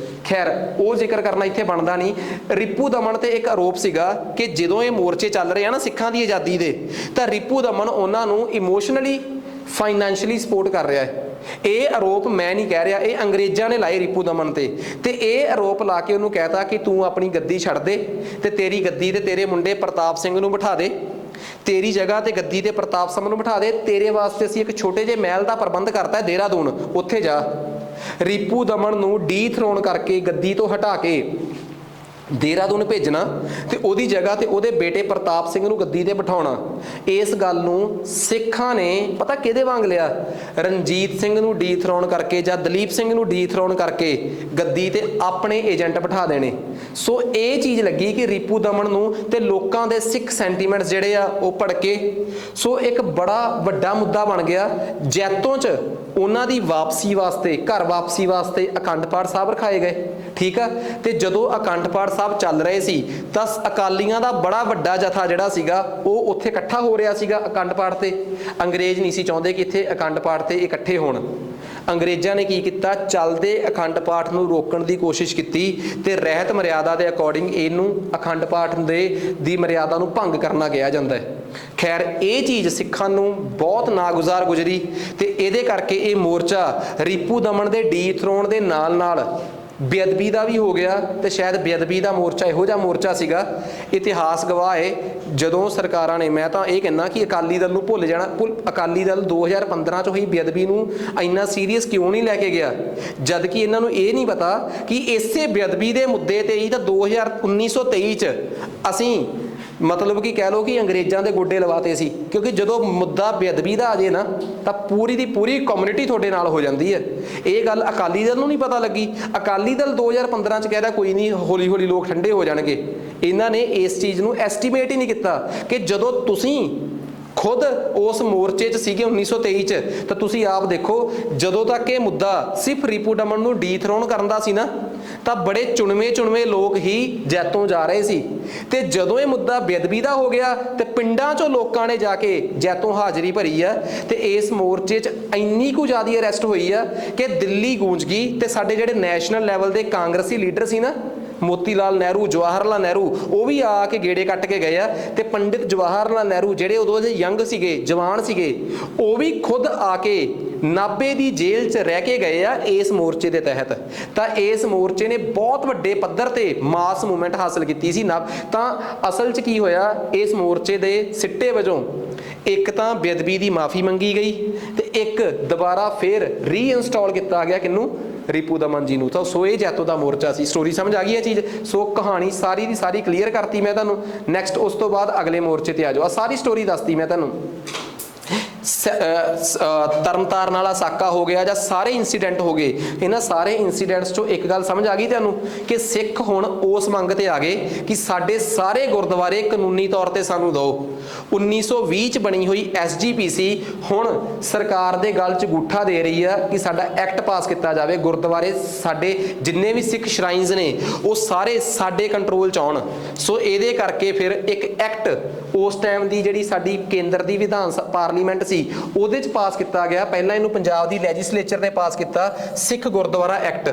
ਖੈਰ ਉਹ ਜ਼ਿਕਰ ਕਰਨਾ ਇੱਥੇ ਬਣਦਾ ਨਹੀਂ। ਰਿਪੂ ਦਮਨ ਤੇ ਇੱਕ ਆਰੋਪ ਸੀਗਾ ਕਿ ਜਦੋਂ ਇਹ ਮੋਰਚੇ ਚੱਲ ਰਹੇ ਆ ਨਾ ਸਿੱਖਾਂ ਦੀ ਆਜ਼ਾਦੀ ਦੇ, ਤਾਂ ਰਿਪੂ ਦਮਨ ਉਹਨਾਂ ਨੂੰ ਇਮੋਸ਼ਨਲੀ, ਫਾਈਨੈਂਸ਼ਲੀ ਸਪੋਰਟ ਕਰ ਰਿਹਾ ਹੈ। ਇਹ ਆਰੋਪ ਮੈਂ ਨਹੀਂ ਕਹਿ ਰਿਹਾ, ਇਹ ਅੰਗਰੇਜ਼ਾਂ ਨੇ ਲਾਏ ਰਿਪੂ ਦਮਨ ਤੇ ਇਹ ਆਰੋਪ ਲਾ ਕੇ ਉਹਨੂੰ ਕਹਿਤਾ ਕਿ ਤੂੰ ਆਪਣੀ ਗੱਦੀ ਛੱਡ ਦੇ ਤੇ ਤੇਰੀ ਗੱਦੀ ਤੇ ਤੇਰੇ ਮੁੰਡੇ ਪ੍ਰਤਾਪ ਸਿੰਘ ਨੂੰ ਬਿਠਾ ਦੇ, ਤੇਰੀ ਜਗ੍ਹਾ ਤੇ ਗੱਦੀ ਤੇ ਪ੍ਰਤਾਪ ਸਿੰਘ ਨੂੰ ਬਿਠਾ ਦੇ, ਤੇਰੇ ਵਾਸਤੇ ਅਸੀਂ ਇੱਕ ਛੋਟੇ ਜਿਹੇ ਮਹਿਲ ਦਾ ਪ੍ਰਬੰਧ ਕਰਤਾ ਦੇਹਰਾਦੂਨ, ਉੱਥੇ ਜਾ। ਰਿਪੂ ਦਮਨ ਨੂੰ ਡੀਥਰੋਨ ਕਰਕੇ, ਗੱਦੀ ਤੋਂ ਹਟਾ ਕੇ ਦੇਹਰਾਦੂਨ ਭੇਜਣਾ ਤੇ ਉਹਦੀ ਜਗ੍ਹਾ ਤੇ ਉਹਦੇ ਬੇਟੇ ਪ੍ਰਤਾਪ ਸਿੰਘ ਨੂੰ ਗੱਦੀ ਤੇ ਬਿਠਾਉਣਾ। ਇਸ ਗੱਲ ਨੂੰ ਸਿੱਖਾਂ ਨੇ ਪਤਾ ਕਿਹਦੇ ਵਾਂਗ ਲਿਆ? ਰਣਜੀਤ ਸਿੰਘ ਨੂੰ ਡੀਥਰੋਨ ਕਰਕੇ ਜਾਂ ਦਲੀਪ ਸਿੰਘ ਨੂੰ ਡੀਥਰੋਨ ਕਰਕੇ ਗੱਦੀ ਤੇ ਆਪਣੇ ਏਜੰਟ ਬਿਠਾ ਦੇਣੇ। ਸੋ ਇਹ ਚੀਜ਼ ਲੱਗੀ ਕਿ ਰਿਪੂ ਦਮਨ ਨੂੰ ਤੇ ਲੋਕਾਂ ਦੇ ਸਿੱਖ ਸੈਂਟੀਮੈਂਟਸ ਜਿਹੜੇ ਆ ਉਹ ਭੜਕੇ। ਸੋ ਇੱਕ ਬੜਾ ਵੱਡਾ ਮੁੱਦਾ ਬਣ ਗਿਆ। ਜੈਤੋਂ 'ਚ ਉਹਨਾਂ ਦੀ ਵਾਪਸੀ ਵਾਸਤੇ, ਘਰ ਵਾਪਸੀ ਵਾਸਤੇ ਅਖੰਡ ਪਾਠ ਸਾਹਿਬ ਰਖਾਏ ਗਏ, ਠੀਕ ਆ। ਤੇ ਜਦੋਂ ਅਖੰਡ ਪਾਠ ਸਾਹਿਬ ਚੱਲ ਰਹੇ ਸੀ ਤਾਂ ਅਕਾਲੀਆਂ ਦਾ ਬੜਾ ਵੱਡਾ ਜਥਾ ਜਿਹੜਾ ਸੀਗਾ ਉਹ ਉੱਥੇ ਇਕੱਠਾ ਹੋ ਰਿਹਾ ਸੀਗਾ ਅਖੰਡ ਪਾਠ ਤੇ। ਅੰਗਰੇਜ਼ ਨਹੀਂ ਸੀ ਚਾਹੁੰਦੇ ਕਿ ਇੱਥੇ ਅਖੰਡ ਪਾਠ ਤੇ ਇਕੱਠੇ ਹੋਣ। ਅੰਗਰੇਜ਼ਾਂ ਨੇ ਕੀ ਕੀਤਾ? ਚੱਲਦੇ ਅਖੰਡ ਪਾਠ ਨੂੰ ਰੋਕਣ ਦੀ ਕੋਸ਼ਿਸ਼ ਕੀਤੀ ਤੇ ਰਹਿਤ ਮਰਿਆਦਾ ਦੇ ਅਕੋਰਡਿੰਗ ਇਹਨੂੰ ਅਖੰਡ ਪਾਠ ਦੀ ਮਰਿਆਦਾ ਨੂੰ ਭੰਗ ਕਰਨਾ ਕਿਹਾ ਜਾਂਦਾ ਹੈ। ਖੈਰ ਇਹ ਚੀਜ਼ ਸਿੱਖਾਂ ਨੂੰ ਬਹੁਤ ਨਾਗੁਜ਼ਾਰ ਗੁਜ਼ਰੀ ਤੇ ਇਹਦੇ ਕਰਕੇ ਇਹ ਮੋਰਚਾ ਰਿਪੂ ਦਮਨ ਦੇ ਡੀਥਰੋਨ ਦੇ ਨਾਲ ਨਾਲ ਬੇਅਦਬੀ ਦਾ ਵੀ ਹੋ ਗਿਆ। ਤੇ ਸ਼ਾਇਦ ਬੇਅਦਬੀ ਦਾ ਮੋਰਚਾ ਇਹੋ ਜਿਹਾ ਮੋਰਚਾ ਸੀਗਾ, ਇਤਿਹਾਸ ਗਵਾਹ ਹੈ, ਜਦੋਂ ਸਰਕਾਰਾਂ ਨੇ, ਮੈਂ ਤਾਂ ਇਹ ਕਹਿੰਦਾ ਕਿ ਅਕਾਲੀ ਦਲ ਨੂੰ ਭੁੱਲ ਜਾਣਾ। ਅਕਾਲੀ ਦਲ 2015 'ਚ ਹੋਈ ਬੇਅਦਬੀ ਨੂੰ ਇੰਨਾ ਸੀਰੀਅਸ ਕਿਉਂ ਨਹੀਂ ਲੈ ਕੇ ਗਿਆ, ਜਦ ਕਿ ਇਹਨਾਂ ਨੂੰ ਇਹ ਨਹੀਂ ਪਤਾ ਕਿ ਇਸੇ ਬੇਅਦਬੀ ਦੇ ਮੁੱਦੇ ਤੇ ਹੀ ਤਾਂ 1923 'ਚ ਅਸੀਂ ਮਤਲਬ ਕਿ ਕਹਿ ਲਓ ਕਿ ਅੰਗਰੇਜ਼ਾਂ ਦੇ ਗੋਡੇ ਲਵਾਤੇ ਸੀ। ਕਿਉਂਕਿ ਜਦੋਂ ਮੁੱਦਾ ਬੇਅਦਬੀ ਦਾ ਆ ਜੇ ਨਾ ਤਾਂ ਪੂਰੀ ਦੀ ਪੂਰੀ ਕਮਿਊਨਿਟੀ ਤੁਹਾਡੇ ਨਾਲ ਹੋ ਜਾਂਦੀ ਹੈ। ਇਹ ਗੱਲ ਅਕਾਲੀ ਦਲ ਨੂੰ ਨਹੀਂ ਪਤਾ ਲੱਗੀ। ਅਕਾਲੀ ਦਲ 2015 'ਚ ਕਹਿਦਾ ਕੋਈ ਨਹੀਂ, ਹੌਲੀ ਹੌਲੀ ਲੋਕ ਠੰਡੇ ਹੋ ਜਾਣਗੇ। ਇਹਨਾਂ ਨੇ ਇਸ ਚੀਜ਼ ਨੂੰ ਐਸਟੀਮੇਟ ਹੀ ਨਹੀਂ ਕੀਤਾ ਕਿ ਜਦੋਂ ਤੁਸੀਂ ਖੁਦ ਉਸ ਮੋਰਚੇ 'ਚ ਸੀਗੇ 1923 'ਚ, ਤਾਂ ਤੁਸੀਂ ਆਪ ਦੇਖੋ ਜਦੋਂ ਤੱਕ ਇਹ ਮੁੱਦਾ ਸਿਰਫ ਰਿਪੂ ਦਮਨ ਨੂੰ ਡੀਥਰੋਨ ਕਰਨ ਦਾ ਸੀ ਨਾ, ਤਾਂ ਬੜੇ ਚੁਣਵੇਂ ਲੋਕ ਹੀ ਜੈਤੋਂ ਜਾ ਰਹੇ ਸੀ। ਤੇ ਜਦੋਂ ਇਹ ਮੁੱਦਾ ਬੇਅਦਬੀ ਦਾ ਹੋ ਗਿਆ ਤੇ ਪਿੰਡਾਂ 'ਚੋਂ ਲੋਕਾਂ ਨੇ ਜਾ ਕੇ ਜੈਤੋਂ ਹਾਜ਼ਰੀ ਭਰੀ ਆ ਤੇ ਇਸ ਮੋਰਚੇ 'ਚ ਇੰਨੀ ਕੁ ਜ਼ਿਆਦਾ ਅਰੈਸਟ ਹੋਈ ਆ ਕਿ ਦਿੱਲੀ ਗੂੰਜ ਗਈ। ਤੇ ਸਾਡੇ ਜਿਹੜੇ ਨੈਸ਼ਨਲ ਲੈਵਲ ਦੇ ਕਾਂਗਰਸੀ ਲੀਡਰ ਸੀ ਨਾ, ਮੋਤੀ ਲਾਲ ਨਹਿਰੂ, ਜਵਾਹਰ ਲਾਲ ਨਹਿਰੂ, ਉਹ ਵੀ ਆ ਕੇ ਗੇੜੇ ਕੱਟ ਕੇ ਗਏ ਆ। ਤੇ ਪੰਡਿਤ ਜਵਾਹਰ ਲਾਲ ਨਹਿਰੂ ਜਿਹੜੇ ਉਦੋਂ ਦੇ ਯੰਗ ਸੀਗੇ, ਜਵਾਨ ਸੀਗੇ, ਉਹ ਵੀ ਖੁਦ ਆ ਕੇ ਨਾਭੇ ਦੀ ਜੇਲ੍ਹ 'ਚ ਰਹਿ ਕੇ ਗਏ ਆ ਇਸ ਮੋਰਚੇ ਦੇ ਤਹਿਤ। ਤਾਂ ਇਸ ਮੋਰਚੇ ਨੇ ਬਹੁਤ ਵੱਡੇ ਪੱਧਰ ਤੇ ਮਾਸ ਮੂਵਮੈਂਟ ਹਾਸਲ ਕੀਤੀ ਸੀ ਨਾ। ਤਾਂ ਅਸਲ 'ਚ ਕੀ ਹੋਇਆ, ਇਸ ਮੋਰਚੇ ਦੇ ਸਿੱਟੇ ਵਜੋਂ ਇੱਕ ਤਾਂ ਬੇਅਦਬੀ ਦੀ ਮਾਫੀ ਮੰਗੀ ਗਈ ਤੇ ਇੱਕ ਦੁਬਾਰਾ ਫੇਰ ਰੀਇੰਸਟਾਲ ਕੀਤਾ ਗਿਆ ਕਿਹਨੂੰ, ਰਿਪੂ ਦਮਨ ਜੀ ਨੂੰ। ਤਾਂ ਸੋ ਇਹ ਜੈਤੋ ਦਾ ਮੋਰਚਾ ਸੀ। ਸਟੋਰੀ ਸਮਝ ਆ ਗਈ ਇਹ ਚੀਜ਼। ਸੋ ਕਹਾਣੀ ਸਾਰੀ ਦੀ ਸਾਰੀ ਕਲੀਅਰ ਕਰਤੀ ਮੈਂ ਤੁਹਾਨੂੰ। ਨੈਕਸਟ ਉਸ ਤੋਂ ਬਾਅਦ ਅਗਲੇ ਮੋਰਚੇ ਤੇ ਆ ਜਾਓ। ਆ ਸਾਰੀ ਸਟੋਰੀ ਦੱਸਤੀ ਮੈਂ ਤੁਹਾਨੂੰ। ਤਰਨਤਾਰਨ ਵਾਲਾ ਸਾਕਾ ਹੋ ਗਿਆ ਜਾਂ ਸਾਰੇ ਇੰਸੀਡੈਂਟ ਹੋ ਗਏ। ਇਹਨਾਂ ਸਾਰੇ ਇੰਸੀਡੈਂਟਸ ਚੋਂ ਇੱਕ ਗੱਲ ਸਮਝ ਆ ਗਈ ਤੁਹਾਨੂੰ ਕਿ ਸਿੱਖ ਹੁਣ ਉਸ ਮੰਗ ਤੇ ਆ ਗਏ ਕਿ ਸਾਡੇ ਸਾਰੇ ਗੁਰਦੁਆਰੇ ਕਾਨੂੰਨੀ ਤੌਰ ਤੇ ਸਾਨੂੰ ਦਿਓ। 1920 ਚ ਬਣੀ ਹੋਈ SGPC ਹੁਣ ਸਰਕਾਰ ਦੇ ਗਲ 'ਚ ਗੂਠਾ ਦੇ ਰਹੀ ਆ ਕਿ ਸਾਡਾ ਐਕਟ ਪਾਸ ਕੀਤਾ ਜਾਵੇ, ਗੁਰਦੁਆਰੇ ਸਾਡੇ ਜਿੰਨੇ ਵੀ ਸਿੱਖ ਸ਼ਰਾਈਨਸ ਨੇ ਉਹ ਸਾਰੇ ਸਾਡੇ ਕੰਟਰੋਲ 'ਚ ਆਉਣ। ਸੋ ਇਹਦੇ ਕਰਕੇ ਫਿਰ ਇੱਕ ਐਕਟ ਉਸ ਟਾਈਮ ਦੀ ਜਿਹੜੀ ਸਾਡੀ ਕੇਂਦਰ ਦੀ ਵਿਧਾਨ ਪਾਰਲੀਮੈਂਟ ਸੀ ਉਹਦੇ 'ਚ ਪਾਸ ਕੀਤਾ ਗਿਆ। ਪਹਿਲਾਂ ਇਹਨੂੰ ਪੰਜਾਬ ਦੀ ਲੈਜਿਸਲੇਚਰ ਨੇ ਪਾਸ ਕੀਤਾ, ਸਿੱਖ ਗੁਰਦੁਆਰਾ ਐਕਟ।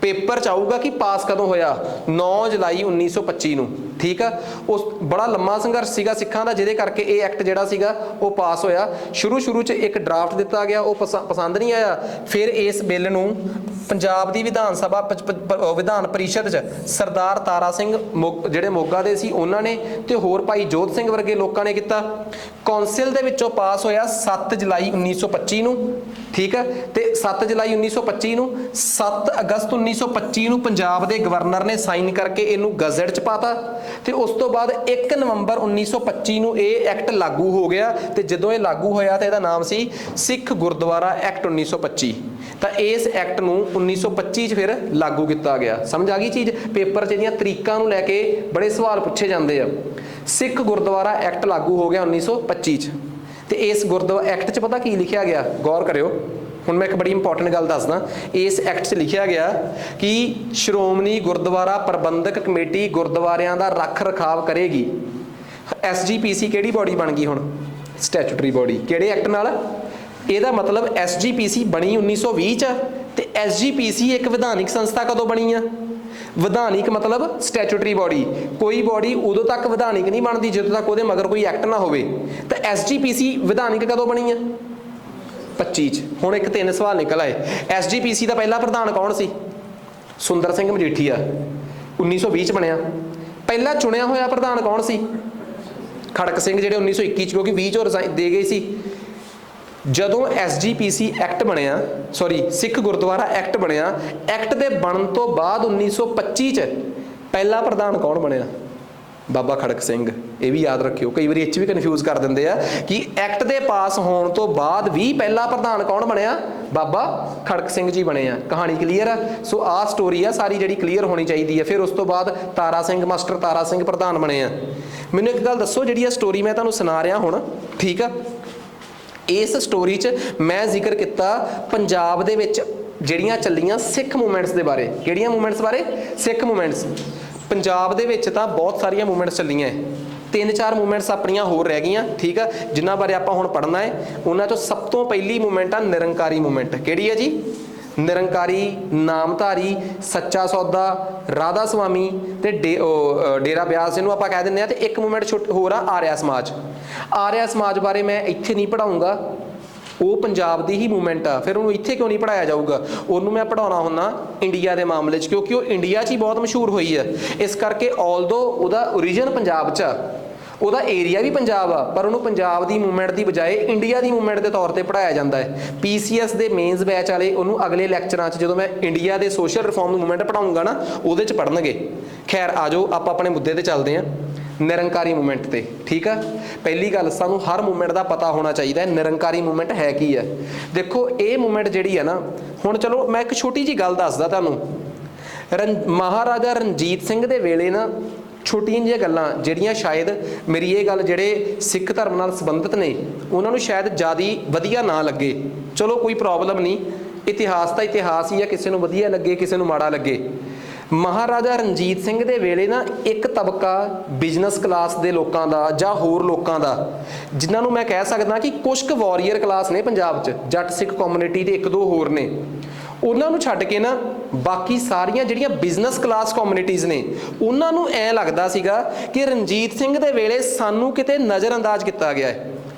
ਪੇਪਰ 'ਚ ਆਊਗਾ ਕਿ ਪਾਸ ਕਦੋਂ ਹੋਇਆ, 9 ਜੁਲਾਈ 1925 ਨੂੰ। ਠੀਕ ਆ, ਉਸ ਬੜਾ ਲੰਮਾ ਸੰਘਰਸ਼ ਸੀਗਾ ਸਿੱਖਾਂ ਦਾ, ਜਿਹਦੇ ਕਰਕੇ ਇਹ ਐਕਟ ਜਿਹੜਾ ਸੀਗਾ ਉਹ ਪਾਸ ਹੋਇਆ। ਸ਼ੁਰੂ 'ਚ ਇੱਕ ਡਰਾਫਟ ਦਿੱਤਾ ਗਿਆ, ਉਹ ਪਸੰਦ ਨਹੀਂ ਆਇਆ। ਫਿਰ ਇਸ ਬਿੱਲ ਨੂੰ ਪੰਜਾਬ ਦੀ ਵਿਧਾਨ ਸਭਾ ਵਿਧਾਨ ਪਰਿਸ਼ਦ 'ਚ ਸਰਦਾਰ ਤਾਰਾ ਸਿੰਘ ਜਿਹੜੇ ਮੋਗਾ ਦੇ ਸੀ ਉਹਨਾਂ ਨੇ ਤੇ ਹੋਰ ਭਾਈ ਜੋਧ ਸਿੰਘ ਵਰਗੇ ਲੋਕਾਂ ਨੇ ਕੀਤਾ। ਕੌਂਸਲ ਦੇ ਵਿੱਚੋਂ ਪਾਸ ਹੋਇਆ 7 ਜੁਲਾਈ 1925 ਨੂੰ। ਠੀਕ ਹੈ, ਤੇ 7 ਜੁਲਾਈ 1925 ਨੂੰ 7 ਅਗਸਤ 1925 ਨੂੰ ਪੰਜਾਬ ਦੇ ਗਵਰਨਰ ਨੇ ਸਾਈਨ ਕਰਕੇ ਇਹਨੂੰ ਗਜ਼ਟ 'ਚ ਪਾਤਾ ਤੇ ਉਸ ਤੋਂ ਬਾਅਦ 1 ਨਵੰਬਰ 1925 ਨੂੰ ਇਹ ਐਕਟ ਲਾਗੂ ਹੋ ਗਿਆ। ਤੇ ਜਦੋਂ ਇਹ ਲਾਗੂ ਹੋਇਆ ਤਾਂ ਇਹਦਾ ਨਾਮ ਸੀ ਸਿੱਖ ਗੁਰਦੁਆਰਾ ਐਕਟ 1925। ਤਾਂ ਇਸ ਐਕਟ ਨੂੰ 1925 ਚ ਫਿਰ ਲਾਗੂ ਕੀਤਾ ਗਿਆ। ਸਮਝ ਆ ਗਈ ਚੀਜ਼। ਪੇਪਰ 'ਚ ਇਹਦੀਆਂ ਤਰੀਕਾਂ ਨੂੰ ਲੈ ਕੇ ਬੜੇ ਸਵਾਲ ਪੁੱਛੇ ਜਾਂਦੇ ਆ। ਸਿੱਖ ਗੁਰਦੁਆਰਾ ਐਕਟ ਲਾਗੂ ਹੋ ਗਿਆ 1925 ਚ। ਤੇ ਇਸ ਗੁਰਦੁਆਰਾ ਐਕਟ 'ਚ ਪਤਾ ਕੀ ਲਿਖਿਆ ਗਿਆ, ਗੌਰ ਕਰਿਓ। ਹੁਣ ਮੈਂ ਇੱਕ ਬੜੀ ਇੰਪੋਰਟੈਂਟ ਗੱਲ ਦੱਸਦਾ। ਇਸ ਐਕਟ 'ਚ ਲਿਖਿਆ ਗਿਆ ਕਿ ਸ਼੍ਰੋਮਣੀ ਗੁਰਦੁਆਰਾ ਪ੍ਰਬੰਧਕ ਕਮੇਟੀ ਗੁਰਦੁਆਰਿਆਂ ਦਾ ਰੱਖ ਰਖਾਵ ਕਰੇਗੀ। SGPC ਕਿਹੜੀ ਬੋਡੀ ਬਣ ਗਈ ਹੁਣ, ਸਟੈਚੂਟਰੀ ਬੋਡੀ। ਕਿਹੜੇ ਐਕਟ ਨਾਲ? ਇਹਦਾ ਮਤਲਬ SGPC ਬਣੀ 1920 ਚ ਤੇ SGPC ਇੱਕ ਵਿਧਾਨਿਕ ਸੰਸਥਾ ਕਦੋਂ ਬਣੀ ਆ? ਵਿਧਾਨਿਕ ਮਤਲਬ ਸਟੈਚੂਟਰੀ ਬੋਡੀ। ਕੋਈ ਬੋਡੀ ਉਦੋਂ ਤੱਕ ਵਿਧਾਨਿਕ ਨਹੀਂ ਬਣਦੀ ਜਦੋਂ ਤੱਕ ਉਹਦੇ ਮਗਰ ਕੋਈ ਐਕਟ ਨਾ ਹੋਵੇ। ਤਾਂ SGPC ਵਿਧਾਨਿਕ ਕਦੋਂ ਬਣੀ ਆ? 25 ਚ। ਹੁਣ ਇੱਕ 3 ਸਵਾਲ ਨਿਕਲ ਆਏ। SGPC ਦਾ ਪਹਿਲਾ ਪ੍ਰਧਾਨ ਕੌਣ ਸੀ? ਸੁੰਦਰ ਸਿੰਘ ਮਜੀਠੀਆ, 1920 ਚ ਬਣਿਆ। ਪਹਿਲਾ ਚੁਣਿਆ ਹੋਇਆ ਪ੍ਰਧਾਨ ਕੌਣ ਸੀ? ਖੜਕ ਸਿੰਘ, ਜਿਹੜੇ 1921 ਚ, ਕਿਉਂਕਿ 20 ਚੋਂ ਰਿਜ਼ਾਈਨ ਦੇ ਗਏ ਸੀ। ਜਦੋਂ SGPC ਐਕਟ ਬਣਿਆ, ਸਿੱਖ ਗੁਰਦੁਆਰਾ ਐਕਟ ਬਣਿਆ, ਐਕਟ ਦੇ ਬਣਨ ਤੋਂ ਬਾਅਦ 1925 ਚ ਪਹਿਲਾ ਪ੍ਰਧਾਨ ਕੌਣ ਬਣਿਆ? ਬਾਬਾ ਖੜਕ ਸਿੰਘ। ਇਹ ਵੀ ਯਾਦ ਰੱਖਿਓ, ਕਈ ਵਾਰੀ ਇਹ 'ਚ ਵੀ ਕਨਫਿਊਜ਼ ਕਰ ਦਿੰਦੇ ਆ ਕਿ ਐਕਟ ਦੇ ਪਾਸ ਹੋਣ ਤੋਂ ਬਾਅਦ ਵੀ ਪਹਿਲਾ ਪ੍ਰਧਾਨ ਕੌਣ ਬਣਿਆ? ਬਾਬਾ ਖੜਕ ਸਿੰਘ ਜੀ ਬਣੇ ਆ। ਕਹਾਣੀ ਕਲੀਅਰ ਆ। ਸੋ ਆਹ ਸਟੋਰੀ ਆ ਸਾਰੀ ਜਿਹੜੀ ਕਲੀਅਰ ਹੋਣੀ ਚਾਹੀਦੀ ਹੈ। ਫਿਰ ਉਸ ਤੋਂ ਬਾਅਦ ਤਾਰਾ ਸਿੰਘ, ਮਾਸਟਰ ਤਾਰਾ ਸਿੰਘ ਪ੍ਰਧਾਨ ਬਣੇ ਆ। ਮੈਨੂੰ ਇੱਕ ਗੱਲ ਦੱਸੋ, ਜਿਹੜੀ ਆ ਸਟੋਰੀ ਮੈਂ ਤੁਹਾਨੂੰ ਸੁਣਾ ਰਿਹਾ ਹੁਣ, ਠੀਕ ਆ, ਇਸ ਸਟੋਰੀ 'ਚ ਮੈਂ ਜ਼ਿਕਰ ਕੀਤਾ ਪੰਜਾਬ ਦੇ ਵਿੱਚ ਜਿਹੜੀਆਂ ਚੱਲੀਆਂ ਸਿੱਖ ਮੂਵਮੈਂਟਸ ਦੇ ਬਾਰੇ। ਕਿਹੜੀਆਂ ਮੂਵਮੈਂਟਸ ਬਾਰੇ? ਸਿੱਖ ਮੂਵਮੈਂਟਸ। ਪੰਜਾਬ ਦੇ ਵਿੱਚ ਤਾਂ ਬਹੁਤ ਸਾਰੀਆਂ ਮੂਵਮੈਂਟਸ ਚੱਲੀਆਂ ਹੈ। 3-4 ਮੂਵਮੈਂਟਸ ਆਪਣੀਆਂ ਹੋਰ ਰਹਿ ਗਈਆਂ, ਠੀਕ ਆ, ਜਿਨ੍ਹਾਂ ਬਾਰੇ ਆਪਾਂ ਹੁਣ ਪੜ੍ਹਨਾ ਹੈ। ਉਹਨਾਂ 'ਚੋਂ ਸਭ ਤੋਂ ਪਹਿਲੀ ਮੂਵਮੈਂਟ ਆ ਨਿਰੰਕਾਰੀ ਮੂਵਮੈਂਟ। ਕਿਹੜੀ ਹੈ ਜੀ? ਨਿਰੰਕਾਰੀ, ਨਾਮਧਾਰੀ, ਸੱਚਾ ਸੌਦਾ, ਰਾਧਾ ਸੁਆਮੀ ਤੇ ਡੇਰਾ ਬਿਆਸ, ਇਹਨੂੰ ਆਪਾਂ ਕਹਿ ਦਿੰਦੇ ਆ। ਤੇ ਇੱਕ ਮੂਵਮੈਂਟ ਹੋਰ ਆ ਆਰਿਆ ਸਮਾਜ। ਆਰਿਆ ਸਮਾਜ ਬਾਰੇ ਮੈਂ ਇੱਥੇ ਨਹੀਂ ਪੜ੍ਹਾਊਂਗਾ, ਉਹ ਪੰਜਾਬ ਦੀ ਹੀ ਮੂਵਮੈਂਟ ਆ। ਫਿਰ ਉਹਨੂੰ ਇੱਥੇ ਕਿਉਂ ਨਹੀਂ ਪੜ੍ਹਾਇਆ ਜਾਊਗਾ? ਉਹਨੂੰ ਮੈਂ ਪੜ੍ਹਾਉਣਾ ਹੁੰਦਾ ਇੰਡੀਆ ਦੇ ਮਾਮਲੇ 'ਚ, ਕਿਉਂਕਿ ਉਹ ਇੰਡੀਆ 'ਚ ਹੀ ਬਹੁਤ ਮਸ਼ਹੂਰ ਹੋਈ ਆ। ਇਸ ਕਰਕੇ ਆਲਦੋ ਉਹਦਾ ਓਰੀਜਨ ਪੰਜਾਬ 'ਚ ਆ, ਉਹਦਾ ਏਰੀਆ ਵੀ ਪੰਜਾਬ ਆ, ਪਰ ਉਹਨੂੰ ਪੰਜਾਬ ਦੀ ਮੂਵਮੈਂਟ ਦੀ ਬਜਾਏ ਇੰਡੀਆ ਦੀ ਮੂਵਮੈਂਟ ਦੇ ਤੌਰ ਤੇ ਪੜ੍ਹਾਇਆ ਜਾਂਦਾ ਹੈ। PCS ਦੇ ਮੇਨਸ ਬੈਚ ਵਾਲੇ ਉਹਨੂੰ ਅਗਲੇ ਲੈਕਚਰਾਂ 'ਚ ਜਦੋਂ ਮੈਂ ਇੰਡੀਆ ਦੇ ਸੋਸ਼ਲ ਰਿਫਾਰਮ ਮੂਵਮੈਂਟ ਪੜ੍ਹਾਊਂਗਾ ਨਾ, ਉਹਦੇ 'ਚ ਪੜ੍ਹਨਗੇ। ਖੈਰ ਆ ਜਾਓ ਆਪਾਂ ਆਪਣੇ ਮੁੱਦੇ ਤੇ ਚੱਲਦੇ ਹਾਂ, ਨਿਰੰਕਾਰੀ ਮੂਵਮੈਂਟ ਤੇ। ਠੀਕ ਆ, ਪਹਿਲੀ ਗੱਲ ਸਾਨੂੰ ਹਰ ਮੂਵਮੈਂਟ ਦਾ ਪਤਾ ਹੋਣਾ ਚਾਹੀਦਾ ਹੈ ਨਿਰੰਕਾਰੀ ਮੂਵਮੈਂਟ ਹੈ ਕੀ ਹੈ। ਦੇਖੋ ਇਹ ਮੂਵਮੈਂਟ ਜਿਹੜੀ ਹੈ ਨਾ, ਹੁਣ ਚਲੋ ਮੈਂ ਇੱਕ ਛੋਟੀ ਜਿਹੀ ਗੱਲ ਦੱਸਦਾ ਤੁਹਾਨੂੰ। ਮਹਾਰਾਜਾ ਰਣਜੀਤ ਸਿੰਘ ਦੇ ਵੇਲੇ ਨਾ ਛੋਟੀਆਂ ਜਿਹੀਆਂ ਗੱਲਾਂ ਜਿਹੜੀਆਂ ਸ਼ਾਇਦ ਮੇਰੀ ਇਹ ਗੱਲ ਜਿਹੜੇ ਸਿੱਖ ਧਰਮ ਨਾਲ ਸੰਬੰਧਿਤ ਨੇ ਉਹਨਾਂ ਨੂੰ ਸ਼ਾਇਦ ਜ਼ਿਆਦਾ ਵਧੀਆ ਨਾ ਲੱਗੇ। ਚਲੋ ਕੋਈ ਪ੍ਰੋਬਲਮ ਨਹੀਂ, ਇਤਿਹਾਸ ਤਾਂ ਇਤਿਹਾਸ ਹੀ ਆ, ਕਿਸੇ ਨੂੰ ਵਧੀਆ ਲੱਗੇ ਕਿਸੇ ਨੂੰ ਮਾੜਾ ਲੱਗੇ। ਮਹਾਰਾਜਾ ਰਣਜੀਤ ਸਿੰਘ ਦੇ ਵੇਲੇ ਨਾ ਇੱਕ ਤਬਕਾ ਬਿਜ਼ਨਸ ਕਲਾਸ ਦੇ ਲੋਕਾਂ ਦਾ ਜਾਂ ਹੋਰ ਲੋਕਾਂ ਦਾ, ਜਿਨ੍ਹਾਂ ਨੂੰ ਮੈਂ ਕਹਿ ਸਕਦਾ ਕਿ ਕੁਛ ਕੁ ਵਾਰੀਅਰ ਕਲਾਸ ਨੇ ਪੰਜਾਬ 'ਚ, ਜੱਟ ਸਿੱਖ ਕਮਿਊਨਿਟੀ ਤੇ 1-2 ਹੋਰ ਨੇ, ਉਹਨਾਂ ਨੂੰ ਛੱਡ ਕੇ ਨਾ ਬਾਕੀ ਸਾਰੀਆਂ ਜਿਹੜੀਆਂ ਬਿਜ਼ਨਸ ਕਲਾਸ ਕਮਿਊਨਿਟੀਜ਼ ਨੇ ਉਹਨਾਂ ਨੂੰ ਐਂ ਲੱਗਦਾ ਸੀਗਾ ਕਿ ਰਣਜੀਤ ਸਿੰਘ ਦੇ ਵੇਲੇ ਸਾਨੂੰ ਕਿਤੇ ਨਜ਼ਰਅੰਦਾਜ਼ ਕੀਤਾ ਗਿਆ ਹੈ।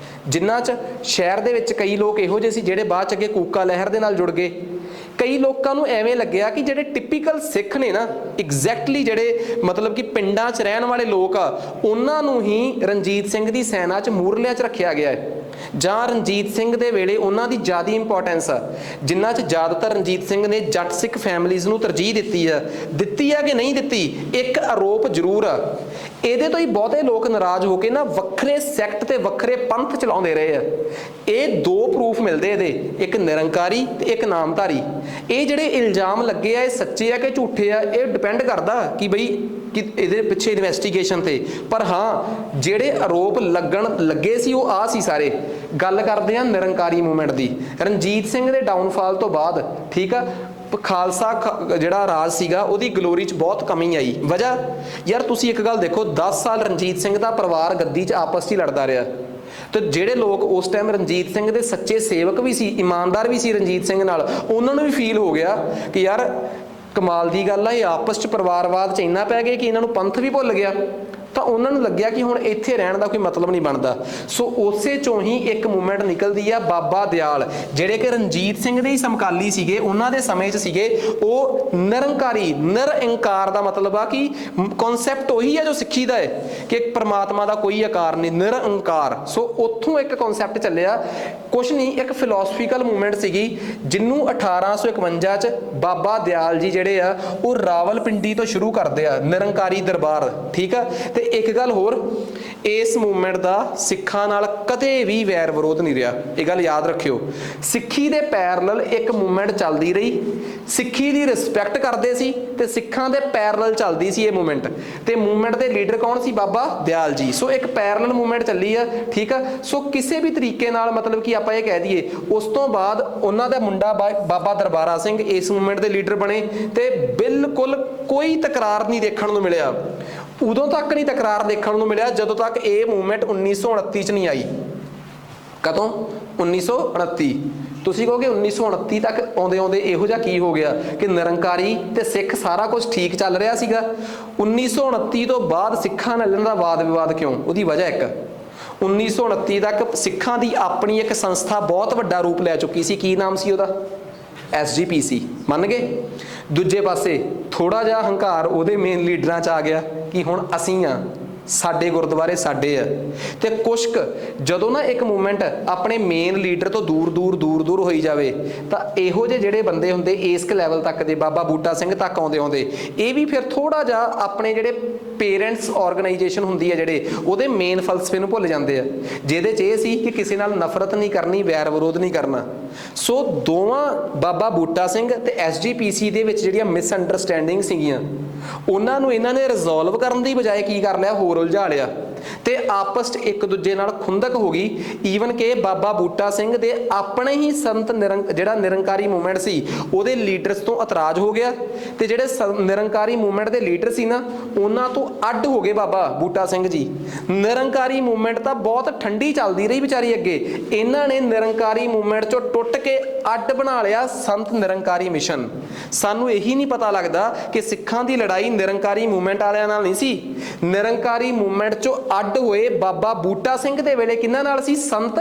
ਜਿਨ੍ਹਾਂ 'ਚ ਸ਼ਹਿਰ ਦੇ ਵਿੱਚ ਕਈ ਲੋਕ ਇਹੋ ਜਿਹੇ ਸੀ ਜਿਹੜੇ ਬਾਅਦ 'ਚ ਅੱਗੇ ਕੂਕਾ ਲਹਿਰ ਦੇ ਨਾਲ ਜੁੜ ਗਏ। ਕਈ ਲੋਕਾਂ ਨੂੰ ਐਵੇਂ ਲੱਗਿਆ ਕਿ ਜਿਹੜੇ ਟਿਪੀਕਲ ਸਿੱਖ ਨੇ ਨਾ, ਐਗਜ਼ੈਕਟਲੀ ਜਿਹੜੇ ਮਤਲਬ ਕਿ ਪਿੰਡਾਂ 'ਚ ਰਹਿਣ ਵਾਲੇ ਲੋਕ ਆ, ਉਹਨਾਂ ਨੂੰ ਹੀ ਰਣਜੀਤ ਸਿੰਘ ਦੀ ਸੈਨਾ 'ਚ ਮੂਰਲਿਆਂ 'ਚ ਰੱਖਿਆ ਗਿਆ ਹੈ, ਜਾਂ ਰਣਜੀਤ ਸਿੰਘ ਦੇ ਵੇਲੇ ਉਹਨਾਂ ਦੀ ਜ਼ਿਆਦਾ ਇੰਪੋਰਟੈਂਸ ਆ। ਜਿਨ੍ਹਾਂ 'ਚ ਜ਼ਿਆਦਾਤਰ ਰਣਜੀਤ ਸਿੰਘ ਨੇ ਜੱਟ ਸਿੱਖ ਫੈਮਲੀਜ਼ ਨੂੰ ਤਰਜੀਹ ਦਿੱਤੀ ਆ ਕਿ ਨਹੀਂ ਦਿੱਤੀ, ਇੱਕ ਆਰੋਪ ਜ਼ਰੂਰ ਆ। ਇਹਦੇ ਤੋਂ ਹੀ ਬਹੁਤੇ ਲੋਕ ਨਾਰਾਜ਼ ਹੋ ਕੇ ਨਾ ਵੱਖਰੇ ਸੈਕਟ ਤੇ ਵੱਖਰੇ ਪੰਥ ਚਲਾਉਂਦੇ ਰਹੇ ਆ। ਇਹ ਦੋ ਪ੍ਰੂਫ ਮਿਲਦੇ ਇਹਦੇ, ਇੱਕ ਨਿਰੰਕਾਰੀ ਤੇ ਇੱਕ ਨਾਮਧਾਰੀ। ਇਹ ਜਿਹੜੇ ਇਲਜ਼ਾਮ ਲੱਗੇ ਆ ਇਹ ਸੱਚੇ ਆ ਕਿ ਝੂਠੇ ਆ, ਇਹ ਡਿਪੈਂਡ ਕਰਦਾ ਕਿ ਬਈ ਕਿ ਇਹਦੇ ਪਿੱਛੇ ਇਨਵੈਸਟੀਗੇਸ਼ਨ ਤੇ। ਪਰ ਹਾਂ, ਜਿਹੜੇ ਆਰੋਪ ਲੱਗੇ ਸੀ ਉਹ ਆ ਸੀ ਸਾਰੇ। ਗੱਲ ਕਰਦੇ ਆ ਨਿਰੰਕਾਰੀ ਮੂਵਮੈਂਟ ਦੀ। ਰਣਜੀਤ ਸਿੰਘ ਦੇ ਡਾਊਨਫਾਲ ਤੋਂ ਬਾਅਦ, ਠੀਕ ਆ, ਖਾਲਸਾ ਜਿਹੜਾ ਰਾਜ ਸੀਗਾ ਉਹਦੀ ਗਲੋਰੀ 'ਚ ਬਹੁਤ ਕਮੀ ਆਈ। ਵਜ੍ਹਾ ਯਾਰ ਤੁਸੀਂ ਇੱਕ ਗੱਲ ਦੇਖੋ, 10 ਸਾਲ ਰਣਜੀਤ ਸਿੰਘ ਦਾ ਪਰਿਵਾਰ ਗੱਦੀ 'ਚ ਆਪਸ 'ਚ ਹੀ ਲੜਦਾ ਰਿਹਾ, ਤੇ ਜਿਹੜੇ ਲੋਕ ਉਸ ਟਾਈਮ ਰਣਜੀਤ ਸਿੰਘ ਦੇ ਸੱਚੇ ਸੇਵਕ ਵੀ ਸੀ, ਇਮਾਨਦਾਰ ਵੀ ਸੀ ਰਣਜੀਤ ਸਿੰਘ ਨਾਲ, ਉਹਨਾਂ ਨੂੰ ਵੀ ਫੀਲ ਹੋ ਗਿਆ ਕਿ ਯਾਰ ਕਮਾਲ ਦੀ ਗੱਲ ਆ, ਇਹ ਆਪਸ 'ਚ ਪਰਿਵਾਰਵਾਦ 'ਚ ਇੰਨਾ ਪੈ ਗਏ ਕਿ ਇਹਨਾਂ ਨੂੰ ਪੰਥ ਵੀ ਭੁੱਲ ਗਿਆ। ਤਾਂ ਉਹਨਾਂ ਨੂੰ ਲੱਗਿਆ ਕਿ ਹੁਣ ਇੱਥੇ ਰਹਿਣ ਦਾ ਕੋਈ ਮਤਲਬ ਨਹੀਂ ਬਣਦਾ। ਸੋ ਉਸੇ ਚੋਂ ਹੀ ਇੱਕ ਮੂਵਮੈਂਟ ਨਿਕਲਦੀ ਆ ਬਾਬਾ ਦਿਆਲ, ਜਿਹੜੇ ਕਿ ਰਣਜੀਤ ਸਿੰਘ ਦੇ ਹੀ ਸਮਕਾਲੀ ਸੀਗੇ, ਉਹਨਾਂ ਦੇ ਸਮੇਂ 'ਚ ਸੀਗੇ। ਉਹ ਨਿਰੰਕਾਰੀ, ਨਿਰੰਕਾਰ ਦਾ ਮਤਲਬ ਆ ਕਿ ਕਨਸੈਪਟ ਉਹੀ ਹੈ ਜੋ ਸਿੱਖੀ ਦਾ ਹੈ ਕਿ ਪਰਮਾਤਮਾ ਦਾ ਕੋਈ ਆਕਾਰ ਨਹੀਂ, ਨਿਰੰਕਾਰ। ਸੋ ਉੱਥੋਂ ਇੱਕ ਕਨਸੈਪਟ ਚੱਲਿਆ, ਕੁਛ ਨਹੀਂ, ਇੱਕ ਫਿਲੋਸਫੀਕਲ ਮੂਵਮੈਂਟ ਸੀਗੀ, ਜਿਹਨੂੰ 1851 'ਚ ਬਾਬਾ ਦਿਆਲ ਜੀ ਜਿਹੜੇ ਆ ਉਹ ਰਾਵਲਪਿੰਡੀ ਤੋਂ ਸ਼ੁਰੂ ਕਰਦੇ ਆ, ਨਿਰੰਕਾਰੀ ਦਰਬਾਰ। ਠੀਕ ਆ। ਤੇ ਇੱਕ ਗੱਲ ਹੋਰ, ਇਸ ਮੂਵਮੈਂਟ ਦਾ ਸਿੱਖਾਂ ਨਾਲ ਕਦੇ ਵੀ ਵੈਰ ਵਿਰੋਧ ਨਹੀਂ ਰਿਹਾ, ਇਹ ਗੱਲ ਯਾਦ ਰੱਖਿਓ। ਸਿੱਖੀ ਦੇ ਪੈਰਲਲ ਇੱਕ ਮੂਵਮੈਂਟ ਚੱਲਦੀ ਰਹੀ, ਸਿੱਖੀ ਦੀ ਰਿਸਪੈਕਟ ਕਰਦੇ ਸੀ ਤੇ ਸਿੱਖਾਂ ਦੇ ਪੈਰਲਲ ਚੱਲਦੀ ਸੀ ਇਹ ਮੂਵਮੈਂਟ। ਤੇ ਮੂਵਮੈਂਟ ਦੇ ਲੀਡਰ ਕੌਣ ਸੀ? ਬਾਬਾ ਦਿਆਲ ਜੀ। ਸੋ ਇੱਕ ਪੈਰਲਲ ਮੂਵਮੈਂਟ ਚੱਲੀ ਆ। ਠੀਕ ਆ। ਸੋ ਕਿਸੇ ਵੀ ਤਰੀਕੇ ਨਾਲ ਮਤਲਬ ਕਿ ਆਪਾਂ ਇਹ ਕਹਿ ਦਈਏ, ਉਸ ਤੋਂ ਬਾਅਦ ਉਹਨਾਂ ਦਾ ਮੁੰਡਾ ਬਾਬਾ ਦਰਬਾਰਾ ਸਿੰਘ ਇਸ ਮੂਵਮੈਂਟ ਦੇ ਲੀਡਰ ਬਣੇ, ਤੇ ਬਿਲਕੁਲ ਕੋਈ ਤਕਰਾਰ ਨਹੀਂ ਦੇਖਣ ਨੂੰ ਮਿਲਿਆ। ਉਦੋਂ ਤੱਕ ਨਹੀਂ ਤਕਰਾਰ ਦੇਖਣ ਨੂੰ ਮਿਲਿਆ ਜਦੋਂ ਤੱਕ ਇਹ ਮੂਵਮੈਂਟ 1929 'ਚ ਨਹੀਂ ਆਈ। ਕਦੋਂ? 1929। ਤੁਸੀਂ ਕਹੋਗੇ 1929 ਤੱਕ ਆਉਂਦੇ ਆਉਂਦੇ ਇਹੋ ਜਿਹਾ ਕੀ ਹੋ ਗਿਆ ਕਿ ਨਿਰੰਕਾਰੀ ਤੇ ਸਿੱਖ ਸਾਰਾ ਕੁਝ ਠੀਕ ਚੱਲ ਰਿਹਾ ਸੀਗਾ। 1929 ਤੋਂ ਬਾਅਦ ਸਿੱਖਾਂ ਨਾਲ ਇਹਨਾਂ ਦਾ ਵਾਦ ਵਿਵਾਦ ਕਿਉਂ? ਉਹਦੀ ਵਜ੍ਹਾ ਇੱਕ, 1929 ਤੱਕ ਸਿੱਖਾਂ ਦੀ ਆਪਣੀ ਇੱਕ ਸੰਸਥਾ ਬਹੁਤ ਵੱਡਾ ਰੂਪ ਲੈ ਚੁੱਕੀ ਸੀ। ਕੀ ਨਾਮ ਸੀ ਉਹਦਾ? SGPC। ਮੰਨ ਗਏ? ਦੂਜੇ ਪਾਸੇ ਥੋੜਾ ਜਿਹਾ ਹੰਕਾਰ ਉਹਦੇ ਮੇਨ ਲੀਡਰਾਂ 'ਚ ਆ ਗਿਆ ਕਿ ਹੁਣ ਅਸੀਂ ਆ, ਸਾਡੇ ਗੁਰਦੁਆਰੇ ਸਾਡੇ ਆ। ਤੇ ਕੁਛ ਜਦੋਂ ਨਾ ਇੱਕ ਮੂਵਮੈਂਟ ਆਪਣੇ ਮੇਨ ਲੀਡਰ ਤੋਂ ਦੂਰ ਦੂਰ ਹੋਈ ਜਾਵੇ, ਤਾਂ ਇਹੋ ਜਿਹੇ ਜਿਹੜੇ ਬੰਦੇ ਹੁੰਦੇ ਇਸ ਲੈਵਲ ਤੱਕ ਦੇ, ਬਾਬਾ ਬੂਟਾ ਸਿੰਘ ਤੱਕ ਆਉਂਦੇ ਇਹ ਵੀ ਫਿਰ ਥੋੜਾ ਜਿਹਾ ਆਪਣੇ ਜਿਹੜੇ ਪੇਰੈਂਟਸ ਆਰਗੇਨਾਈਜੇਸ਼ਨ ਹੁੰਦੀ ਹੈ ਜਿਹੜੇ ਉਹਦੇ ਮੇਨ ਫਲਸਫੇ ਨੂੰ ਭੁੱਲ ਜਾਂਦੇ ਆ, ਜਿਹਦੇ 'ਚ ਇਹ ਸੀ ਕਿ ਕਿਸੇ ਨਾਲ ਨਫ਼ਰਤ ਨਹੀਂ ਕਰਨੀ, ਵੈਰ ਵਿਰੋਧ ਨਹੀਂ ਕਰਨਾ। ਸੋ ਦੋਵਾਂ ਬਾਬਾ ਬੂਟਾ ਸਿੰਘ ਤੇ SGPC ਦੇ ਵਿੱਚ ਜਿਹੜੀਆਂ ਮਿਸਅੰਡਰਸਟੈਂਡਿੰਗ ਸੀਗੀਆਂ, ਉਹਨਾਂ ਨੂੰ ਇਹਨਾਂ ਨੇ ਰਿਜ਼ੋਲਵ ਕਰਨ ਦੀ ਬਜਾਏ ਕੀ ਕਰ ਲਿਆ? ਹੋਰ ਉਲਝਾ ਲਿਆ ਤੇ ਆਪਸ 'ਚ ਇੱਕ ਦੂਜੇ ਨਾਲ ਖੁੰਦਕ ਹੋ ਗਈ। ਈਵਨ ਕਿ ਬਾਬਾ ਬੂਟਾ ਸਿੰਘ ਦੇ ਆਪਣੇ ਹੀ ਸੰਤ ਜਿਹੜਾ ਨਿਰੰਕਾਰੀ ਮੂਵਮੈਂਟ ਸੀ ਉਹਦੇ ਲੀਡਰਸ ਤੋਂ ਇਤਰਾਜ਼ ਹੋ ਗਿਆ, ਤੇ ਜਿਹੜੇ ਨਿਰੰਕਾਰੀ ਮੂਵਮੈਂਟ ਦੇ ਲੀਡਰ ਸੀ ਨਾ ਉਹਨਾਂ ਤੋਂ ਅੱਡ ਹੋ ਗਏ ਬਾਬਾ ਬੂਟਾ ਸਿੰਘ ਜੀ। ਨਿਰੰਕਾਰੀ ਮੂਵਮੈਂਟ ਤਾਂ ਬਹੁਤ ਠੰਡੀ ਚੱਲਦੀ ਰਹੀ ਵਿਚਾਰੀ ਅੱਗੇ, ਇਹਨਾਂ ਨੇ ਨਿਰੰਕਾਰੀ ਮੂਵਮੈਂਟ 'ਚੋਂ ਟੁੱਟ ਕੇ ਅੱਡ ਬਣਾ ਲਿਆ ਸੰਤ ਨਿਰੰਕਾਰੀ ਮਿਸ਼ਨ। ਸਾਨੂੰ ਇਹੀ ਨਹੀਂ ਪਤਾ ਲੱਗਦਾ ਕਿ ਸਿੱਖਾਂ ਦੀ ਲੜਾਈ ਨਿਰੰਕਾਰੀ ਮੂਵਮੈਂਟ ਵਾਲਿਆਂ ਨਾਲ ਨਹੀਂ ਸੀ। ਨਿਰੰਕਾਰੀ ਮੂਵਮੈਂਟ 'ਚੋਂ ਅੱਡ ਹੋਏ ਬਾਬਾ ਬੂਟਾ ਸਿੰਘ ਦੇ ਵੇਲੇ ਕਿਹਨਾਂ ਨਾਲ ਸੀ? ਸੰਤ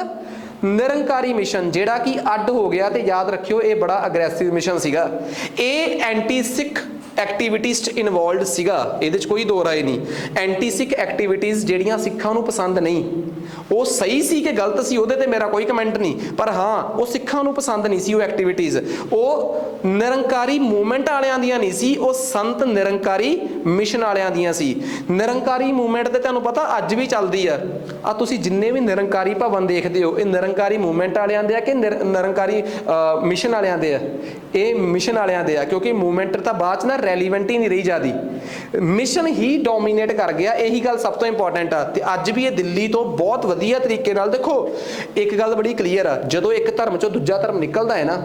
ਨਿਰੰਕਾਰੀ ਮਿਸ਼ਨ, ਜਿਹੜਾ ਕਿ ਅੱਡ ਹੋ ਗਿਆ। ਤੇ ਯਾਦ ਰੱਖਿਓ ਇਹ ਬੜਾ ਅਗਰੈਸਿਵ ਮਿਸ਼ਨ ਸੀਗਾ, ਇਹ ਐਂਟੀ ਸਿੱਖ ਐਕਟੀਵਿਟੀਜ਼ 'ਚ ਇਨਵੋਲਵਡ ਸੀਗਾ, ਇਹਦੇ 'ਚ ਕੋਈ ਦੋ ਰਾਏ ਨਹੀਂ। ਐਂਟੀ ਸਿੱਖ ਐਕਟੀਵਿਟੀਜ਼ ਜਿਹੜੀਆਂ ਸਿੱਖਾਂ ਨੂੰ ਪਸੰਦ ਨਹੀਂ, ਉਹ ਸਹੀ ਸੀ ਕਿ ਗਲਤ ਸੀ ਉਹਦੇ ਤੇ ਮੇਰਾ ਕੋਈ ਕਮੈਂਟ ਨਹੀਂ, ਪਰ ਹਾਂ ਉਹ ਸਿੱਖਾਂ ਨੂੰ ਪਸੰਦ ਨਹੀਂ ਸੀ ਉਹ ਐਕਟੀਵਿਟੀਜ਼। ਉਹ ਨਿਰੰਕਾਰੀ ਮੂਵਮੈਂਟ ਵਾਲਿਆਂ ਦੀਆਂ ਨਹੀਂ ਸੀ, ਉਹ ਸੰਤ ਨਿਰੰਕਾਰੀ ਮਿਸ਼ਨ ਵਾਲਿਆਂ ਦੀਆਂ ਸੀ। ਨਿਰੰਕਾਰੀ ਮੂਵਮੈਂਟ ਤੇ ਤੁਹਾਨੂੰ ਪਤਾ ਅੱਜ ਵੀ ਚੱਲਦੀ ਆ। ਤੁਸੀਂ ਜਿੰਨੇ ਵੀ ਨਿਰੰਕਾਰੀ ਭਵਨ ਦੇਖਦੇ ਹੋ ਇਹ ਨਿਰੰਕਾਰੀ ਮੂਵਮੈਂਟ ਵਾਲਿਆਂ ਦੇ ਆ ਕਿ ਨਿਰੰਕਾਰੀ ਮਿਸ਼ਨ ਵਾਲਿਆਂ ਦੇ ਆ? ਇਹ ਮਿਸ਼ਨ ਵਾਲਿਆਂ ਦੇ ਆ, ਕਿਉਂਕਿ ਮੂਵਮੈਂਟ ਤਾਂ ਬਾਅਦ 'ਚ ਨਾ ਰੈਲੀਵੈਂਟ ਹੀ ਨਹੀਂ ਰਹੀ ਜ਼ਿਆਦੀ, ਮਿਸ਼ਨ ਹੀ ਡੋਮੀਨੇਟ ਕਰ ਗਿਆ। ਇਹੀ ਗੱਲ ਸਭ ਤੋਂ ਇੰਪੋਰਟੈਂਟ ਆ। ਤੇ ਅੱਜ ਵੀ ਇਹ ਦਿੱਲੀ ਤੋਂ ਬਹੁਤ ਵਧੀਆ ਤਰੀਕੇ ਨਾਲ ਦੇਖੋ ਇੱਕ ਗੱਲ ਬੜੀ ਕਲੀਅਰ ਆ, ਜਦੋਂ ਇੱਕ ਧਰਮ ਚੋਂ ਦੂਜਾ ਧਰਮ ਨਿਕਲਦਾ ਹੈ ਨਾ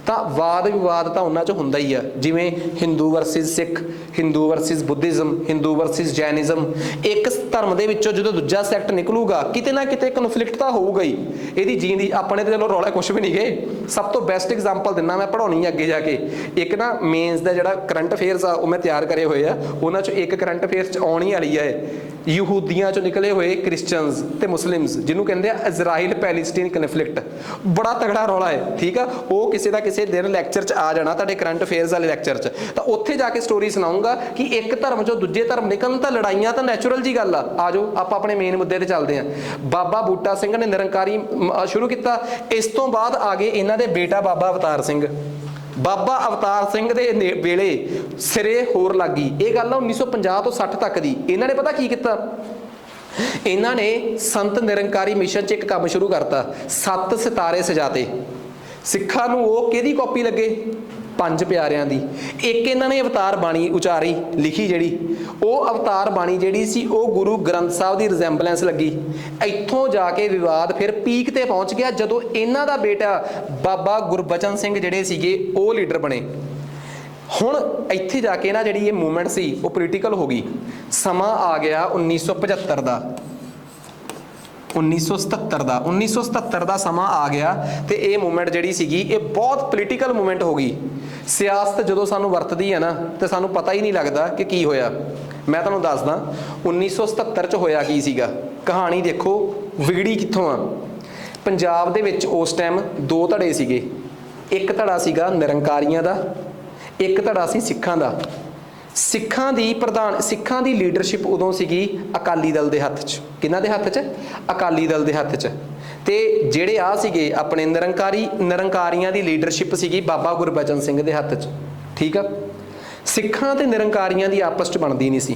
ਤਾਂ ਵਾਦ ਵਿਵਾਦ ਤਾਂ ਉਹਨਾਂ 'ਚ ਹੁੰਦਾ ਹੀ ਆ, ਜਿਵੇਂ Hindu versus Sikh, Hindu versus Buddhism, Hindu versus Jainism. ਇੱਕ ਧਰਮ ਦੇ ਵਿੱਚੋਂ ਜਦੋਂ ਦੂਜਾ ਸੈਕਟ ਨਿਕਲੂਗਾ ਕਿਤੇ ਨਾ ਕਿਤੇ ਕਨਫਲਿਕਟ ਤਾਂ ਹੋਊਗਾ ਹੀ। ਇਹਦੀ ਜੀਣ ਦੀ ਆਪਣੇ ਤੇ ਚਲੋ ਰੌਲਾ ਕੁਛ ਵੀ ਨਹੀਂ ਗਏ। ਸਭ ਤੋਂ ਬੈਸਟ ਐਗਜ਼ਾਮਪਲ ਦਿੰਦਾ, ਮੈਂ ਪੜਾਉਣੀ ਅੱਗੇ ਜਾ ਕੇ। ਇੱਕ ਨਾ ਮੇਨਸ ਦਾ ਜਿਹੜਾ ਕਰੰਟ ਅਫੇਅਰਸ ਆ ਉਹ ਮੈਂ ਤਿਆਰ ਕਰੇ ਹੋਏ ਆ, ਉਹਨਾਂ 'ਚੋਂ ਇੱਕ ਕਰੰਟ ਅਫੇਅਰਸ 'ਚ ਆਉਣੀ ਵਾਲੀ ਹੈ, ਯਹੂਦੀਆਂ 'ਚੋਂ ਨਿਕਲੇ ਹੋਏ ਕ੍ਰਿਸਚਨਸ ਤੇ ਮੁਸਲਿਮਸ, ਜਿਹਨੂੰ ਕਹਿੰਦੇ ਆ ਇਜ਼ਰਾਈਲ ਪੈਲਸਟੀਨ ਕਨਫਲਿਕਟ। ਬੜਾ ਤਗੜਾ ਰੌਲਾ ਹੈ, ਠੀਕ ਆ। ਉਹ ਕਿਸੇ ਦਾ ਕਿਸੇ ਦਿਨ ਲੈਕਚਰ 'ਚ ਆ ਜਾਣਾ, ਤੁਹਾਡੇ ਕਰੰਟ ਅਫੇਅਰਸ ਵਾਲੇ ਲੈਕਚਰ 'ਚ, ਤਾਂ ਉੱਥੇ ਜਾ ਕੇ ਸਟੋਰੀ ਸੁਣਾਉਂਗਾ ਕਿ ਇੱਕ ਧਰਮ 'ਚੋਂ ਦੂਜੇ ਧਰਮ ਨਿਕਲਣ ਤਾਂ ਲੜਾਈਆਂ ਤਾਂ ਨੈਚੁਰਲ ਜੀ ਗੱਲ ਆ। ਆ ਜਾਓ ਆਪਾਂ ਆਪਣੇ ਮੇਨ ਮੁੱਦੇ ਤੇ ਚੱਲਦੇ ਹਾਂ। ਬਾਬਾ ਬੂਟਾ ਸਿੰਘ ਨੇ ਨਿਰੰਕਾਰੀ ਸ਼ੁਰੂ ਕੀਤਾ, ਇਸ ਤੋਂ ਬਾਅਦ ਆ ਗਏ ਇਹਨਾਂ ਦੇ ਬੇਟਾ ਬਾਬਾ ਅਵਤਾਰ ਸਿੰਘ। ਬਾਬਾ ਅਵਤਾਰ ਸਿੰਘ ਦੇ ਵੇਲੇ ਸਿਰੇ ਹੋਰ ਲੱਗ ਗਈ। ਇਹ ਗੱਲ ਆ 1950 ਤੋਂ 60 ਤੱਕ ਦੀ। ਇਹਨਾਂ ਨੇ ਪਤਾ ਕੀ ਕੀਤਾ, ਇਹਨਾਂ ਨੇ ਸੰਤ ਨਿਰੰਕਾਰੀ ਮਿਸ਼ਨ 'ਚ ਇੱਕ ਕੰਮ ਸ਼ੁਰੂ ਕਰਤਾ, 7 ਸਿਤਾਰੇ ਸਜਾਤੇ। ਸਿੱਖਾਂ ਨੂੰ ਉਹ ਕਿਹਦੀ ਕਾਪੀ ਲੱਗੇ, 5 ਪਿਆਰਿਆਂ ਦੀ। ਇੱਕ ਇਹਨਾਂ ਨੇ ਅਵਤਾਰ ਬਾਣੀ ਉਚਾਰੀ ਲਿਖੀ, ਜਿਹੜੀ ਉਹ ਅਵਤਾਰ ਬਾਣੀ ਜਿਹੜੀ ਸੀ ਉਹ ਗੁਰੂ ਗ੍ਰੰਥ ਸਾਹਿਬ ਦੀ ਰਿਜ਼ੈਂਬਲੈਂਸ ਲੱਗੀ। ਇੱਥੋਂ ਜਾ ਕੇ ਵਿਵਾਦ ਫਿਰ ਪੀਕ ਤੇ ਪਹੁੰਚ ਗਿਆ ਜਦੋਂ ਇਹਨਾਂ ਦਾ ਬੇਟਾ ਬਾਬਾ ਗੁਰਬਚਨ ਸਿੰਘ ਜਿਹੜੇ ਸੀਗੇ ਉਹ ਲੀਡਰ ਬਣੇ। ਹੁਣ ਇੱਥੇ ਜਾ ਕੇ ਨਾ ਜਿਹੜੀ ਇਹ ਮੂਵਮੈਂਟ ਸੀ ਉਹ ਪੋਲੀਟੀਕਲ ਹੋ ਗਈ। ਸਮਾਂ ਆ ਗਿਆ 1975 ਦਾ, 1977 ਦਾ ਸਮਾਂ ਆ ਗਿਆ ਤੇ ਇਹ ਮੂਵਮੈਂਟ ਜਿਹੜੀ ਸੀਗੀ ਇਹ ਬਹੁਤ ਪੋਲੀਟੀਕਲ ਮੂਵਮੈਂਟ ਹੋ ਗਈ। ਸਿਆਸਤ ਜਦੋਂ ਸਾਨੂੰ ਵਰਤਦੀ ਹੈ ਨਾ ਤੇ ਸਾਨੂੰ ਪਤਾ ਹੀ ਨਹੀਂ ਲੱਗਦਾ ਕਿ ਕੀ ਹੋਇਆ। ਮੈਂ ਤੁਹਾਨੂੰ ਦੱਸਦਾ 1977 'ਚ ਹੋਇਆ ਕੀ ਸੀਗਾ। ਕਹਾਣੀ ਦੇਖੋ ਵਿਗੜੀ ਕਿੱਥੋਂ ਆ। ਪੰਜਾਬ ਦੇ ਵਿੱਚ ਉਸ ਟਾਈਮ 2 ਧੜੇ ਸੀਗੇ। ਇੱਕ ਧੜਾ ਸੀਗਾ ਨਿਰੰਕਾਰੀਆਂ ਦਾ, ਇੱਕ ਧੜਾ ਸੀ ਸਿੱਖਾਂ ਦਾ। ਸਿੱਖਾਂ ਦੀ ਲੀਡਰਸ਼ਿਪ ਉਦੋਂ ਸੀਗੀ ਅਕਾਲੀ ਦਲ ਦੇ ਹੱਥ 'ਚ। ਕਿਹਨਾਂ ਦੇ ਹੱਥ 'ਚ, ਅਕਾਲੀ ਦਲ ਦੇ ਹੱਥ 'ਚ। ਤੇ ਜਿਹੜੇ ਆ ਸੀਗੇ ਆਪਣੇ ਨਿਰੰਕਾਰੀਆਂ ਦੀ ਲੀਡਰਸ਼ਿਪ ਸੀਗੀ ਬਾਬਾ ਗੁਰਬਚਨ ਸਿੰਘ ਦੇ ਹੱਥ 'ਚ, ਠੀਕ ਆ। ਸਿੱਖਾਂ ਤੇ ਨਿਰੰਕਾਰੀਆਂ ਦੀ ਆਪਸ 'ਚ ਬਣਦੀ ਨਹੀਂ ਸੀ।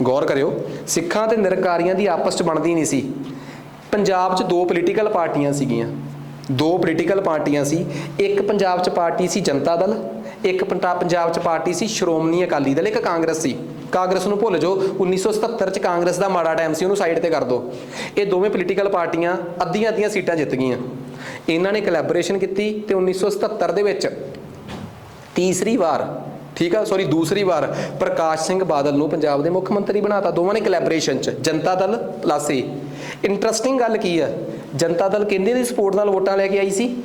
ਗੌਰ ਕਰਿਓ, ਸਿੱਖਾਂ ਤੇ ਨਿਰੰਕਾਰੀਆਂ ਦੀ ਆਪਸ 'ਚ ਬਣਦੀ ਨਹੀਂ ਸੀ। ਪੰਜਾਬ 'ਚ 2 ਪੋਲੀਟੀਕਲ ਪਾਰਟੀਆਂ ਸੀਗੀਆਂ, 2 ਪੋਲੀਟੀਕਲ ਪਾਰਟੀਆਂ ਸੀ। ਇੱਕ ਪੰਜਾਬ 'ਚ ਪਾਰਟੀ ਸੀ ਜਨਤਾ ਦਲ, ਇੱਕ ਪੰਜਾਬ 'ਚ ਪਾਰਟੀ ਸੀ ਸ਼੍ਰੋਮਣੀ ਅਕਾਲੀ ਦਲ, ਇੱਕ ਕਾਂਗਰਸ ਸੀ। ਕਾਂਗਰਸ ਨੂੰ ਭੁੱਲ ਜਾਓ, 1977 'ਚ ਕਾਂਗਰਸ ਦਾ ਮਾੜਾ ਟਾਈਮ ਸੀ, ਉਹਨੂੰ ਸਾਈਡ ਤੇ ਕਰ ਦਿਓ। ਇਹ ਦੋਵੇਂ ਪੋਲੀਟੀਕਲ ਪਾਰਟੀਆਂ ਅੱਧੀਆਂ ਸੀਟਾਂ ਜਿੱਤ ਗਈਆਂ। ਇਹਨਾਂ ਨੇ ਕੋਲੈਬੋਰੇਸ਼ਨ ਕੀਤੀ ਤੇ 1977 ਦੇ ਵਿੱਚ ਦੂਸਰੀ ਵਾਰ ਪ੍ਰਕਾਸ਼ ਸਿੰਘ ਬਾਦਲ ਨੂੰ ਪੰਜਾਬ ਦੇ ਮੁੱਖ ਮੰਤਰੀ ਬਣਾਤਾ। ਦੋਵਾਂ ਨੇ ਕੋਲੈਬੋਰੇਸ਼ਨ 'ਚ, ਜਨਤਾ ਦਲ ਪਲੱਸ ਇਹ। ਇੰਟਰਸਟਿੰਗ ਗੱਲ ਕੀ ਆ, ਜਨਤਾ ਦਲ ਕਹਿੰਦੇ ਦੀ ਸਪੋਰਟ ਨਾਲ ਵੋਟਾਂ ਲੈ ਕੇ ਆਈ ਸੀ,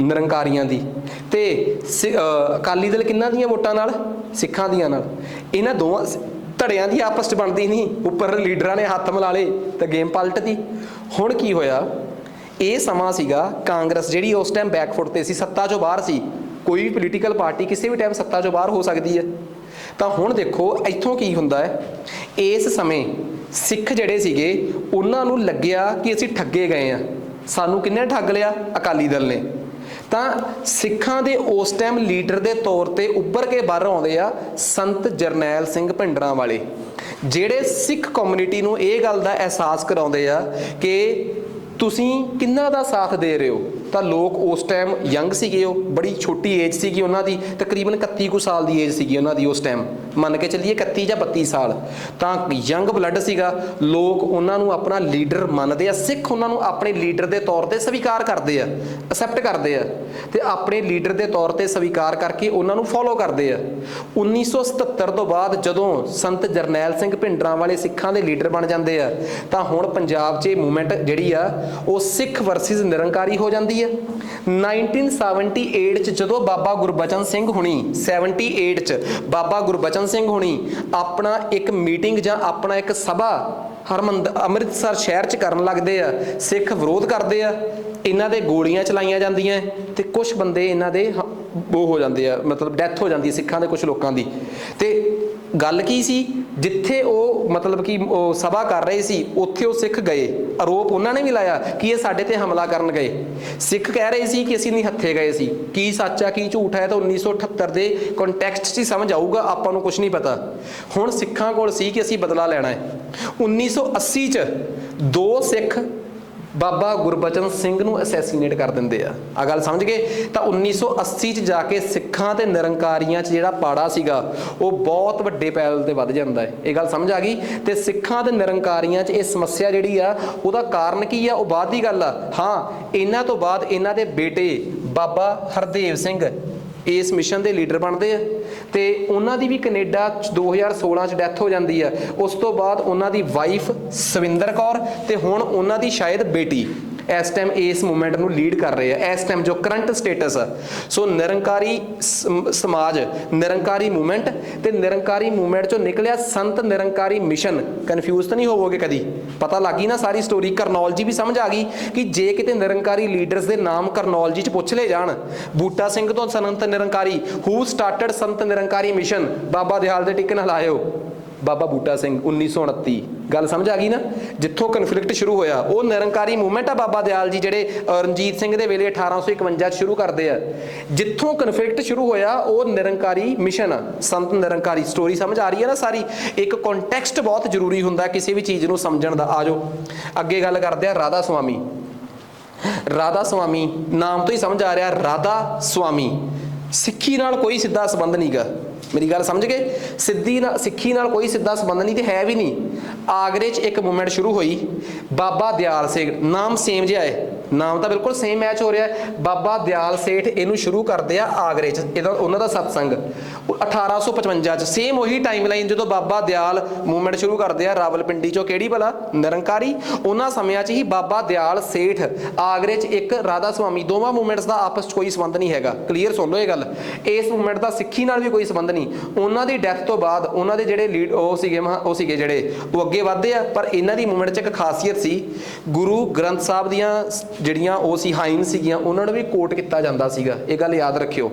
ਨਿਰੰਕਾਰੀਆਂ ਦੀ, ਤੇ ਅਕਾਲੀ ਦਲ ਕਿਹਨਾਂ ਦੀਆਂ ਵੋਟਾਂ ਨਾਲ, ਸਿੱਖਾਂ ਦੀਆਂ ਨਾਲ। ਇਹਨਾਂ ਦੋਵਾਂ ਧੜਿਆਂ ਦੀ ਆਪਸ 'ਚ ਬਣਦੀ ਨਹੀਂ, ਉੱਪਰ ਲੀਡਰਾਂ ਨੇ ਹੱਥ ਮਿਲਾ ਲਏ ਤਾਂ ਗੇਮ ਪਲਟਦੀ। ਹੁਣ ਕੀ ਹੋਇਆ, ਇਹ ਸਮਾਂ ਸੀਗਾ ਕਾਂਗਰਸ ਜਿਹੜੀ ਉਸ ਟਾਈਮ ਬੈਕਫੁੱਟ ਤੇ ਸੀ, ਸੱਤਾ 'ਚੋਂ ਬਾਹਰ ਸੀ। ਕੋਈ ਵੀ ਪੋਲੀਟੀਕਲ ਪਾਰਟੀ ਕਿਸੇ ਵੀ ਟਾਈਮ ਸੱਤਾ 'ਚੋਂ ਬਾਹਰ ਹੋ ਸਕਦੀ ਹੈ। ਤਾਂ ਹੁਣ ਦੇਖੋ ਇੱਥੋਂ ਕੀ ਹੁੰਦਾ ਹੈ, ਇਸ ਸਮੇਂ ਸਿੱਖ ਜਿਹੜੇ ਸੀਗੇ ਉਹਨਾਂ ਨੂੰ ਲੱਗਿਆ ਕਿ ਅਸੀਂ ਠੱਗੇ ਗਏ ਆ। ਸਾਨੂੰ ਕਿਹਨੇ ਠੱਗ ਲਿਆ, ਅਕਾਲੀ ਦਲ ਨੇ। ਤਾਂ ਸਿੱਖਾਂ ਦੇ ਉਸ ਟਾਈਮ ਲੀਡਰ ਦੇ ਤੌਰ ਤੇ ਉੱਭਰ ਕੇ ਬਾਹਰ ਆਉਂਦੇ ਆ ਸੰਤ ਜਰਨੈਲ ਸਿੰਘ ਭਿੰਡਰਾਂਵਾਲੇ, ਜਿਹੜੇ ਸਿੱਖ ਕਮਿਊਨਿਟੀ ਨੂੰ ਇਹ ਗੱਲ ਦਾ ਅਹਿਸਾਸ ਕਰਾਉਂਦੇ ਆ ਕਿ ਤੁਸੀਂ ਕਿੰਨਾ ਦਾ ਸਾਥ ਦੇ ਰਹੇ ਹੋ। ਤਾਂ ਲੋਕ ਉਸ ਟਾਈਮ ਯੰਗ ਸੀਗੇ, ਉਹ ਬੜੀ ਛੋਟੀ ਏਜ ਸੀਗੀ ਉਹਨਾਂ ਦੀ, ਤਕਰੀਬਨ 31 ਕੁ ਸਾਲ ਦੀ ਏਜ ਸੀਗੀ ਉਹਨਾਂ ਦੀ ਉਸ ਟਾਈਮ, ਮੰਨ ਕੇ ਚੱਲੀਏ 31 ਜਾਂ 32 ਸਾਲ। ਤਾਂ ਯੰਗ ਬਲੱਡ ਸੀਗਾ, ਲੋਕ ਉਹਨਾਂ ਨੂੰ ਆਪਣਾ ਲੀਡਰ ਮੰਨਦੇ ਆ। ਸਿੱਖ ਉਹਨਾਂ ਨੂੰ ਆਪਣੇ ਲੀਡਰ ਦੇ ਤੌਰ ਤੇ ਸਵੀਕਾਰ ਕਰਦੇ ਆ, ਅਸੈਪਟ ਕਰਦੇ ਆ, ਤੇ ਆਪਣੇ ਲੀਡਰ ਦੇ ਤੌਰ ਤੇ ਸਵੀਕਾਰ ਕਰਕੇ ਉਹਨਾਂ ਨੂੰ ਫੋਲੋ ਕਰਦੇ ਆ। 1977 ਤੋਂ ਬਾਅਦ ਜਦੋਂ ਸੰਤ ਜਰਨੈਲ ਸਿੰਘ ਭਿੰਡਰਾਂਵਾਲੇ ਸਿੱਖਾਂ ਦੇ ਲੀਡਰ ਬਣ ਜਾਂਦੇ ਆ ਤਾਂ ਹੁਣ ਪੰਜਾਬ 'ਚ ਇਹ ਮੂਵਮੈਂਟ ਜਿਹੜੀ ਆ ਉਹ ਸਿੱਖ ਵਰਸਿਸ ਨਿਰੰਕਾਰੀ ਹੋ ਜਾਂਦੀ ਹੈ। 1978 'ਚ ਜਦੋਂ ਬਾਬਾ ਗੁਰਬਚਨ ਸਿੰਘ ਹੁਣੀ 78 'ਚ ਬਾਬਾ ਗੁਰਬਚਨ ਸਿੰਘ ਹੁਣੀ ਆਪਣਾ ਇੱਕ ਮੀਟਿੰਗ ਜਾਂ ਆਪਣਾ ਇੱਕ ਸਭਾ ਅੰਮ੍ਰਿਤਸਰ ਸ਼ਹਿਰ 'ਚ ਕਰਨ ਲੱਗਦੇ ਆ, ਸਿੱਖ ਵਿਰੋਧ ਕਰਦੇ ਆ, ਇਹਨਾਂ ਦੇ ਗੋਲੀਆਂ ਚਲਾਈਆਂ ਜਾਂਦੀਆਂ ਤੇ ਕੁਝ ਬੰਦੇ ਇਹਨਾਂ ਦੇ ਉਹ ਹੋ ਜਾਂਦੇ ਆ, ਮਤਲਬ ਡੈਥ ਹੋ ਜਾਂਦੀ ਹੈ ਸਿੱਖਾਂ ਦੇ ਕੁਝ ਲੋਕਾਂ ਦੀ। ਤੇ ਗੱਲ ਕੀ ਸੀ, ਜਿੱਥੇ ਉਹ ਮਤਲਬ ਕਿ ਉਹ ਸਭਾ ਕਰ ਰਹੇ ਸੀ ਉੱਥੇ ਉਹ ਸਿੱਖ ਗਏ, ਆਰੋਪ ਉਹਨਾਂ ਨੇ ਵੀ ਲਾਇਆ ਕਿ ਇਹ ਸਾਡੇ ਤੇ ਹਮਲਾ ਕਰਨ ਗਏ। ਸਿੱਖ ਕਹਿ ਰਹੇ ਸੀ ਕਿ ਅਸੀਂ ਨਿਹੱਥੇ ਗਏ ਸੀ। ਕੀ ਸੱਚ ਆ ਕੀ ਝੂਠ ਹੈ ਤਾਂ 1978 ਦੇ ਕੰਟੈਕਸਟ 'ਚ ਹੀ ਸਮਝ ਆਊਗਾ, ਆਪਾਂ ਨੂੰ ਕੁਝ ਨਹੀਂ ਪਤਾ। ਹੁਣ ਸਿੱਖਾਂ ਕੋਲ ਸੀ ਕਿ ਅਸੀਂ ਬਦਲਾ ਲੈਣਾ ਹੈ। 1980 'ਚ 2 ਸਿੱਖ ਬਾਬਾ ਗੁਰਬਚਨ ਸਿੰਘ ਨੂੰ ਅਸੈਸੀਨੇਟ ਕਰ ਦਿੰਦੇ ਆ ਗੱਲ ਸਮਝ ਗਏ। ਤਾਂ 1980 ਚ ਜਾ ਕੇ ਸਿੱਖਾਂ ਤੇ ਨਿਰੰਕਾਰੀਆਂ ਚ ਜਿਹੜਾ ਪਾੜਾ ਸੀਗਾ ਉਹ ਬਹੁਤ ਵੱਡੇ ਪੈਲ ਤੇ ਵੱਧ ਜਾਂਦਾ ਹੈ, ਇਹ ਗੱਲ ਸਮਝ ਆ ਗਈ। ਤੇ ਸਿੱਖਾਂ ਤੇ ਨਿਰੰਕਾਰੀਆਂ ਚ ਇਹ ਸਮੱਸਿਆ ਜਿਹੜੀ ਆ ਉਹਦਾ ਕਾਰਨ ਕੀ ਆ, ਉਹ ਬਾਅਦ ਦੀ ਗੱਲ ਆ। ਹਾਂ, ਇਹਨਾਂ ਤੋਂ ਬਾਅਦ ਇਹਨਾਂ ਦੇ ਬੇਟੇ ਬਾਬਾ ਹਰਦੇਵ ਸਿੰਘ ਇਸ ਮਿਸ਼ਨ ਦੇ ਲੀਡਰ ਬਣਦੇ ਆ ਤੇ ਉਹਨਾਂ ਦੀ ਵੀ ਕੈਨੇਡਾ 2016 ਚ ਡੈਥ ਹੋ ਜਾਂਦੀ ਆ। ਉਸ ਤੋਂ ਬਾਅਦ ਉਹਨਾਂ ਦੀ ਵਾਈਫ ਸਵਿੰਦਰ ਕੌਰ ਤੇ ਹੁਣ ਉਹਨਾਂ ਦੀ ਸ਼ਾਇਦ ਬੇਟੀ ਇਸ ਟਾਈਮ ਇਸ ਮੂਵਮੈਂਟ ਨੂੰ ਲੀਡ ਕਰ ਰਹੇ ਆ, ਇਸ ਟਾਈਮ ਜੋ ਕਰੰਟ ਸਟੇਟਸ ਆ। ਸੋ ਨਿਰੰਕਾਰੀ ਸਮਾਜ, ਨਿਰੰਕਾਰੀ ਮੂਵਮੈਂਟ ਤੇ ਨਿਰੰਕਾਰੀ ਮੂਵਮੈਂਟ ਚੋਂ ਨਿਕਲਿਆ ਸੰਤ ਨਿਰੰਕਾਰੀ ਮਿਸ਼ਨ। ਕਨਫਿਊਜ਼ ਤਾਂ ਨਹੀਂ ਹੋਵੋਗੇ ਕਦੀ, ਪਤਾ ਲੱਗ ਗਈ ਨਾ ਸਾਰੀ ਸਟੋਰੀ, ਕਰਨੋਲੋਜੀ ਵੀ ਸਮਝ ਆ ਗਈ ਕਿ ਜੇ ਕਿਤੇ ਨਿਰੰਕਾਰੀ ਲੀਡਰਸ ਦੇ ਨਾਮ ਕਰਨੋਲੋਜੀ ਚ ਪੁੱਛ ਲਏ ਜਾਣ, ਬੂਟਾ ਸਿੰਘ ਤੋਂ ਸੰਤ ਨਿਰੰਕਾਰੀ, ਹੂ ਸਟਾਰਟਡ ਸੰਤ ਨਿਰੰਕਾਰੀ ਮਿਸ਼ਨ, ਬਾਬਾ ਦਿਆਲ ਦੇ ਟਿੱਕੇ ਨਾਲ ਆਇਓ, ਬਾਬਾ ਬੂਟਾ ਸਿੰਘ 1929। ਗੱਲ ਸਮਝ ਆ ਗਈ ਨਾ, ਜਿੱਥੋਂ ਕਨਫਲਿਕਟ ਸ਼ੁਰੂ ਹੋਇਆ ਉਹ ਨਿਰੰਕਾਰੀ ਮੂਵਮੈਂਟ ਆ। ਬਾਬਾ ਦਿਆਲ ਜੀ ਜਿਹੜੇ ਰਣਜੀਤ ਸਿੰਘ ਦੇ ਵੇਲੇ 1851 ਚ ਸ਼ੁਰੂ ਕਰਦੇ ਆ, ਜਿੱਥੋਂ ਕਨਫਲਿਕਟ ਸ਼ੁਰੂ ਹੋਇਆ ਉਹ ਨਿਰੰਕਾਰੀ ਮਿਸ਼ਨ ਆ, ਸੰਤ ਨਿਰੰਕਾਰੀ। ਸਟੋਰੀ ਸਮਝ ਆ ਰਹੀ ਹੈ ਨਾ ਸਾਰੀ। ਇੱਕ ਕੰਟੈਕਸਟ ਬਹੁਤ ਜ਼ਰੂਰੀ ਹੁੰਦਾ ਕਿਸੇ ਵੀ ਚੀਜ਼ ਨੂੰ ਸਮਝਣ ਦਾ। ਆ ਜਾਓ ਅੱਗੇ ਗੱਲ ਕਰਦੇ ਆ ਰਾਧਾ ਸੁਆਮੀ। ਰਾਧਾ ਸੁਆਮੀ ਨਾਮ ਤੋਂ ਹੀ ਸਮਝ ਆ ਰਿਹਾ, ਰਾਧਾ ਸੁਆਮੀ ਸਿੱਖੀ ਨਾਲ ਕੋਈ ਸਿੱਧਾ ਸੰਬੰਧ ਨਹੀਂਗਾ, ਮੇਰੀ ਗੱਲ ਸਮਝ ਗਏ। ਸਿੱਖੀ ਨਾਲ ਕੋਈ ਸਿੱਧਾ ਸੰਬੰਧ ਨਹੀਂ ਤੇ ਹੈ ਵੀ ਨਹੀਂ। ਆਗਰੇ 'ਚ ਇੱਕ ਮੂਵਮੈਂਟ ਸ਼ੁਰੂ ਹੋਈ, ਬਾਬਾ ਦਿਆਲ ਸੇਠ, ਨਾਮ ਸੇਮ ਜਿਹਾ ਹੈ, ਨਾਮ ਤਾਂ ਬਿਲਕੁਲ ਸੇਮ ਮੈਚ ਹੋ ਰਿਹਾ। ਬਾਬਾ ਦਿਆਲ ਸੇਠ ਇਹਨੂੰ ਸ਼ੁਰੂ ਕਰਦੇ ਆ ਆਗਰੇ 'ਚ, ਇਹਦਾ ਉਹਨਾਂ ਦਾ ਸਤਸੰਗ 1855 'ਚ। ਸੇਮ ਉਹੀ ਟਾਈਮ ਲਾਈਨ ਜਦੋਂ ਬਾਬਾ ਦਿਆਲ ਮੂਵਮੈਂਟ ਸ਼ੁਰੂ ਕਰਦੇ ਆ ਰਾਵਲਪਿੰਡੀ 'ਚੋਂ, ਕਿਹੜੀ ਭਲਾ, ਨਿਰੰਕਾਰੀ। ਉਹਨਾਂ ਸਮਿਆਂ 'ਚ ਹੀ ਬਾਬਾ ਦਿਆਲ ਸੇਠ ਆਗਰੇ 'ਚ ਇੱਕ ਰਾਧਾ ਸੁਆਮੀ, ਦੋਵਾਂ ਮੂਵਮੈਂਟਸ ਦਾ ਆਪਸ 'ਚ ਕੋਈ ਸੰਬੰਧ ਨਹੀਂ ਹੈਗਾ। ਕਲੀਅਰ ਸੁਣ ਲਓ ਇਹ ਗੱਲ, ਇਸ ਮੂਵਮੈਂਟ ਦਾ ਸਿੱਖੀ ਨਾਲ ਵੀ ਕੋਈ ਸੰਬੰਧ ਨਹੀਂ। ਉਹਨਾਂ ਦੀ ਡੈਥ ਤੋਂ ਬਾਅਦ ਉਹਨਾਂ ਦੇ ਜਿਹੜੇ ਲੀਡ ਉਹ ਸੀਗੇ ਜਿਹੜੇ ਉਹ ਅੱਗੇ ਵਧਦੇ ਆ। ਪਰ ਇਹਨਾਂ ਦੀ ਮੂਵਮੈਂਟ 'ਚ ਇੱਕ ਖਾਸੀਅਤ ਸੀ, ਗੁਰੂ ਗ੍ਰੰਥ ਸਾਹਿਬ ਦੀਆਂ ਜਿਹੜੀਆਂ ਉਹ ਸੀ ਹਾਈਨ ਸੀਗੀਆਂ, ਉਹਨਾਂ ਨੂੰ ਵੀ ਕੋਟ ਕੀਤਾ ਜਾਂਦਾ ਸੀਗਾ, ਇਹ ਗੱਲ ਯਾਦ ਰੱਖਿਓ।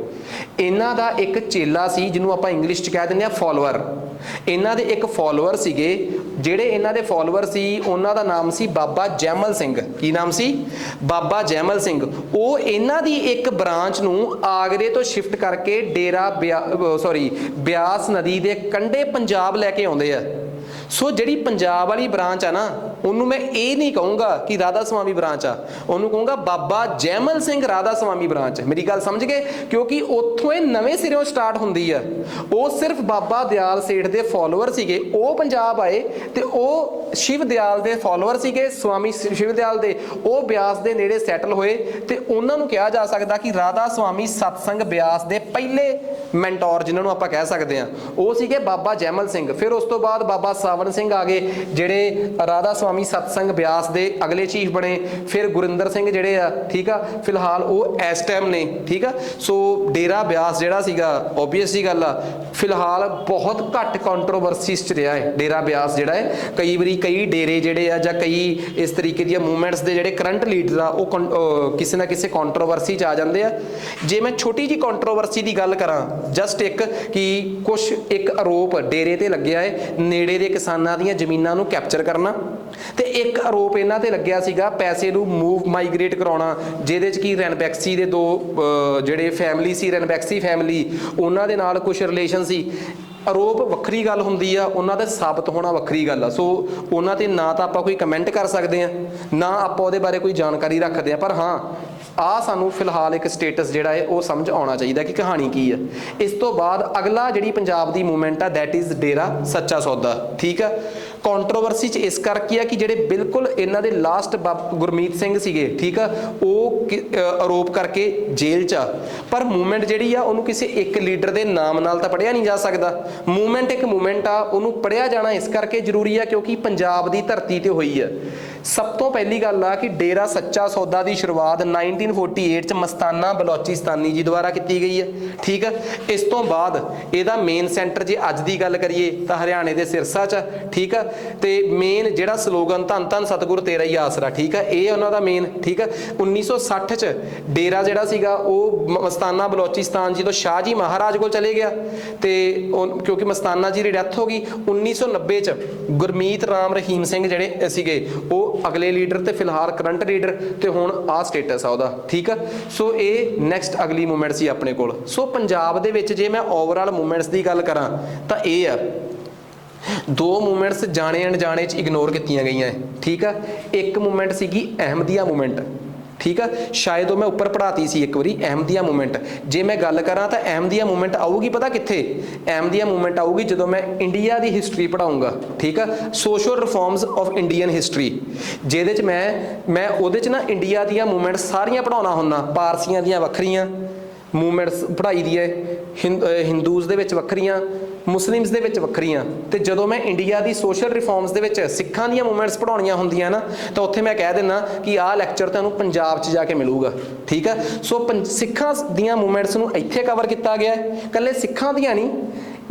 ਇਹਨਾਂ ਦਾ ਇੱਕ ਚੇਲਾ ਸੀ ਜਿਹਨੂੰ ਆਪਾਂ ਇੰਗਲਿਸ਼ 'ਚ ਕਹਿ ਦਿੰਦੇ ਆ ਫੋਲੋਅਰ। ਇਹਨਾਂ ਦੇ ਇੱਕ ਫੋਲੋਅਰ ਸੀਗੇ, ਜਿਹੜੇ ਇਹਨਾਂ ਦੇ ਫੋਲੋਅਰ ਸੀ ਉਹਨਾਂ ਦਾ ਨਾਮ ਸੀ ਬਾਬਾ ਜੈਮਲ ਸਿੰਘ। ਕੀ ਨਾਮ ਸੀ? ਬਾਬਾ ਜੈਮਲ ਸਿੰਘ। ਉਹ ਇਹਨਾਂ ਦੀ ਇੱਕ ਬ੍ਰਾਂਚ ਨੂੰ ਆਗਰੇ ਤੋਂ ਸ਼ਿਫਟ ਕਰਕੇ ਡੇਰਾ ਬਿਆਸ ਨਦੀ ਦੇ ਕੰਢੇ ਪੰਜਾਬ ਲੈ ਕੇ ਆਉਂਦੇ ਆ। ਸੋ ਜਿਹੜੀ ਪੰਜਾਬ ਵਾਲੀ ਬ੍ਰਾਂਚ ਆ ਨਾ, ਉਹਨੂੰ ਮੈਂ ਇਹ ਨਹੀਂ ਕਹੂੰਗਾ ਕਿ ਰਾਧਾ ਸੁਆਮੀ ਬ੍ਰਾਂਚ ਆ, ਉਹਨੂੰ ਕਹੂੰਗਾ ਬਾਬਾ ਜੈਮਲ ਸਿੰਘ ਰਾਧਾ ਸੁਆਮੀ ਬ੍ਰਾਂਚ। ਮੇਰੀ ਗੱਲ ਸਮਝ ਗਏ? ਕਿਉਂਕਿ ਉੱਥੋਂ ਇਹ ਨਵੇਂ ਸਿਰਿਓਂ ਸਟਾਰਟ ਹੁੰਦੀ ਆ। ਉਹ ਸਿਰਫ ਬਾਬਾ ਦਿਆਲ ਸੇਠ ਦੇ ਫੋਲੋਅਰ ਸੀਗੇ, ਉਹ ਪੰਜਾਬ ਆਏ ਤੇ ਉਹ ਸ਼ਿਵ ਦਿਆਲ ਦੇ ਫੋਲੋਅਰ ਸੀਗੇ, ਸੁਆਮੀ ਸ਼ਿਵ ਦਿਆਲ ਦੇ, ਉਹ ਬਿਆਸ ਦੇ ਨੇੜੇ ਸੈਟਲ ਹੋਏ ਤੇ ਉਹਨਾਂ ਨੂੰ ਕਿਹਾ ਜਾ ਸਕਦਾ ਕਿ ਰਾਧਾ ਸੁਆਮੀ ਸਤਸੰਗ ਬਿਆਸ ਦੇ ਪਹਿਲੇ ਮੈਂਟੋਰ ਜਿਹਨਾਂ ਨੂੰ ਆਪਾਂ ਕਹਿ ਸਕਦੇ ਹਾਂ, ਉਹ ਸੀਗੇ ਬਾਬਾ ਜੈਮਲ ਸਿੰਘ। ਫਿਰ ਉਸ ਤੋਂ ਬਾਅਦ ਬਾਬਾ ਸਾਵਨ ਸਿੰਘ ਆ ਗਏ, ਜਿਹੜੇ ਰਾਧਾ ਸੁਆਮੀ ਸਤਸੰਗ ਬਿਆਸ ਦੇ ਅਗਲੇ ਚੀਫ ਬਣੇ। ਫਿਰ ਗੁਰਿੰਦਰ ਸਿੰਘ ਜਿਹੜੇ ਆ, ਠੀਕ ਆ, ਫਿਲਹਾਲ ਉਹ ਇਸ ਟਾਈਮ ਨੇ, ਠੀਕ ਆ। ਸੋ ਡੇਰਾ ਬਿਆਸ ਜਿਹੜਾ ਸੀਗਾ, ਓਬਵੀਅਸ ਜੀ ਗੱਲ ਆ, ਫਿਲਹਾਲ ਬਹੁਤ ਘੱਟ ਕੰਟਰੋਵਰਸੀਜ਼ 'ਚ ਰਿਹਾ ਹੈ ਡੇਰਾ ਬਿਆਸ ਜਿਹੜਾ ਹੈ। ਕਈ ਵਾਰੀ ਕਈ ਡੇਰੇ ਜਿਹੜੇ ਆ ਜਾਂ ਕਈ ਇਸ ਤਰੀਕੇ ਦੀਆਂ ਮੂਵਮੈਂਟਸ ਦੇ ਜਿਹੜੇ ਕਰੰਟ ਲੀਡਰ ਆ ਉਹ ਕਿਸੇ ਨਾ ਕਿਸੇ ਕੰਟਰੋਵਰਸੀ 'ਚ ਆ ਜਾਂਦੇ ਆ। ਜੇ ਮੈਂ ਛੋਟੀ ਜਿਹੀ ਕੰਟਰੋਵਰਸੀ ਦੀ ਗੱਲ ਕਰਾਂ, ਜਸਟ ਇੱਕ ਕਿ ਇੱਕ ਆਰੋਪ ਡੇਰੇ ਤੇ ਲੱਗਿਆ ਹੈ ਨੇੜੇ ਦੇ ਕਿਸਾਨਾਂ ਦੀਆਂ ਜ਼ਮੀਨਾਂ ਨੂੰ ਕੈਪਚਰ ਕਰਨਾ, ਤੇ ਇੱਕ ਆਰੋਪ ਇਹਨਾਂ ਤੇ ਲੱਗਿਆ ਸੀਗਾ ਪੈਸੇ ਨੂੰ ਮੂਵ ਮਾਈਗ੍ਰੇਟ ਕਰਾਉਣਾ, ਜਿਹਦੇ 'ਚ ਕੀ ਰੈਨਬੈਕਸੀ ਦੇ ਦੋ ਜਿਹੜੇ ਫੈਮਿਲੀ ਸੀ, ਰੈਨਬੈਕਸੀ ਫੈਮਿਲੀ, ਉਹਨਾਂ ਦੇ ਨਾਲ ਕੁਝ ਰਿਲੇਸ਼ਨ ਸੀ। ਆਰੋਪ ਵੱਖਰੀ ਗੱਲ ਹੁੰਦੀ ਆ, ਉਹਨਾਂ ਦਾ ਸਾਬਤ ਹੋਣਾ ਵੱਖਰੀ ਗੱਲ ਆ। ਸੋ ਉਹਨਾਂ ਤੇ ਨਾ ਤਾਂ ਆਪਾਂ ਕੋਈ ਕਮੈਂਟ ਕਰ ਸਕਦੇ ਆ, ਨਾ ਆਪਾਂ ਉਹਦੇ ਬਾਰੇ ਕੋਈ ਜਾਣਕਾਰੀ ਰੱਖਦੇ ਆ, ਪਰ ਹਾਂ ਆ ਸਾਨੂੰ ਫਿਲਹਾਲ ਇੱਕ ਸਟੇਟਸ ਜਿਹੜਾ ਹੈ ਉਹ ਸਮਝ ਆਉਣਾ ਚਾਹੀਦਾ ਕਿ ਕਹਾਣੀ ਕੀ ਹੈ। ਇਸ ਤੋਂ ਬਾਅਦ ਅਗਲਾ ਜਿਹੜੀ ਪੰਜਾਬ ਦੀ ਮੂਵਮੈਂਟ ਆ, ਦੈਟ ਇਜ਼ ਡੇਰਾ ਸੱਚਾ ਸੌਦਾ, ਠੀਕ ਆ। ਕੰਟਰੋਵਰਸੀ 'ਚ ਇਸ ਕਰਕੇ ਆ ਕਿ ਜਿਹੜੇ ਬਿਲਕੁਲ ਇਹਨਾਂ ਦੇ ਲਾਸਟ ਗੁਰਮੀਤ ਸਿੰਘ ਸੀਗੇ, ਠੀਕ ਆ, ਉਹ ਆਰੋਪ ਕਰਕੇ ਜੇਲ੍ਹ 'ਚ ਆ। ਪਰ ਮੂਵਮੈਂਟ ਜਿਹੜੀ ਆ ਉਹਨੂੰ ਕਿਸੇ ਇੱਕ ਲੀਡਰ ਦੇ ਨਾਮ ਨਾਲ ਤਾਂ ਪੜ੍ਹਿਆ ਨਹੀਂ ਜਾ ਸਕਦਾ। ਮੂਵਮੈਂਟ ਇੱਕ ਮੂਵਮੈਂਟ ਆ, ਉਹਨੂੰ ਪੜ੍ਹਿਆ ਜਾਣਾ ਇਸ ਕਰਕੇ ਜ਼ਰੂਰੀ ਆ ਕਿਉਂਕਿ ਪੰਜਾਬ ਦੀ ਧਰਤੀ ਤੇ ਹੋਈ ਆ। ਸਭ ਤੋਂ ਪਹਿਲੀ ਗੱਲ ਆ ਕਿ ਡੇਰਾ ਸੱਚਾ ਸੌਦਾ ਦੀ ਸ਼ੁਰੂਆਤ 1948 'ਚ ਮਸਤਾਨਾ ਬਲੋਚਿਸਤਾਨੀ ਜੀ ਦੁਆਰਾ ਕੀਤੀ ਗਈ ਹੈ, ਠੀਕ ਆ। ਇਸ ਤੋਂ ਬਾਅਦ ਇਹਦਾ ਮੇਨ ਸੈਂਟਰ ਜੇ ਅੱਜ ਦੀ ਗੱਲ ਕਰੀਏ ਤਾਂ ਹਰਿਆਣੇ ਦੇ ਸਿਰਸਾ 'ਚ, ਠੀਕ ਆ। ਤੇ ਮੇਨ ਜਿਹੜਾ ਸਲੋਗਨ ਧੰਨ ਧੰਨ ਸਤਿਗੁਰ ਤੇਰਾ ਹੀ ਆਸਰਾ, ਠੀਕ ਆ, ਇਹ ਉਹਨਾਂ ਦਾ ਮੇਨ, ਠੀਕ ਆ। 1960 'ਚ ਡੇਰਾ ਜਿਹੜਾ ਸੀਗਾ ਉਹ ਮਸਤਾਨਾ ਬਲੋਚਿਸਤਾਨ ਜੀ ਤੋਂ ਸ਼ਾਹ ਜੀ ਮਹਾਰਾਜ ਕੋਲ ਚਲੇ ਗਿਆ, ਤੇ ਕਿਉਂਕਿ ਮਸਤਾਨਾ ਜੀ ਦੀ ਡੈਥ ਹੋ ਗਈ। 1990 'ਚ ਗੁਰਮੀਤ ਰਾਮ ਰਹੀਮ ਸਿੰਘ ਜਿਹੜੇ ਸੀਗੇ ਉਹ ਅਗਲੇ ਲੀਡਰ ਤੇ ਫਿਲਹਾਲ ਕਰੰਟ ਲੀਡਰ, ਤੇ ਹੁਣ ਆਹ ਸਟੇਟਸ ਆ ਉਹਦਾ, ਠੀਕ ਆ। ਸੋ ਇਹ ਨੈਕਸਟ ਅਗਲੀ ਮੂਵਮੈਂਟ ਸੀ ਆਪਣੇ ਕੋਲ। ਸੋ ਪੰਜਾਬ ਦੇ ਵਿੱਚ ਜੇ ਮੈਂ ਓਵਰਆਲ ਮੂਵਮੈਂਟਸ ਦੀ ਗੱਲ ਕਰਾਂ ਤਾਂ ਇਹ ਆ ਦੋ ਮੂਵਮੈਂਟਸ ਜਾਣੇ ਅਣਜਾਣੇ ਚ ਇਗਨੋਰ ਕੀਤੀਆਂ ਗਈਆਂ ਹੈ, ਠੀਕ ਆ। ਇੱਕ ਮੂਵਮੈਂਟ ਸੀਗੀ ਅਹਿਮਦੀਆ ਮੂਵਮੈਂਟ, ਠੀਕ ਆ, ਸ਼ਾਇਦ ਉਹ ਮੈਂ ਉੱਪਰ ਪੜ੍ਹਾਤੀ ਸੀ ਇੱਕ ਵਾਰੀ, ਅਹਿਮਦੀਆ ਮੂਵਮੈਂਟ। ਜੇ ਮੈਂ ਗੱਲ ਕਰਾਂ ਤਾਂ ਅਹਿਮਦੀਆ ਮੂਵਮੈਂਟ ਆਊਗੀ ਪਤਾ ਕਿੱਥੇ? ਅਹਿਮਦੀਆ ਮੂਵਮੈਂਟ ਆਊਗੀ ਜਦੋਂ ਮੈਂ ਇੰਡੀਆ ਦੀ ਹਿਸਟਰੀ ਪੜ੍ਹਾਊਂਗਾ, ਠੀਕ ਆ, social reforms of Indian history, ਜਿਹਦੇ ਚ ਮੈਂ ਉਹਦੇ ਚ ਨਾ ਇੰਡੀਆ ਦੀਆਂ ਮੂਵਮੈਂਟਸ ਸਾਰੀਆਂ ਪੜ੍ਹਾਉਣਾ ਹੁੰਦਾ। ਪਾਰਸੀਆਂ ਦੀਆਂ ਵੱਖਰੀਆਂ ਮੂਵਮੈਂਟਸ ਪੜ੍ਹਾਈ ਦੀ ਹੈ, ਹਿੰਦੂਜ਼ ਦੇ ਵਿੱਚ ਵੱਖਰੀਆਂ, ਮੁਸਲਿਮਸ ਦੇ ਵਿੱਚ ਵੱਖਰੀਆਂ। ਤੇ ਜਦੋਂ ਮੈਂ ਇੰਡੀਆ ਦੀ ਸੋਸ਼ਲ ਰਿਫਾਰਮਸ ਦੇ ਵਿੱਚ ਸਿੱਖਾਂ ਦੀਆਂ ਮੂਵਮੈਂਟਸ ਪੜ੍ਹਾਉਣੀਆਂ ਹੁੰਦੀਆਂ ਨਾ, ਤਾਂ ਉੱਥੇ ਮੈਂ ਕਹਿ ਦਿੰਦਾ ਕਿ ਆਹ ਲੈਕਚਰ ਤੁਹਾਨੂੰ ਪੰਜਾਬ 'ਚ ਜਾ ਕੇ ਮਿਲੂਗਾ, ਠੀਕ ਆ। ਸੋ ਸਿੱਖਾਂ ਦੀਆਂ ਮੂਵਮੈਂਟਸ ਨੂੰ ਇੱਥੇ ਕਵਰ ਕੀਤਾ ਗਿਆ ਹੈ, ਇਕੱਲੇ ਸਿੱਖਾਂ ਦੀਆਂ ਨਹੀਂ,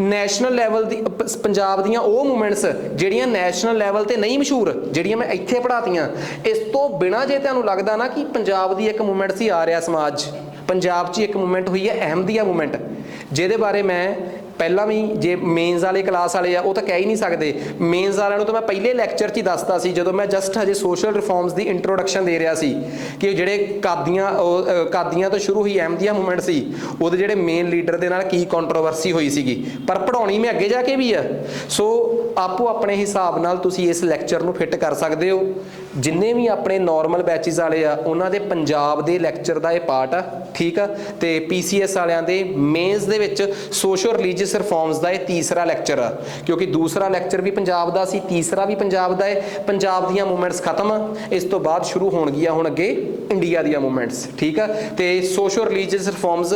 ਨੈਸ਼ਨਲ ਲੈਵਲ ਦੀ ਪੰਜਾਬ ਦੀਆਂ ਉਹ ਮੂਵਮੈਂਟਸ ਜਿਹੜੀਆਂ ਨੈਸ਼ਨਲ ਲੈਵਲ ਤੇ ਨਹੀਂ ਮਸ਼ਹੂਰ, ਜਿਹੜੀਆਂ ਮੈਂ ਇੱਥੇ ਪੜ੍ਹਾਤੀਆਂ। ਇਸ ਤੋਂ ਬਿਨਾਂ ਜੇ ਤੁਹਾਨੂੰ ਲੱਗਦਾ ਨਾ ਕਿ ਪੰਜਾਬ ਦੀ ਇੱਕ ਮੂਵਮੈਂਟ ਸੀ ਆਰਿਆ ਸਮਾਜ, ਪੰਜਾਬ 'ਚ ਇੱਕ ਮੂਵਮੈਂਟ ਹੋਈ ਹੈ ਅਹਿਮਦੀਆ ਮੂਵਮੈਂਟ, ਜਿਹਦੇ ਬਾਰੇ ਮੈਂ ਪਹਿਲਾਂ ਵੀ, ਜੇ ਮੇਨਸ ਵਾਲੇ ਕਲਾਸ ਵਾਲੇ ਆ ਉਹ ਤਾਂ ਕਹਿ ਹੀ ਨਹੀਂ ਸਕਦੇ, ਮੇਨਸ ਵਾਲਿਆਂ ਨੂੰ ਤਾਂ ਮੈਂ ਪਹਿਲੇ ਲੈਕਚਰ 'ਚ ਹੀ ਦੱਸਦਾ ਸੀ ਜਦੋਂ ਮੈਂ ਜਸਟ ਹਜੇ ਸੋਸ਼ਲ ਰਿਫਾਰਮਸ ਦੀ ਇੰਟਰੋਡਕਸ਼ਨ ਦੇ ਰਿਹਾ ਸੀ, ਕਿ ਜਿਹੜੇ ਕਾਦੀਆਂ ਤੋਂ ਸ਼ੁਰੂ ਹੋਈ ਅਹਿਮਦੀਆ ਮੂਵਮੈਂਟ ਸੀ, ਉਹਦੇ ਜਿਹੜੇ ਮੇਨ ਲੀਡਰ ਦੇ ਨਾਲ ਕੀ ਕੰਟਰੋਵਰਸੀ ਹੋਈ ਸੀਗੀ, ਪਰ ਪੜ੍ਹਾਉਣੀ ਮੈਂ ਅੱਗੇ ਜਾ ਕੇ ਵੀ ਆ। ਸੋ ਆਪੋ ਆਪਣੇ ਹਿਸਾਬ ਨਾਲ ਤੁਸੀਂ ਇਸ ਲੈਕਚਰ ਨੂੰ ਫਿੱਟ ਕਰ ਸਕਦੇ ਹੋ। ਜਿੰਨੇ ਵੀ ਆਪਣੇ ਨਾਰਮਲ ਬੈਚਿਸ ਵਾਲੇ ਆ ਉਹਨਾਂ ਦੇ ਪੰਜਾਬ ਦੇ ਲੈਕਚਰ ਦਾ ਇਹ ਪਾਰਟ ਆ, ਠੀਕ ਆ। ਤੇ PCS ਵਾਲਿਆਂ ਦੇ ਮੇਨਸ ਦੇ ਵਿੱਚ ਸੋਸ਼ਲ ਰਿਲੀਜੀਅਸ ਰਿਫਾਰਮਸ ਦਾ ਇਹ ਤੀਸਰਾ ਲੈਕਚਰ ਆ, ਕਿਉਂਕਿ ਦੂਸਰਾ ਲੈਕਚਰ ਵੀ ਪੰਜਾਬ ਦਾ ਸੀ, ਤੀਸਰਾ ਵੀ ਪੰਜਾਬ ਦਾ ਹੈ। ਪੰਜਾਬ ਦੀਆਂ ਮੂਵਮੈਂਟਸ ਖਤਮ ਆ, ਇਸ ਤੋਂ ਬਾਅਦ ਸ਼ੁਰੂ ਹੋਣਗੀਆਂ ਹੁਣ ਅੱਗੇ ਇੰਡੀਆ ਦੀਆਂ ਮੂਵਮੈਂਟਸ, ਠੀਕ ਆ। ਤੇ ਸੋਸ਼ਲ ਰਿਲੀਜੀਅਸ ਰਿਫਾਰਮਸ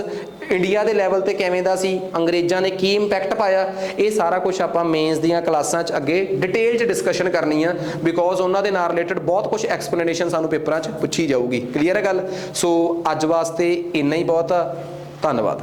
ਇੰਡੀਆ ਦੇ ਲੈਵਲ ਤੇ ਕਿਵੇਂ ਦਾ ਸੀ, ਅੰਗਰੇਜ਼ਾਂ ਨੇ ਕੀ ਇੰਪੈਕਟ ਪਾਇਆ, ਇਹ ਸਾਰਾ ਕੁਝ ਆਪਾਂ ਮੇਨਸ ਦੀਆਂ ਕਲਾਸਾਂ 'ਚ ਅੱਗੇ ਡਿਟੇਲ 'ਚ ਡਿਸਕਸ਼ਨ ਕਰਨੀ ਆ, ਬਿਕੋਜ਼ ਉਹਨਾਂ ਦੇ ਨਾਲ ਰਿਲੇਟਡ ਬਹੁਤ ਕੁਝ ਐਕਸਪਲੇਨੇਸ਼ਨ ਸਾਨੂੰ ਪੇਪਰਾਂ 'ਚ ਪੁੱਛੀ ਜਾਊਗੀ। ਕਲੀਅਰ ਹੈ ਗੱਲ? ਸੋ ਅੱਜ ਵਾਸਤੇ ਇੰਨਾ ਹੀ ਬਹੁਤ ਆ, ਧੰਨਵਾਦ।